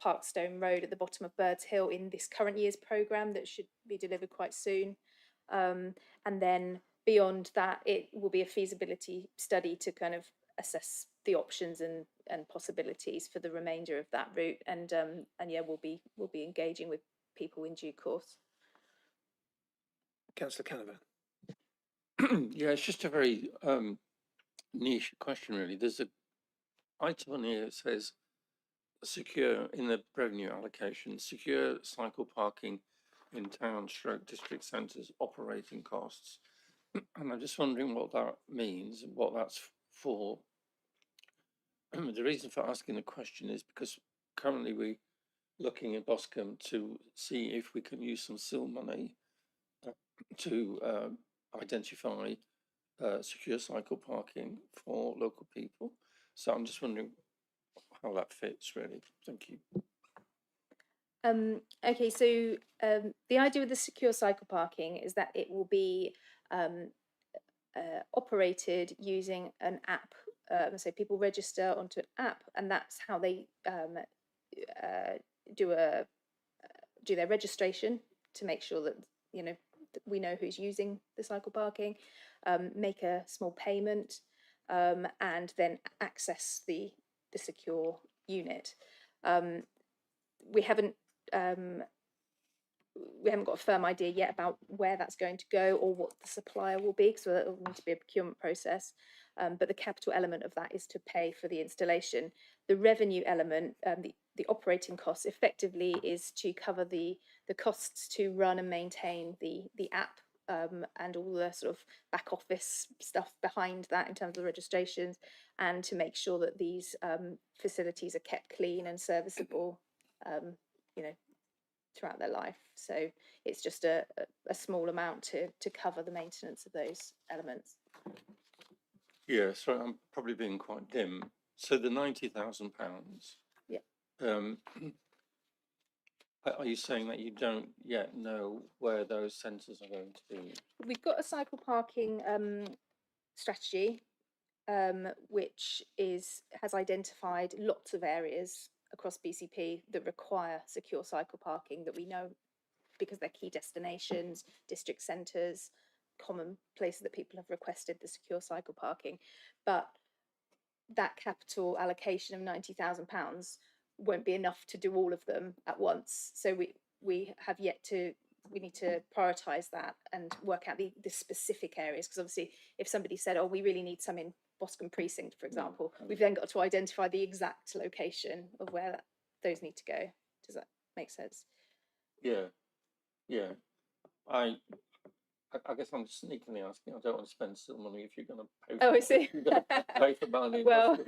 Parkstone Road at the bottom of Birds Hill in this current year's programme that should be delivered quite soon. And then beyond that, it will be a feasibility study to kind of assess the options and possibilities for the remainder of that route. And yeah, we'll be engaging with people in due course. Councillor Canavan. Yeah, it's just a very niche question, really. There's an item on here that says secure in the revenue allocation, secure cycle parking in town / district centres operating costs. And I'm just wondering what that means and what that's for. The reason for asking the question is because currently we're looking at Boscombe to see if we can use some SIL money to identify secure cycle parking for local people. So I'm just wondering how that fits, really. Thank you. Okay, so the idea with the secure cycle parking is that it will be operated using an app. So people register onto an app, and that's how they do their registration to make sure that we know who's using the cycle parking, make a small payment, and then access the secure unit. We haven't got a firm idea yet about where that's going to go or what the supplier will be, so it'll need to be a procurement process. but the capital element of that is to pay for the installation. The revenue element, the operating costs, effectively is to cover the costs to run and maintain the app, and all the sort of back office stuff behind that in terms of registrations, and to make sure that these facilities are kept clean and serviceable, you know, throughout their life. So it's just a small amount to cover the maintenance of those elements. Yeah, sorry, I'm probably being quite dim. So the £90,000. Yeah. Are you saying that you don't yet know where those centres are going to be? We've got a cycle parking strategy, which has identified lots of areas across BCP that require secure cycle parking, that we know because they're key destinations, district centres, common places that people have requested the secure cycle parking. But that capital allocation of £90,000 won't be enough to do all of them at once. So we need to prioritise that and work out the specific areas, because obviously if somebody said, oh, we really need some in Boscombe Precinct, for example, we've then got to identify the exact location of where those need to go. Does that make sense? Yeah, yeah. I guess I'm sneakily asking. I don't want to spend still money if you're going to pay. Oh, I see. Pay for money. Well,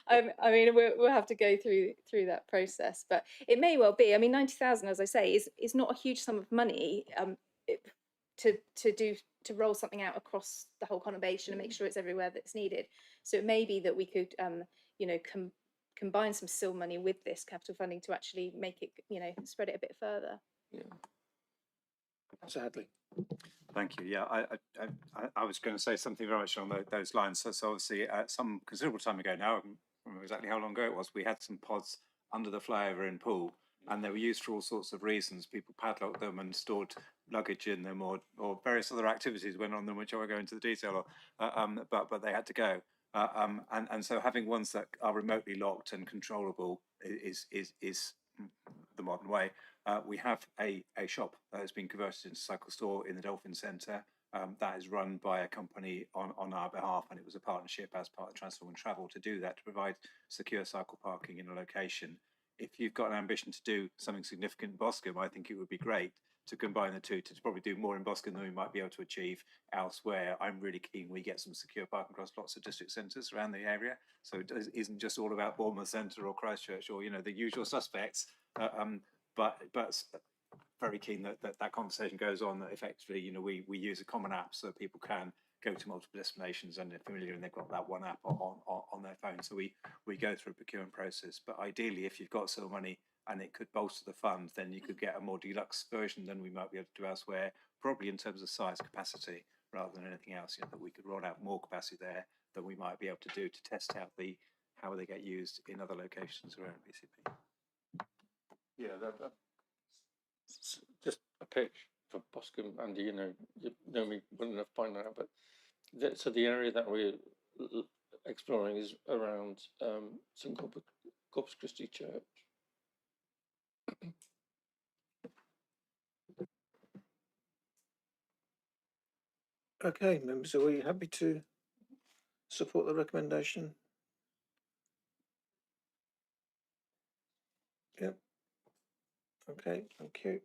I mean, we'll have to go through that process, but it may well be. I mean, 90,000, as I say, is not a huge sum of money to roll something out across the whole conurbation and make sure it's everywhere that's needed. So it may be that we could, you know, combine some SIL money with this capital funding to actually make it, you know, spread it a bit further. Yeah. Sadly. Thank you. Yeah, I was going to say something very much along those lines. So obviously, some considerable time ago now, I don't remember exactly how long ago it was, we had some pods under the flyover in Poole, and they were used for all sorts of reasons. People padlocked them and stored luggage in them, or various other activities went on them, which I won't go into the detail of. But they had to go. And so having ones that are remotely locked and controllable is the modern way. We have a shop that has been converted into a cycle store in the Dolphin Centre. That is run by a company on our behalf, and it was a partnership as part of Transform and Travel to do that, to provide secure cycle parking in a location. If you've got an ambition to do something significant in Boscombe, I think it would be great to combine the two, to probably do more in Boscombe than we might be able to achieve elsewhere. I'm really keen we get some secure parking across lots of district centres around the area, so it isn't just all about Bournemouth Centre or Christchurch or, you know, the usual suspects. But very keen that conversation goes on, that effectively, you know, we use a common app so that people can go to multiple destinations and they're familiar and they've got that one app on their phone. So we go through a procurement process. But ideally, if you've got SIL money and it could bolster the fund, then you could get a more deluxe version than we might be able to do elsewhere, probably in terms of size capacity rather than anything else. You know, that we could roll out more capacity there than we might be able to do to test out how they get used in other locations around BCP. Yeah, that's just a pitch for Boscombe, Andy. You know me well enough by now, but so the area that we're exploring is around St Corpus Christi Church. Okay, members, are we happy to support the recommendation? Yep. Okay, thank you.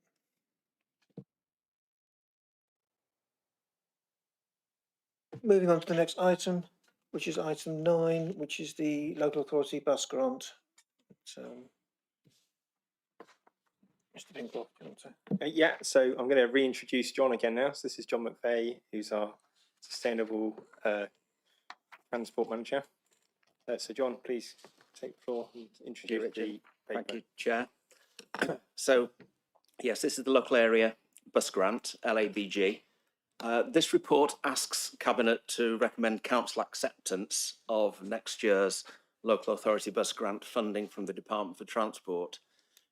Moving on to the next item, which is item 9, which is the local authority bus grant. So, Mr. Pinkloff, do you want to? Yeah, so I'm going to reintroduce John again now. So this is John McVeigh, who's our Sustainable Transport Manager. So John, please take the floor and introduce the paper. Thank you, Chair. So, yes, this is the local area bus grant, LABG. This report asks Cabinet to recommend Council acceptance of next year's local authority bus grant funding from the Department for Transport.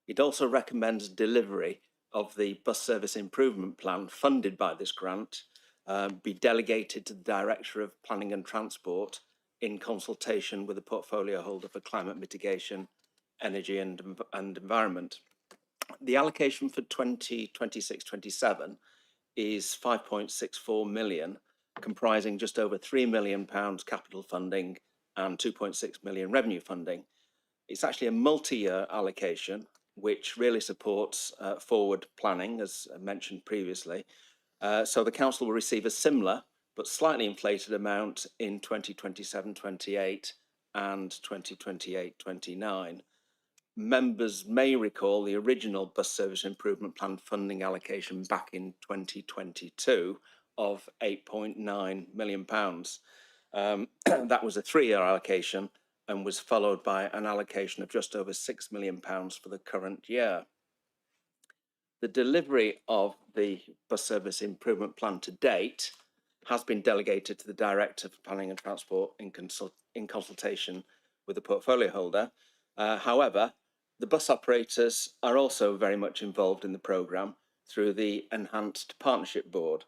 It also recommends delivery of the bus service improvement plan funded by this grant be delegated to the Director of Planning and Transport in consultation with the portfolio holder for climate mitigation, energy and environment. The allocation for 2026-27 is 5.64 million, comprising just over £3 million capital funding and 2.6 million revenue funding. It's actually a multi-year allocation, which really supports forward planning, as mentioned previously. So the council will receive a similar but slightly inflated amount in 2027-28 and 2028-29. Members may recall the original bus service improvement plan funding allocation back in 2022 of £8.9 million. That was a 3-year allocation and was followed by an allocation of just over £6 million for the current year. The delivery of the bus service improvement plan to date has been delegated to the Director for Planning and Transport in consultation with the portfolio holder. However, the bus operators are also very much involved in the programme through the Enhanced Partnership Board.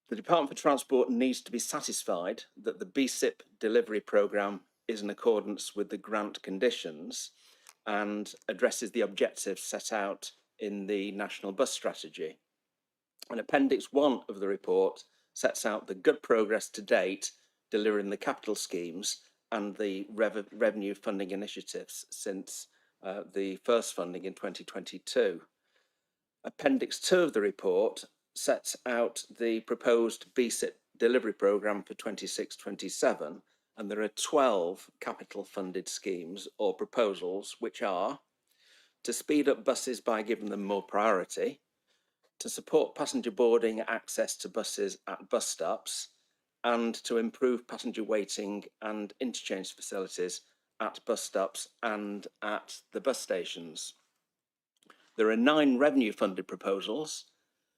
The Department for Transport needs to be satisfied that the BCP delivery programme is in accordance with the grant conditions and addresses the objectives set out in the National Bus Strategy. And Appendix 1 of the report sets out the good progress to date delivering the capital schemes and the revenue funding initiatives since the first funding in 2022. Appendix 2 of the report sets out the proposed BCP delivery programme for 26-27, and there are 12 capital funded schemes or proposals, which are to speed up buses by giving them more priority, to support passenger boarding access to buses at bus stops, and to improve passenger waiting and interchange facilities at bus stops and at the bus stations. There are 9 revenue funded proposals,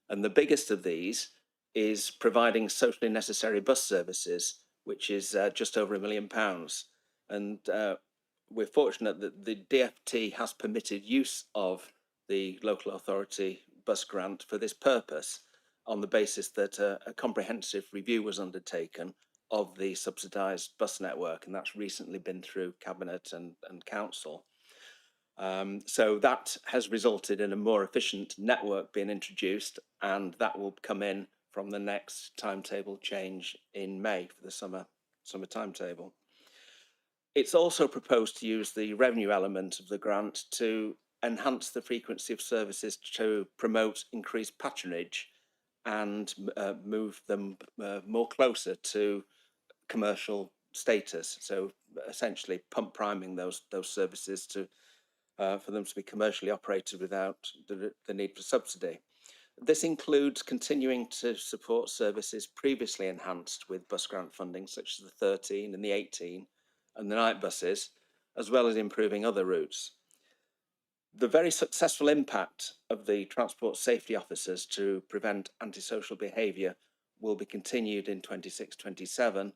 and the biggest of these is providing socially necessary bus services, which is just over £1 million. And we're fortunate that the DfT has permitted use of the local authority bus grant for this purpose on the basis that a comprehensive review was undertaken of the subsidised bus network, and that's recently been through Cabinet and Council. So that has resulted in a more efficient network being introduced, and that will come in from the next timetable change in May for the summer timetable. It's also proposed to use the revenue element of the grant to enhance the frequency of services to promote increased patronage and move them more closer to commercial status. So essentially pump priming those services to for them to be commercially operated without the need for subsidy. This includes continuing to support services previously enhanced with bus grant funding, such as the 13 and the 18 and the night buses, as well as improving other routes. The very successful impact of the transport safety officers to prevent antisocial behaviour will be continued in 26-27,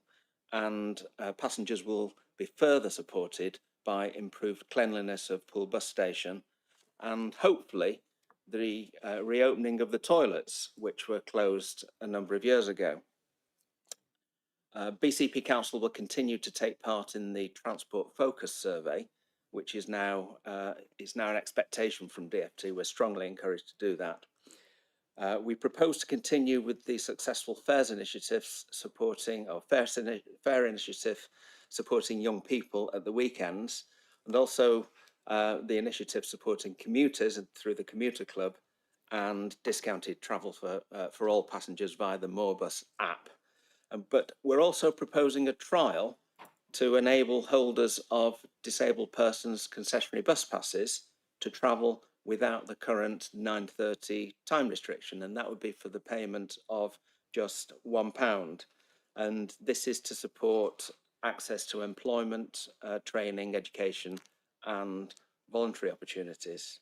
and passengers will be further supported by improved cleanliness of Poole bus station and hopefully the reopening of the toilets, which were closed a number of years ago. BCP Council will continue to take part in the Transport Focus Survey, which is now an expectation from DfT. We're strongly encouraged to do that. We propose to continue with the successful fares initiatives supporting, or fare initiative supporting young people at the weekends, and also the initiative supporting commuters through the Commuter Club, and discounted travel for all passengers via the Moorbus app. But we're also proposing a trial to enable holders of disabled persons concessionary bus passes to travel without the current 9:30 time restriction, and that would be for the payment of just £1. And this is to support access to employment, training, education and voluntary opportunities.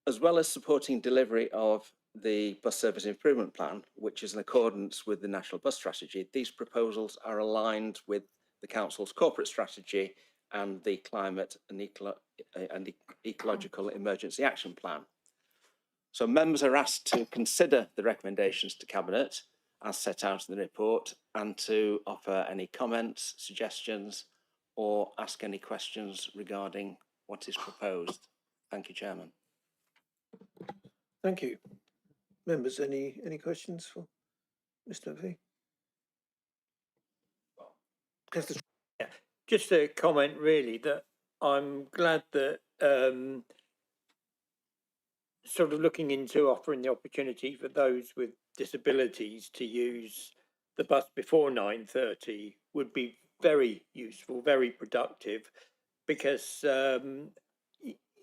As well as supporting delivery of the bus service improvement plan, which is in accordance with the National Bus Strategy, these proposals are aligned with the Council's corporate strategy and the Climate and Ecological Emergency Action Plan. So members are asked to consider the recommendations to Cabinet as set out in the report and to offer any comments, suggestions, or ask any questions regarding what is proposed. Thank you, Chairman. Thank you. Members, any questions for Mr. V. Councillor Just a comment really that I'm glad that sort of looking into offering the opportunity for those with disabilities to use the bus before 9:30 would be very useful, very productive, because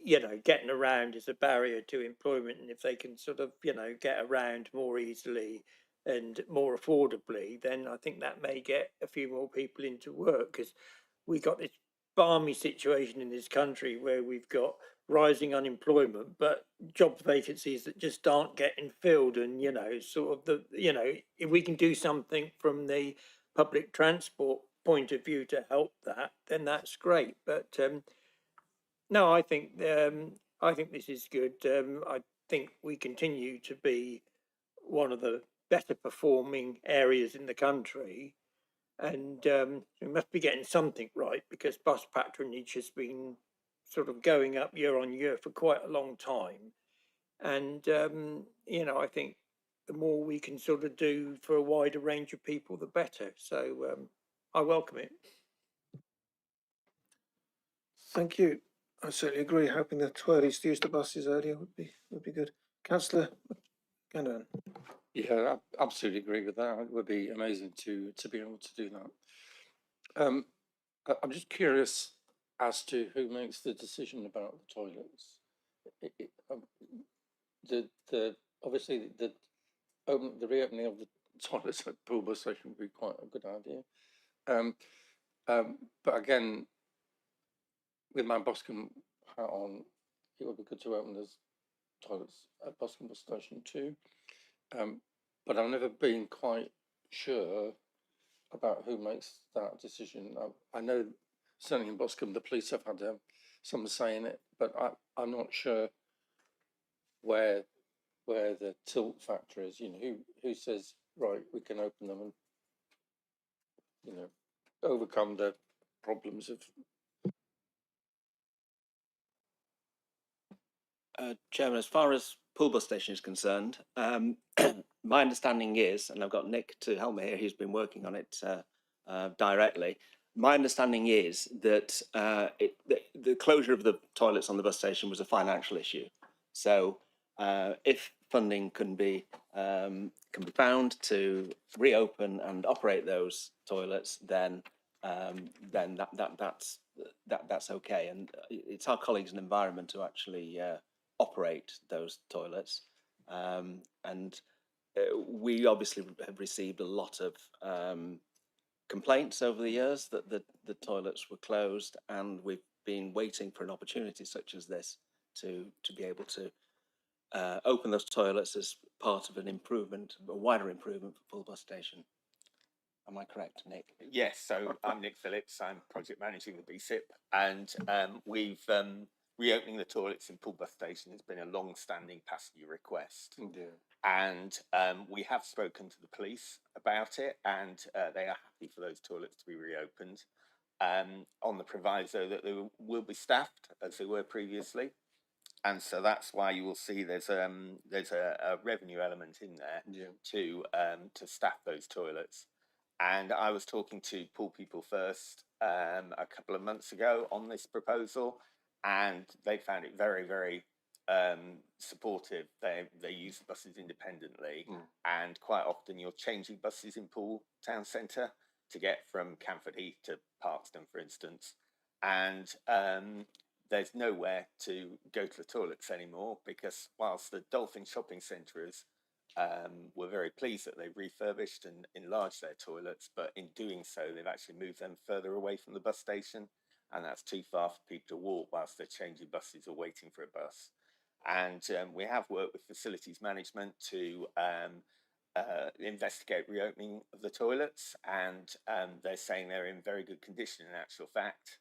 you know, getting around is a barrier to employment, and if they can sort of, you know, get around more easily and more affordably, then I think that may get a few more people into work, because we got this balmy situation in this country where we've got rising unemployment, but job vacancies that just aren't getting filled. And, you know, sort of the, you know, if we can do something from the public transport point of view to help that, then that's great. But no, I think this is good. I think we continue to be one of the better performing areas in the country, and we must be getting something right, because bus patronage has been sort of going up year on year for quite a long time. And you know, I think the more we can sort of do for a wider range of people, the better. So I welcome it. Thank you. I certainly agree. Hoping the twirlies to use the buses earlier would be good. Councillor Gannon. Yeah, I absolutely agree with that. It would be amazing to be able to do that. I'm just curious as to who makes the decision about the toilets. Obviously the reopening of the toilets at Poolborough Station would be quite a good idea. But again, with my Boscombe hat on, it would be good to open those toilets at Boscombe Bus Station too. But I've never been quite sure about who makes that decision. I know certainly in Boscombe the police have had some say in it, but I'm not sure where the tilt factor is. You know, who says, right, we can open them and, you know, overcome the problems of. Chairman, as far as Poolborough Station is concerned, my understanding is, and I've got Nick to help me here, who's been working on it directly. My understanding is that the closure of the toilets on the bus station was a financial issue. So if funding can be found to reopen and operate those toilets, then that's okay. And it's our colleagues in environment who actually operate those toilets, and we obviously have received a lot of complaints over the years that the toilets were closed, and we've been waiting for an opportunity such as this to be able to open those toilets as part of an improvement, a wider improvement for Poolborough Station. Am I correct, Nick? Yes, so I'm Nick Phillips, I'm project managing the BCP, and we've reopening the toilets in Poolborough Station has been a long-standing passenger request. Yeah. And we have spoken to the police about it, and they are happy for those toilets to be reopened on the proviso that they will be staffed as they were previously. And so that's why you will see there's a revenue element in there to staff those toilets. And I was talking to Pool People First a couple of months ago on this proposal, and they found it very, very supportive. They use the buses independently, and quite often you're changing buses in Poole Town Centre to get from Camford Heath to Parkston, for instance. And there's nowhere to go to the toilets anymore, because whilst the Dolphin Shopping Centre is we're very pleased that they've refurbished and enlarged their toilets, but in doing so, they've actually moved them further away from the bus station, and that's too far for people to walk whilst they're changing buses or waiting for a bus. And we have worked with facilities management to investigate reopening of the toilets, and they're saying they're in very good condition in actual fact.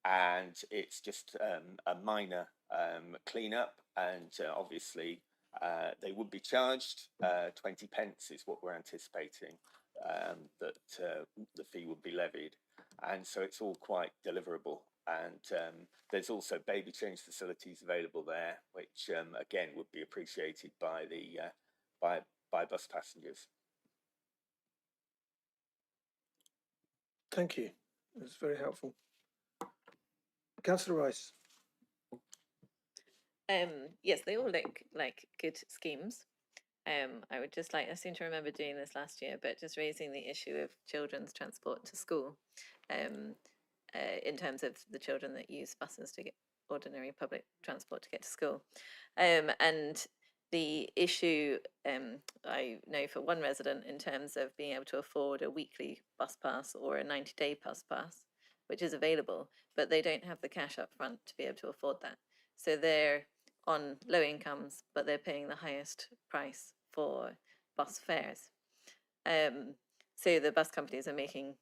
And it's just a minor cleanup, and obviously they would be charged 20 pence is what we're anticipating that the fee would be levied, and so it's all quite deliverable. And there's also baby change facilities available there, which again would be appreciated by the by bus passengers. Thank you. That's very helpful. Councillor Rice. Yes, they all look like good schemes. I would just like, I seem to remember doing this last year, but just raising the issue of children's transport to school, in terms of the children that use buses to get ordinary public transport to get to school. And the issue, I know for one resident, in terms of being able to afford a weekly bus pass or a 90-day bus pass, which is available, but they don't have the cash up front to be able to afford that. So they're on low incomes, but they're paying the highest price for bus fares. So the bus companies are making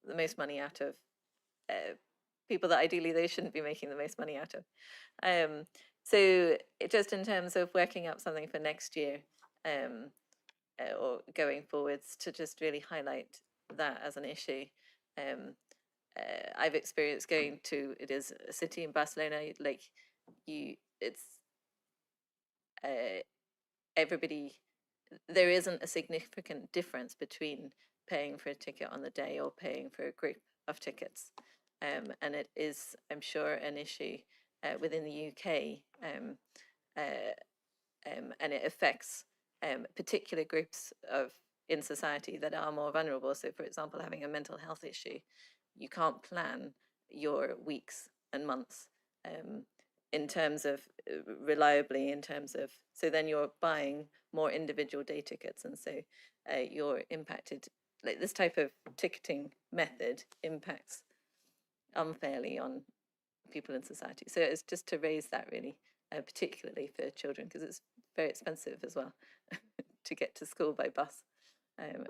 the most money out of people that ideally they shouldn't be making the most money out of. So just in terms of working up something for next year, or going forwards, to just really highlight that as an issue. I've experienced going to, it is a city in Barcelona, like it's everybody, there isn't a significant difference between paying for a ticket on the day or paying for a group of tickets. And it is, I'm sure, an issue within the UK, and it affects particular groups in society that are more vulnerable. So, for example, having a mental health issue, you can't plan your weeks and months in terms of reliably, in terms of, so then you're buying more individual day tickets, and so you're impacted. Like this type of ticketing method impacts unfairly on people in society. So it's just to raise that really, particularly for children, because it's very expensive as well to get to school by bus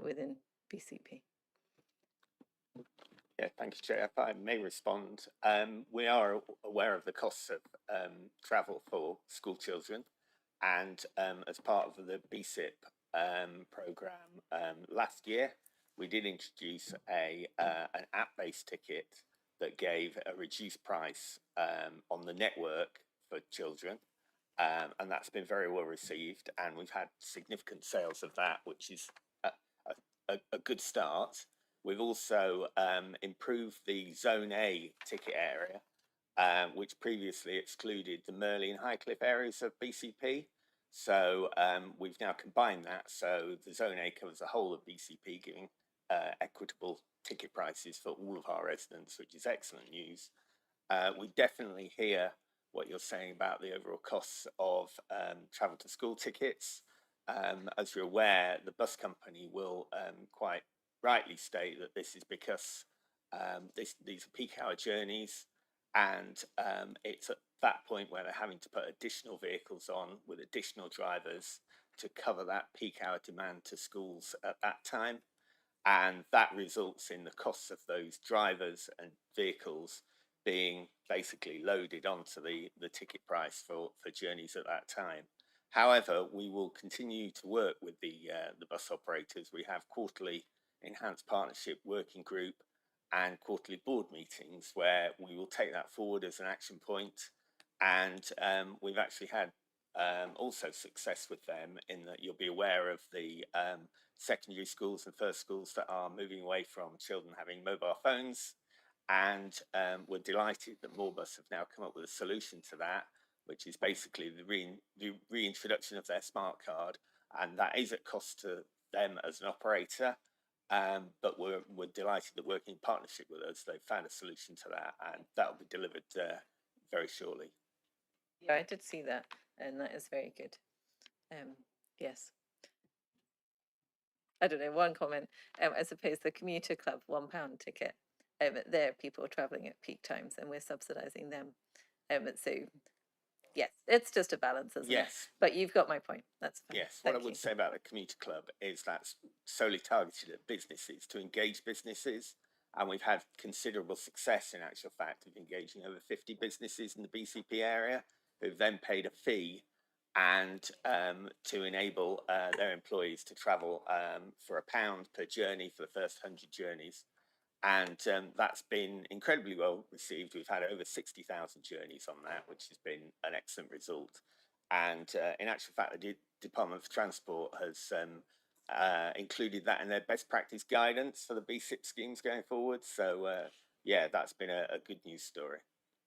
within BCP. Yeah, thank you, Chair. If I may respond, we are aware of the costs of travel for school children, and as part of the BCP programme last year, we did introduce an app-based ticket that gave a reduced price on the network for children, and that's been very well received, and we've had significant sales of that, which is a good start. We've also improved the Zone A ticket area, which previously excluded the Merley and Highcliffe areas of BCP. So we've now combined that, so the Zone A covers the whole of BCP, giving equitable ticket prices for all of our residents, which is excellent news. We definitely hear what you're saying about the overall costs of travel to school tickets. As you're aware, the bus company will quite rightly state that this is because these are peak hour journeys, and it's at that point where they're having to put additional vehicles on with additional drivers to cover that peak hour demand to schools at that time. And that results in the costs of those drivers and vehicles being basically loaded onto the ticket price for journeys at that time. However, we will continue to work with the bus operators. We have quarterly enhanced partnership working group and quarterly board meetings where we will take that forward as an action point. And we've actually had also success with them, in that you'll be aware of the secondary schools and first schools that are moving away from children having mobile phones. And we're delighted that Moorbus have now come up with a solution to that, which is basically the reintroduction of their smart card, and that is at cost to them as an operator. But we're delighted that working in partnership with us, they've found a solution to that, and that will be delivered very shortly. Yeah, I did see that, and that is very good. Yes. I don't know, one comment, I suppose the commuter club £1 ticket, they're people travelling at peak times and we're subsidising them. So yes, it's just a balance, isn't it? Yes. But you've got my point, that's fine. Yes, what I would say about the commuter club is that's solely targeted at businesses, to engage businesses. And we've had considerable success, in actual fact, of engaging over 50 businesses in the BCP area who've then paid a fee and to enable their employees to travel for £1 per journey for the first 100 journeys. And that's been incredibly well received. We've had over 60,000 journeys on that, which has been an excellent result. And in actual fact, the Department of Transport has included that in their best practice guidance for the BCP schemes going forward. So yeah, that's been a good news story.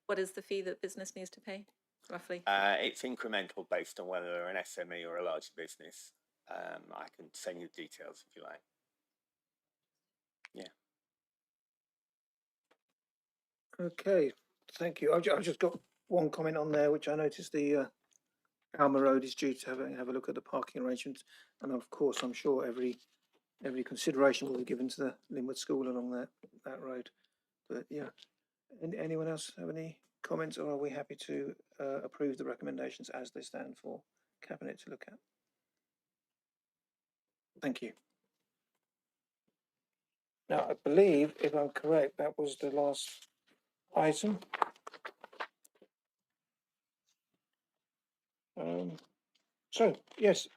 What is the fee that business needs to pay, roughly? It's incremental based on whether they're an SME or a large business. I can send you the details if you like. Yeah. Okay, thank you. I've just got one comment on there, which I noticed the Alma Road is due to have a look at the parking arrangements, and of course, I'm sure every consideration will be given to the Linwood School along that road. But yeah, anyone else have any comments, or are we happy to approve the recommendations as they stand for Cabinet to look at? Thank you. Now, I believe, if I'm correct, that was the last item. So, yes,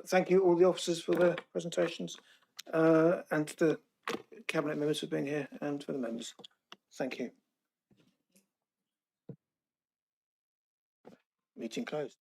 thank you all the officers for their presentations, and the Cabinet members for being here, and for the members. Thank you. Meeting closed.